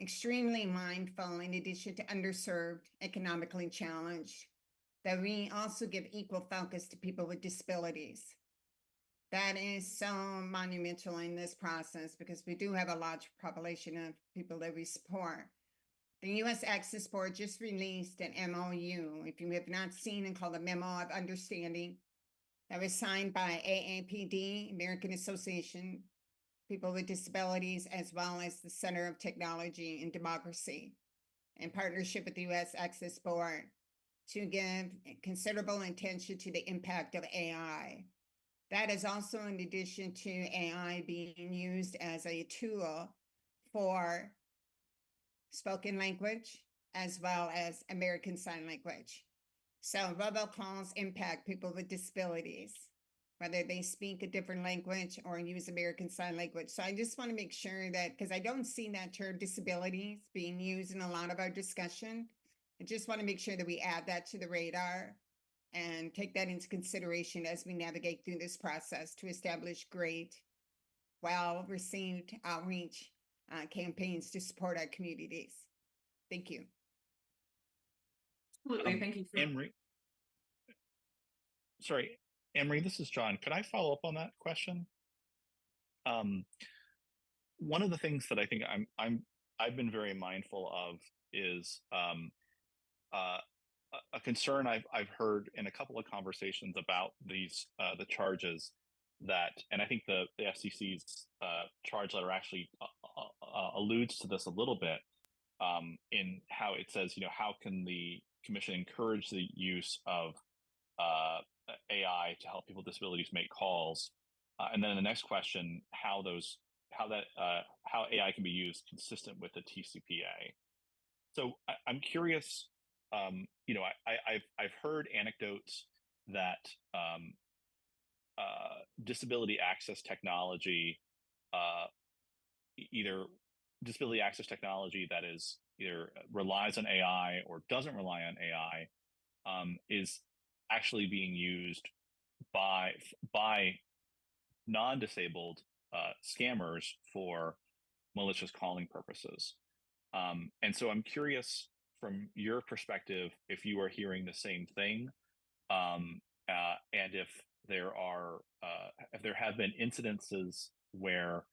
[SPEAKER 18] extremely mindful, in addition to underserved, economically challenged, that we also give equal focus to people with disabilities. That is so monumental in this process because we do have a large population of people that we support. The U.S. Access Board just released an MOU, if you have not seen it, called the Memo of Understanding, that was signed by AAPD, American Association People with Disabilities, as well as the Center of Technology and Democracy, in partnership with the U.S. Access Board, to give considerable attention to the impact of AI. That is also in addition to AI being used as a tool for spoken language as well as American Sign Language. So robocalls impact people with disabilities, whether they speak a different language or use American Sign Language. So I just want to make sure that, because I don't see that term disabilities being used in a lot of our discussion, I just want to make sure that we add that to the radar and take that into consideration as we navigate through this process to establish great, well-received outreach campaigns to support our communities. Thank you.
[SPEAKER 3] Absolutely. Thank you.
[SPEAKER 4] Emery. Sorry, Emery, this is John. Could I follow up on that question? One of the things that I think I've been very mindful of is a concern I've heard in a couple of conversations about these the charges that, and I think the FCC's charge letter actually alludes to this a little bit in how it says, how can the commission encourage the use of AI to help people with disabilities make calls, and then the next question, how AI can be used consistent with the TCPA. So I'm curious. I've heard anecdotes that disability access technology, either disability access technology that is either relies on AI or doesn't rely on AI, is actually being used by non-disabled scammers for malicious calling purposes. And so I'm curious, from your perspective, if you are hearing the same thing, and if there have been incidences where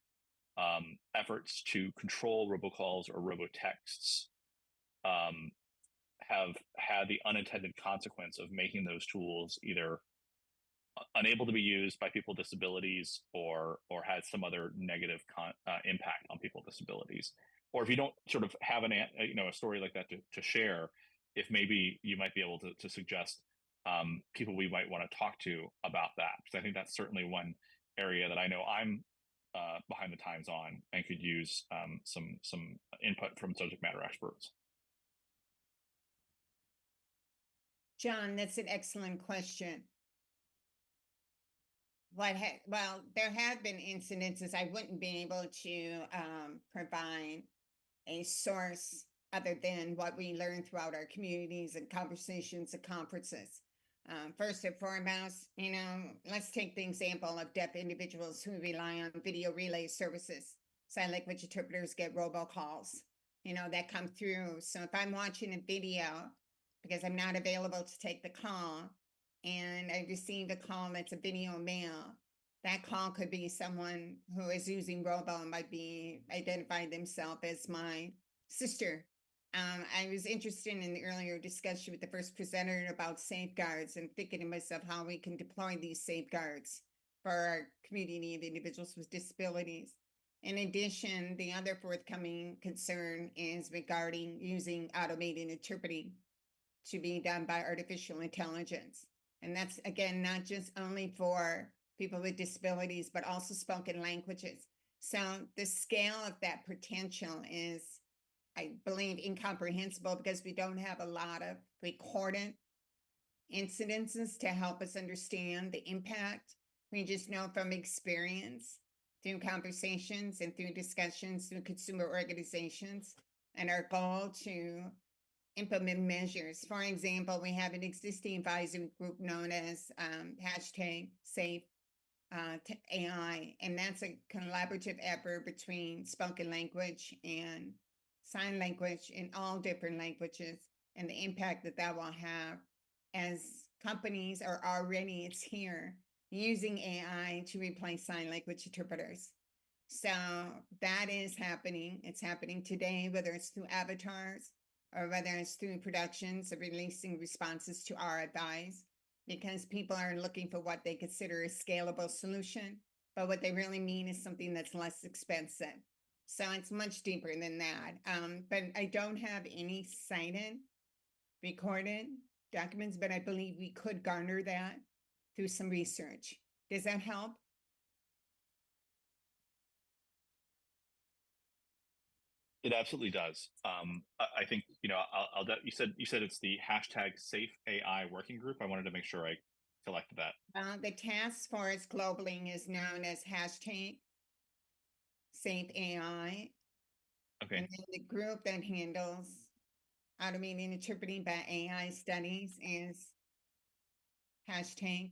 [SPEAKER 4] efforts to control robocalls or robotexts have had the unintended consequence of making those tools either unable to be used by people with disabilities or had some other negative impact on people with disabilities. Or if you don't sort of have a story like that to share, if maybe you might be able to suggest people we might want to talk to about that, because I think that's certainly one area that I know I'm behind the times on and could use some input from subject matter experts.
[SPEAKER 18] John, that's an excellent question. Well, there have been incidences. I wouldn't be able to provide a source other than what we learn throughout our communities and conversations and conferences. First and foremost, let's take the example of deaf individuals who rely on video relay services. Sign language interpreters get robocalls, that come through. So if I'm watching a video because I'm not available to take the call and I receive a call that's a video mail, that call could be someone who is using robo and might be identifying themselves as my sister. I was interested in the earlier discussion with the first presenter about safeguards and thinking to myself how we can deploy these safeguards for our community of individuals with disabilities. In addition, the other forthcoming concern is regarding using automated interpreting to be done by artificial intelligence. And that's, again, not just only for people with disabilities, but also spoken languages. So the scale of that potential is, I believe, incomprehensible because we don't have a lot of recorded incidences to help us understand the impact. We just know from experience through conversations and through discussions through consumer organizations, and our goal to implement measures. For example, we have an existing advisory group known as #Safe AI, and that's a collaborative effort between spoken language and sign language in all different languages and the impact that that will have as companies are already, it's here, using AI to replace sign language interpreters. So that is happening. It's happening today, whether it's through avatars or whether it's through productions of releasing responses to RFIs, because people are looking for what they consider a scalable solution, but what they really mean is something that's less expensive. So it's much deeper than that. But I don't have any cited, recorded documents, but I believe we could garner that through some research. Does that help?
[SPEAKER 4] It absolutely does. I think, you know, you said it's the hashtag Safe AI working group. I wanted to make sure I selected that.
[SPEAKER 18] The task force globally is known as hashtag Safe AI.
[SPEAKER 4] Okay.
[SPEAKER 18] And then the group that handles automated interpreting by AI studies is hashtag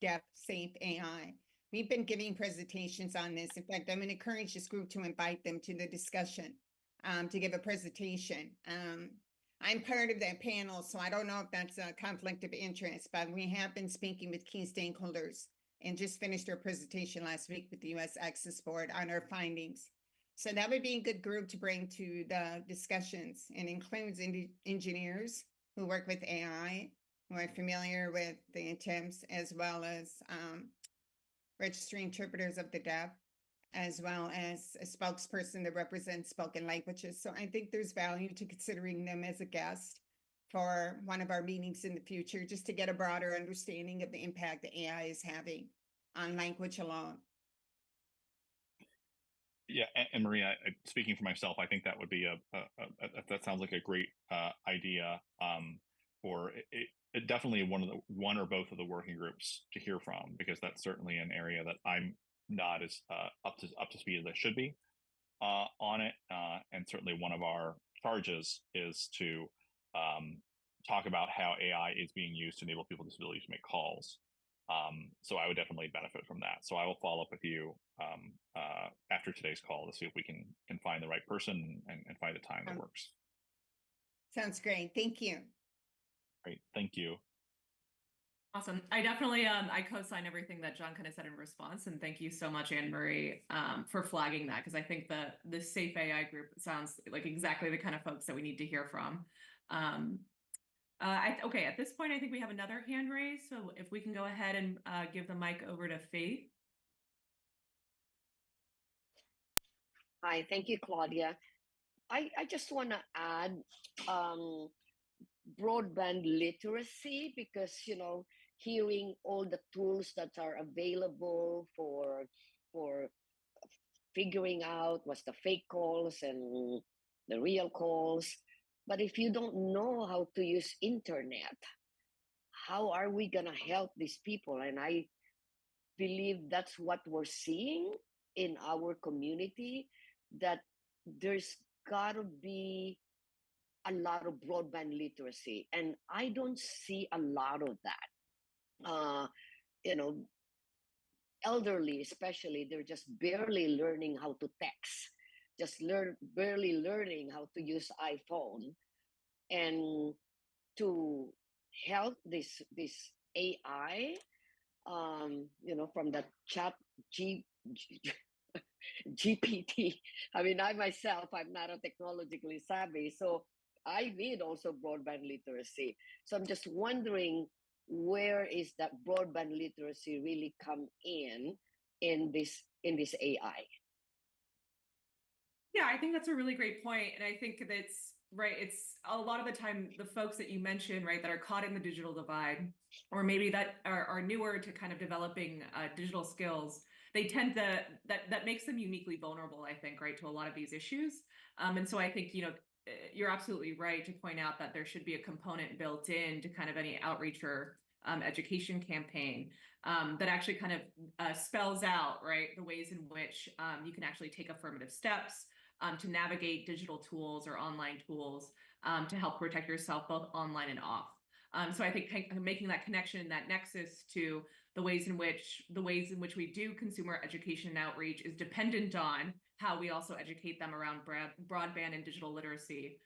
[SPEAKER 18] Deaf Safe AI. We've been giving presentations on this. In fact, I'm going to encourage this group to invite them to the discussion to give a presentation. I'm part of that panel, so I don't know if that's a conflict of interest, but we have been speaking with key stakeholders and just finished our presentation last week with the U.S. Access Board on our findings. So that would be a good group to bring to the discussions, and includes engineers who work with AI, who are familiar with the attempts, as well as registry interpreters of the deaf, as well as a spokesperson that represents spoken languages. So I think there's value to considering them as a guest for one of our meetings in the future, just to get a broader understanding of the impact that AI is having on language alone.
[SPEAKER 4] Yeah, and Maria, speaking for myself, I think that would be that sounds like a great idea for it definitely one or both of the working groups to hear from, because that's certainly an area that I'm not as up to speed as I should be on it, and certainly one of our charges is to talk about how AI is being used to enable people with disabilities to make calls. So I would definitely benefit from that. So I will follow up with you after today's call to see if we can find the right person and find a time that works.
[SPEAKER 18] Sounds great. Thank you.
[SPEAKER 4] Great. Thank you.
[SPEAKER 3] Awesome. I definitely, I co-sign everything that John kind of said in response. And thank you so much, Anne Marie, for flagging that, because I think the Safe AI group sounds like exactly the kind of folks that we need to hear from. Okay, at this point, I think we have another hand raised. So if we can go ahead and give the mic over to Faith.
[SPEAKER 14] Hi, thank you, Claudia. I just want to add broadband literacy, because, you know, hearing all the tools that are available for figuring out what's the fake calls and the real calls. But if you don't know how to use internet, how are we going to help these people? And I believe that's what we're seeing in our community, that there's got to be a lot of broadband literacy. And I don't see a lot of that. You know, elderly especially, they're just barely learning how to text, just barely learning how to use iPhone. And to help this AI, you know, from the chat GPT. I mean, I myself, I'm not a technologically savvy, so I need also broadband literacy. So I'm just wondering, where is that broadband literacy really come in this AI?
[SPEAKER 3] Yeah, I think that's a really great point. And I think that's right. It's a lot of the time the folks that you mentioned, right, that are caught in the digital divide, or maybe that are newer to kind of developing digital skills, they tend to, that makes them uniquely vulnerable, I think, right, to a lot of these issues. And so I think, you know, you're absolutely right to point out that there should be a component built in to kind of any outreach or education campaign that actually kind of spells out, right, the ways in which you can actually take affirmative steps to navigate digital tools or online tools to help protect yourself both online and off. So I think making that connection, that nexus to the ways in which we do consumer education and outreach is dependent on how we also educate them around broadband and digital literacy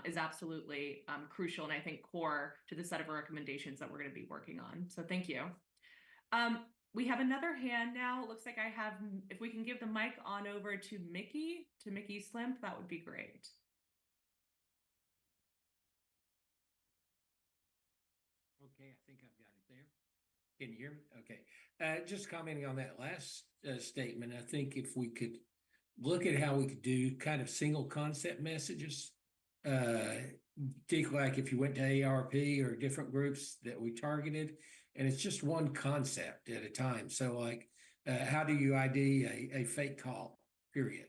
[SPEAKER 3] is absolutely crucial, and I think core to the set of recommendations that we're going to be working on. So thank you. We have another hand now. It looks like I have, if we can give the mic on over to Mickey Slimp, that would be great.
[SPEAKER 10] Okay, I think I've got it there. Can you hear me? Okay. Just commenting on that last statement, I think if we could look at how we could do kind of single concept messages, like if you went to ARP or different groups that we targeted, and it's just one concept at a time. So like, how do you ID a fake call, period?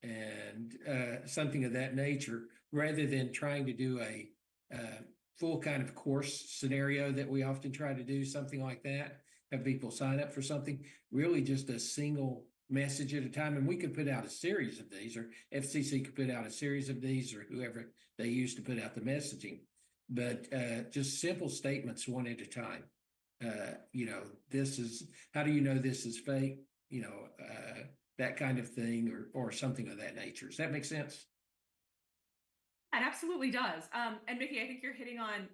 [SPEAKER 10] And something of that nature, rather than trying to do a full kind of course scenario that we often try to do, something like that, have people sign up for something, really just a single message at a time. And we could put out a series of these, or FCC could put out a series of these, or whoever they use to put out the messaging. But just simple statements one at a time. You know, this is, how do you know this is fake? You know, that kind of thing, or something of that nature. Does that make sense?
[SPEAKER 3] It absolutely does. And Mickey, I think you're hitting on,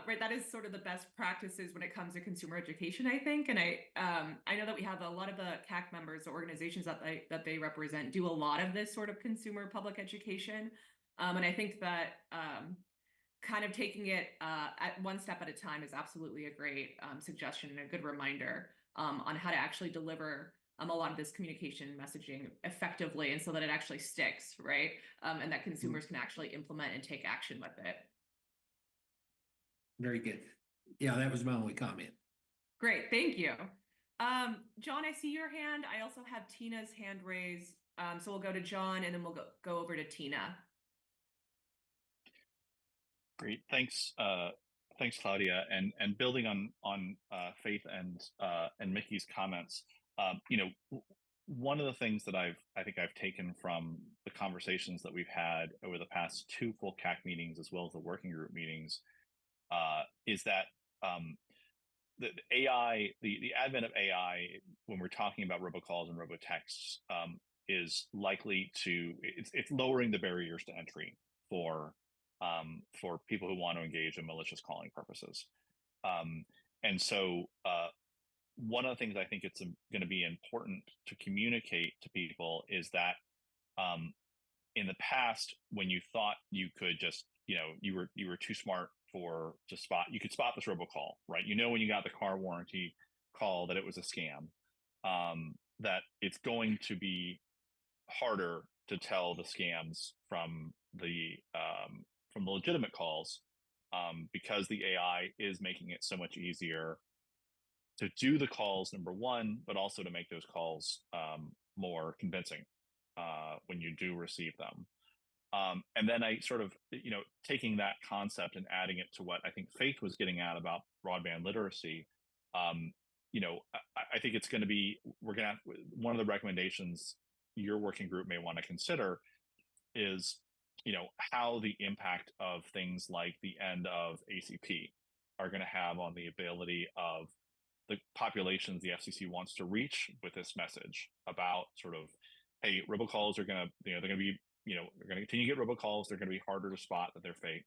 [SPEAKER 3] right, that is sort of the best practices when it comes to consumer education, I think. And I know that we have a lot of the CAC members, the organizations that they represent, do a lot of this sort of consumer public education. And I think that kind of taking it at one step at a time is absolutely a great suggestion and a good reminder on how to actually deliver a lot of this communication messaging effectively, and so that it actually sticks, right? And that consumers can actually implement and take action with it.
[SPEAKER 10] Very good. Yeah, that was my only comment.
[SPEAKER 3] Great, thank you. John, I see your hand. I also have Tina's hand raised. So we'll go to John, and then we'll go over to Tina.
[SPEAKER 4] Great, thanks, Claudia, and building on Faith and Mickey's comments. You know, one of the things that I think I've taken from the conversations that we've had over the past 2 full CAC meetings, as well as the working group meetings, is that the AI, the advent of AI, when we're talking about robocalls and robotexts, is likely to, it's lowering the barriers to entry for people who want to engage in malicious calling purposes. And so one of the things I think it's going to be important to communicate to people is that in the past, when you thought you could just, you know, you were too smart to spot, you could spot this robocall, right? You know, when you got the car warranty call that it was a scam, that it's going to be harder to tell the scams from the legitimate calls, because the AI is making it so much easier to do the calls, number one, but also to make those calls more convincing when you do receive them. And then I sort of, you know, taking that concept and adding it to what I think Faith was getting at about broadband literacy, you know, I think it's going to be, one of the recommendations your working group may want to consider is, you know, how the impact of things like the end of ACP are going to have on the ability of the populations the FCC wants to reach with this message about sort of, hey, robocalls are going to, you know, they're going to be, you know, they're going to continue to get robocalls. They're going to be harder to spot that they're fake.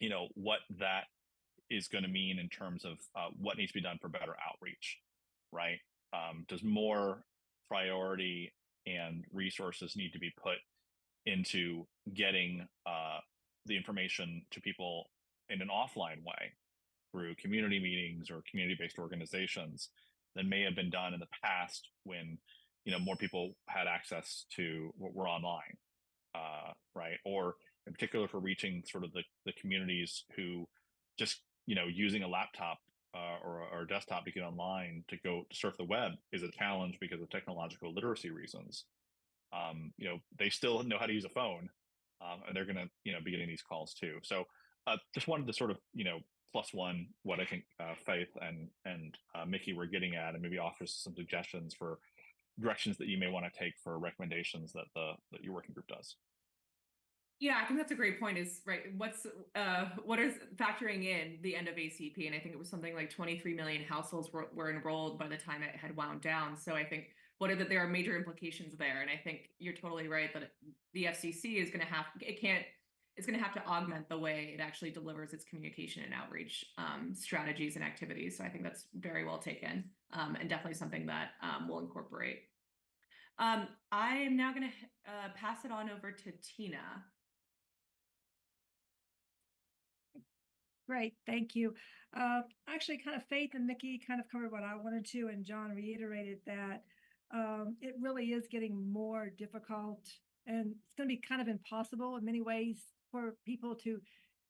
[SPEAKER 4] You know, what that is going to mean in terms of what needs to be done for better outreach, right? Does more priority and resources need to be put into getting the information to people in an offline way through community meetings or community-based organizations than may have been done in the past when, you know, more people had access to what were online, right? Or in particular for reaching sort of the communities who just, you know, using a laptop or a desktop to get online to go to surf the web is a challenge because of technological literacy reasons. You know, they still know how to use a phone, and they're going to, you know, be getting these calls too. So just wanted to sort of, you know, plus one what I think Faith and Mickey were getting at, and maybe offers some suggestions for directions that you may want to take for recommendations that your working group does.
[SPEAKER 3] Yeah, I think that's a great point. Is right. What is factoring in the end of ACP? And I think it was something like 23 million households were enrolled by the time it had wound down. So I think there are major implications there. And I think you're totally right that the FCC is going to have, it's going to have to augment the way it actually delivers its communication and outreach strategies and activities. So I think that's very well taken, and definitely something that we'll incorporate. I am now going to pass it on over to Tina.
[SPEAKER 19] Great, thank you. Actually, kind of Faith and Nikki kind of covered what I wanted to, and John reiterated that it really is getting more difficult, and it's going to be kind of impossible in many ways for people to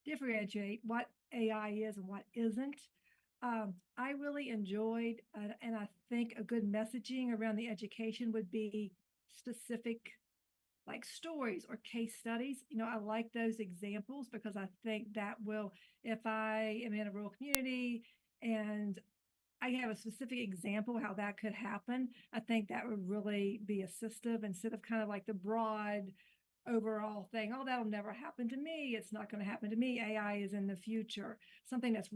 [SPEAKER 19] differentiate what AI is and what isn't. I really enjoyed, and I think a good messaging around the education would be specific, like stories or case studies. I like those examples because I think that will, if I am in a rural community and I have a specific example how that could happen, I think that would really be assistive instead of kind of like the broad overall thing. Oh, that'll never happen to me. It's not going to happen to me. AI is in the future. Something that's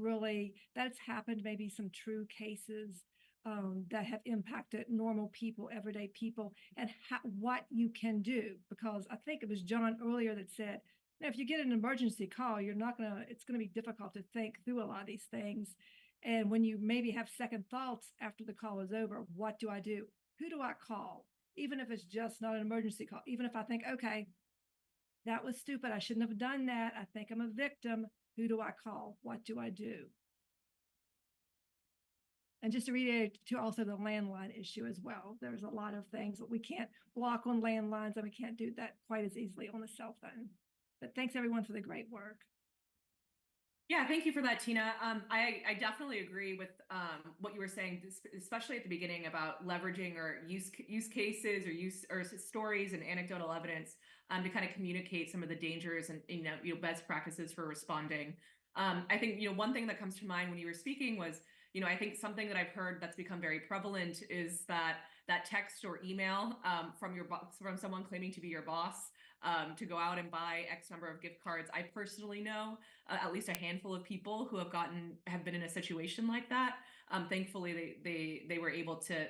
[SPEAKER 19] happened, maybe some true cases that have impacted normal people, everyday people, and what you can do. Because I think it was John earlier that said, if you get an emergency call, it's going to be difficult to think through a lot of these things. And when you maybe have second thoughts after the call is over, what do I do? Who do I call? Even if it's just not an emergency call, even if I think, okay, that was stupid, I shouldn't have done that, I think I'm a victim, who do I call? What do I do? And just to reiterate to also the landline issue as well, there's a lot of things that we can't block on landlines, and we can't do that quite as easily on the cell phone. But thanks everyone for the great work.
[SPEAKER 3] Yeah, thank you for that, Tina. I definitely agree with what you were saying, especially at the beginning about leveraging or use cases or stories and anecdotal evidence to kind of communicate some of the dangers and best practices for responding. I think one thing that comes to mind when you were speaking was I think something that I've heard that's become very prevalent is that text or email from someone claiming to be your boss to go out and buy X number of gift cards. I personally know at least a handful of people who have been in a situation like that. Thankfully, they were able to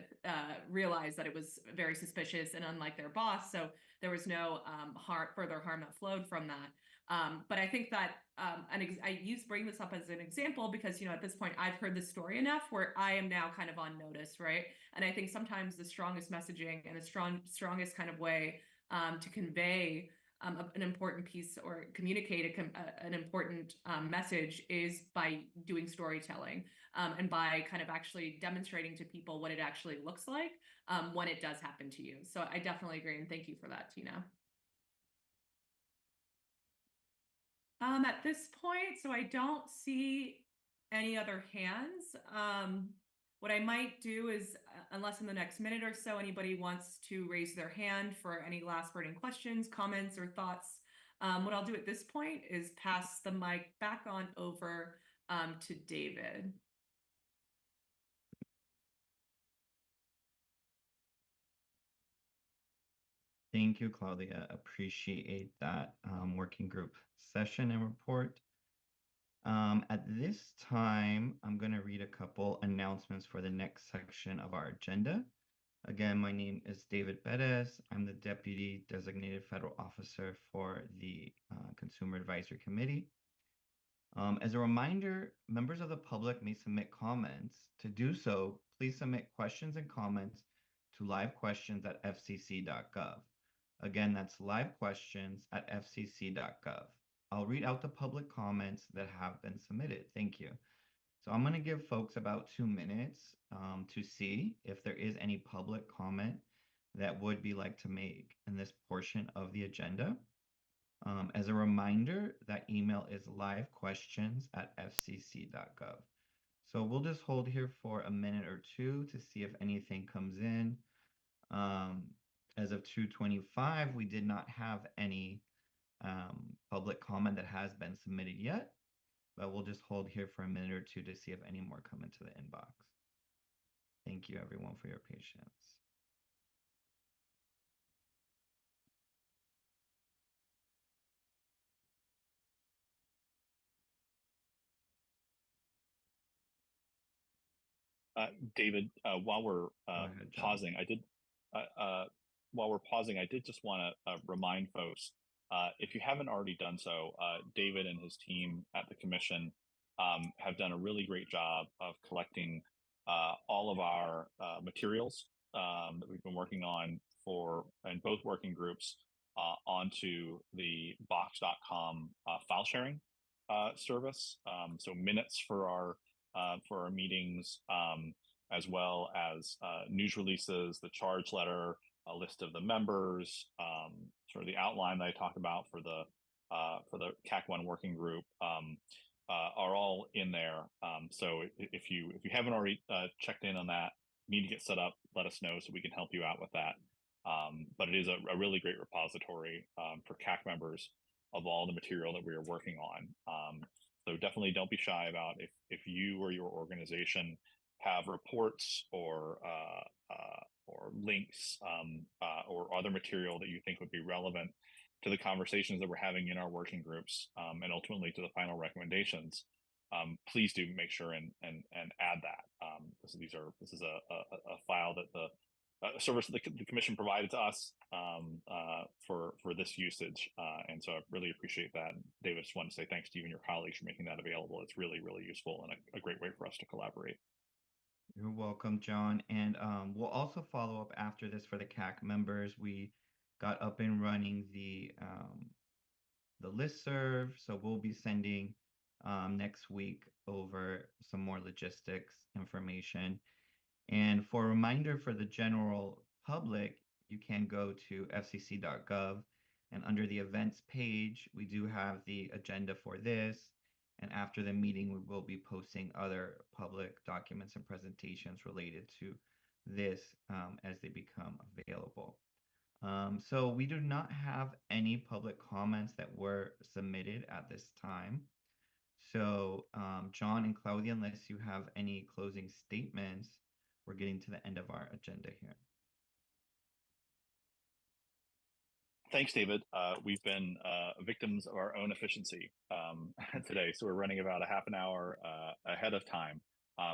[SPEAKER 3] realize that it was very suspicious and unlike their boss. So there was no further harm that flowed from that. But I think that, I bring this up as an example because, at this point, I've heard this story enough where I am now kind of on notice, right? And I think sometimes the strongest messaging and the strongest kind of way to convey an important piece or communicate an important message is by doing storytelling and by kind of actually demonstrating to people what it actually looks like when it does happen to you. So I definitely agree, and thank you for that, Tina. At this point, so I don't see any other hands. What I might do is, unless in the next minute or so anybody wants to raise their hand for any last burning questions, comments, or thoughts, what I'll do at this point is pass the mic back on over to David.
[SPEAKER 5] Thank you, Claudia. Appreciate that working group session and report. At this time, I'm going to read a couple announcements for the next section of our agenda. Again, my name is David Perez. I'm the Deputy Designated Federal Officer for the Consumer Advisory Committee. As a reminder, members of the public may submit comments. To do so, please submit questions and comments to livequestions@fcc.gov. Again, that's livequestions@fcc.gov. I'll read out the public comments that have been submitted. Thank you. So I'm going to give folks about 2 minutes to see if there is any public comment that would be like to make in this portion of the agenda. As a reminder, that email is livequestions@fcc.gov. So we'll just hold here for a minute or two to see if anything comes in. As of 2:25, we did not have any public comment that has been submitted yet, but we'll just hold here for a minute or two to see if any more come into the inbox. Thank you, everyone, for your patience.
[SPEAKER 4] David, while we're pausing, I did while we're pausing, I did just want to remind folks, if you haven't already done so, David and his team at the commission have done a really great job of collecting all of our materials that we've been working on in both working groups onto the box.com file sharing service. So minutes for our meetings, as well as news releases, the charge letter, a list of the members, sort of the outline that I talked about for the CAC1 working group, are all in there. So if you haven't already checked in on that, need to get set up, let us know so we can help you out with that. But it is a really great repository for CAC members of all the material that we are working on. So definitely don't be shy about if you or your organization have reports or links or other material that you think would be relevant to the conversations that we're having in our working groups, and ultimately to the final recommendations. Please do make sure and add that. This is a file that the service that the commission provided to us for this usage, and so I really appreciate that. David, just wanted to say thanks to you and your colleagues for making that available. It's really, really useful and a great way for us to collaborate.
[SPEAKER 5] You're welcome, John. And we'll also follow up after this for the CAC members. We got up and running the listserv, so we'll be sending next week over some more logistics information. And for a reminder for the general public, you can go to fcc.gov, and under the events page, we do have the agenda for this. And after the meeting, we will be posting other public documents and presentations related to this as they become available. So we do not have any public comments that were submitted at this time. So John and Claudia, unless you have any closing statements, we're getting to the end of our agenda here.
[SPEAKER 4] Thanks, David. We've been victims of our own efficiency today, so we're running about a half an hour ahead of time,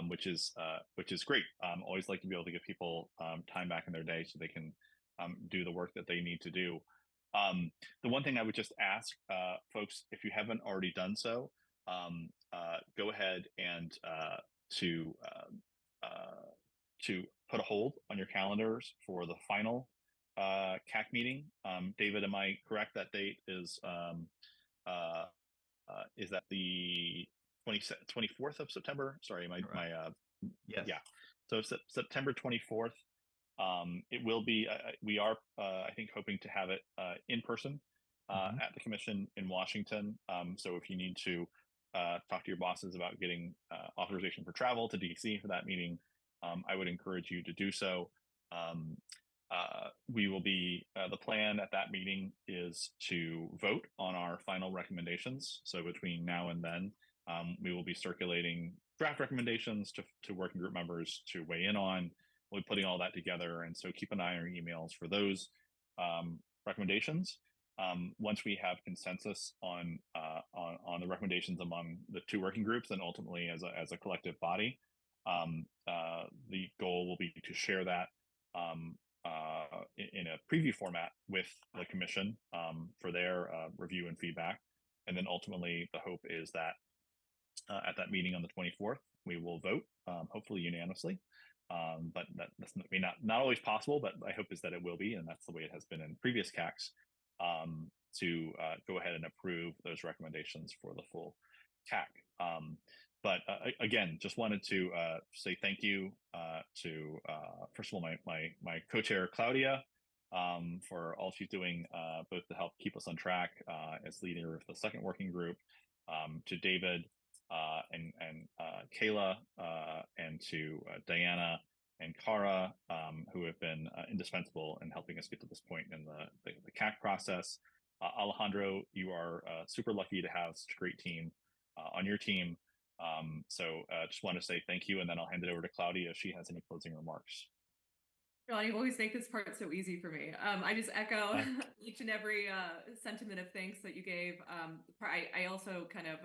[SPEAKER 4] which is great. Always like to be able to give people time back in their day so they can do the work that they need to do. The one thing I would just ask folks, if you haven't already done so, go ahead and to put a hold on your calendars for the final CAC meeting. David, am I correct? That date is that the 24th of September? Sorry,
[SPEAKER 5] yes.
[SPEAKER 4] Yeah. So September 24th. It will be. We are, I think, hoping to have it in person at the commission in Washington. So if you need to talk to your bosses about getting authorization for travel to DC for that meeting, I would encourage you to do so. We will be, the plan at that meeting is to vote on our final recommendations. So between now and then, we will be circulating draft recommendations to working group members to weigh in on. We'll be putting all that together, and so keep an eye on your emails for those recommendations. Once we have consensus on the recommendations among the two working groups, and ultimately as a collective body, the goal will be to share that in a preview format with the commission for their review and feedback. And then ultimately the hope is that at that meeting on the 24th, we will vote, hopefully unanimously. But that's not always possible, but my hope is that it will be, and that's the way it has been in previous CACs, to go ahead and approve those recommendations for the full CAC. But again, just wanted to say thank you to, first of all, my co-chair, Claudia, for all she's doing both to help keep us on track as leader of the second working group, to David and Keyla, and to Diana and Cara, who have been indispensable in helping us get to this point in the CAC process. Alejandro, you are super lucky to have such a great team on your team. So just want to say thank you, and then I'll hand it over to Claudia if she has any closing remarks.
[SPEAKER 3] John, you always make this part so easy for me. I just echo each and every sentiment of thanks that you gave. I also kind of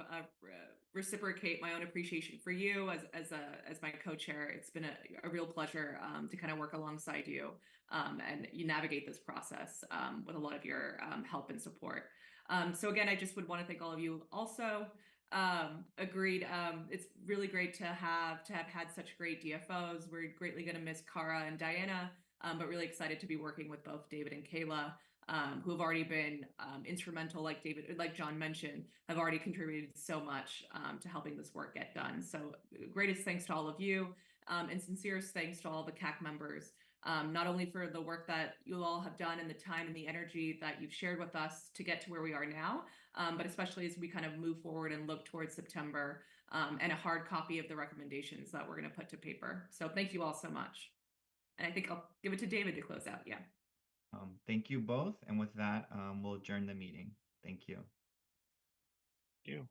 [SPEAKER 3] reciprocate my own appreciation for you as my co-chair. It's been a real pleasure to kind of work alongside you and you navigate this process with a lot of your help and support. So again, I just would want to thank all of you also. Agreed. It's really great to have had such great DFOs. We're greatly going to miss Cara and Diana, but really excited to be working with both David and Keyla, who have already been instrumental, like John mentioned, have already contributed so much to helping this work get done. So greatest thanks to all of you, and sincerest thanks to all the CAC members. Not only for the work that you all have done and the time and the energy that you've shared with us to get to where we are now, but especially as we kind of move forward and look towards September and a hard copy of the recommendations that we're going to put to paper. So thank you all so much. And I think I'll give it to David to close out. Yeah.
[SPEAKER 5] Thank you both. And with that, we'll adjourn the meeting. Thank you.
[SPEAKER 4] Thank you.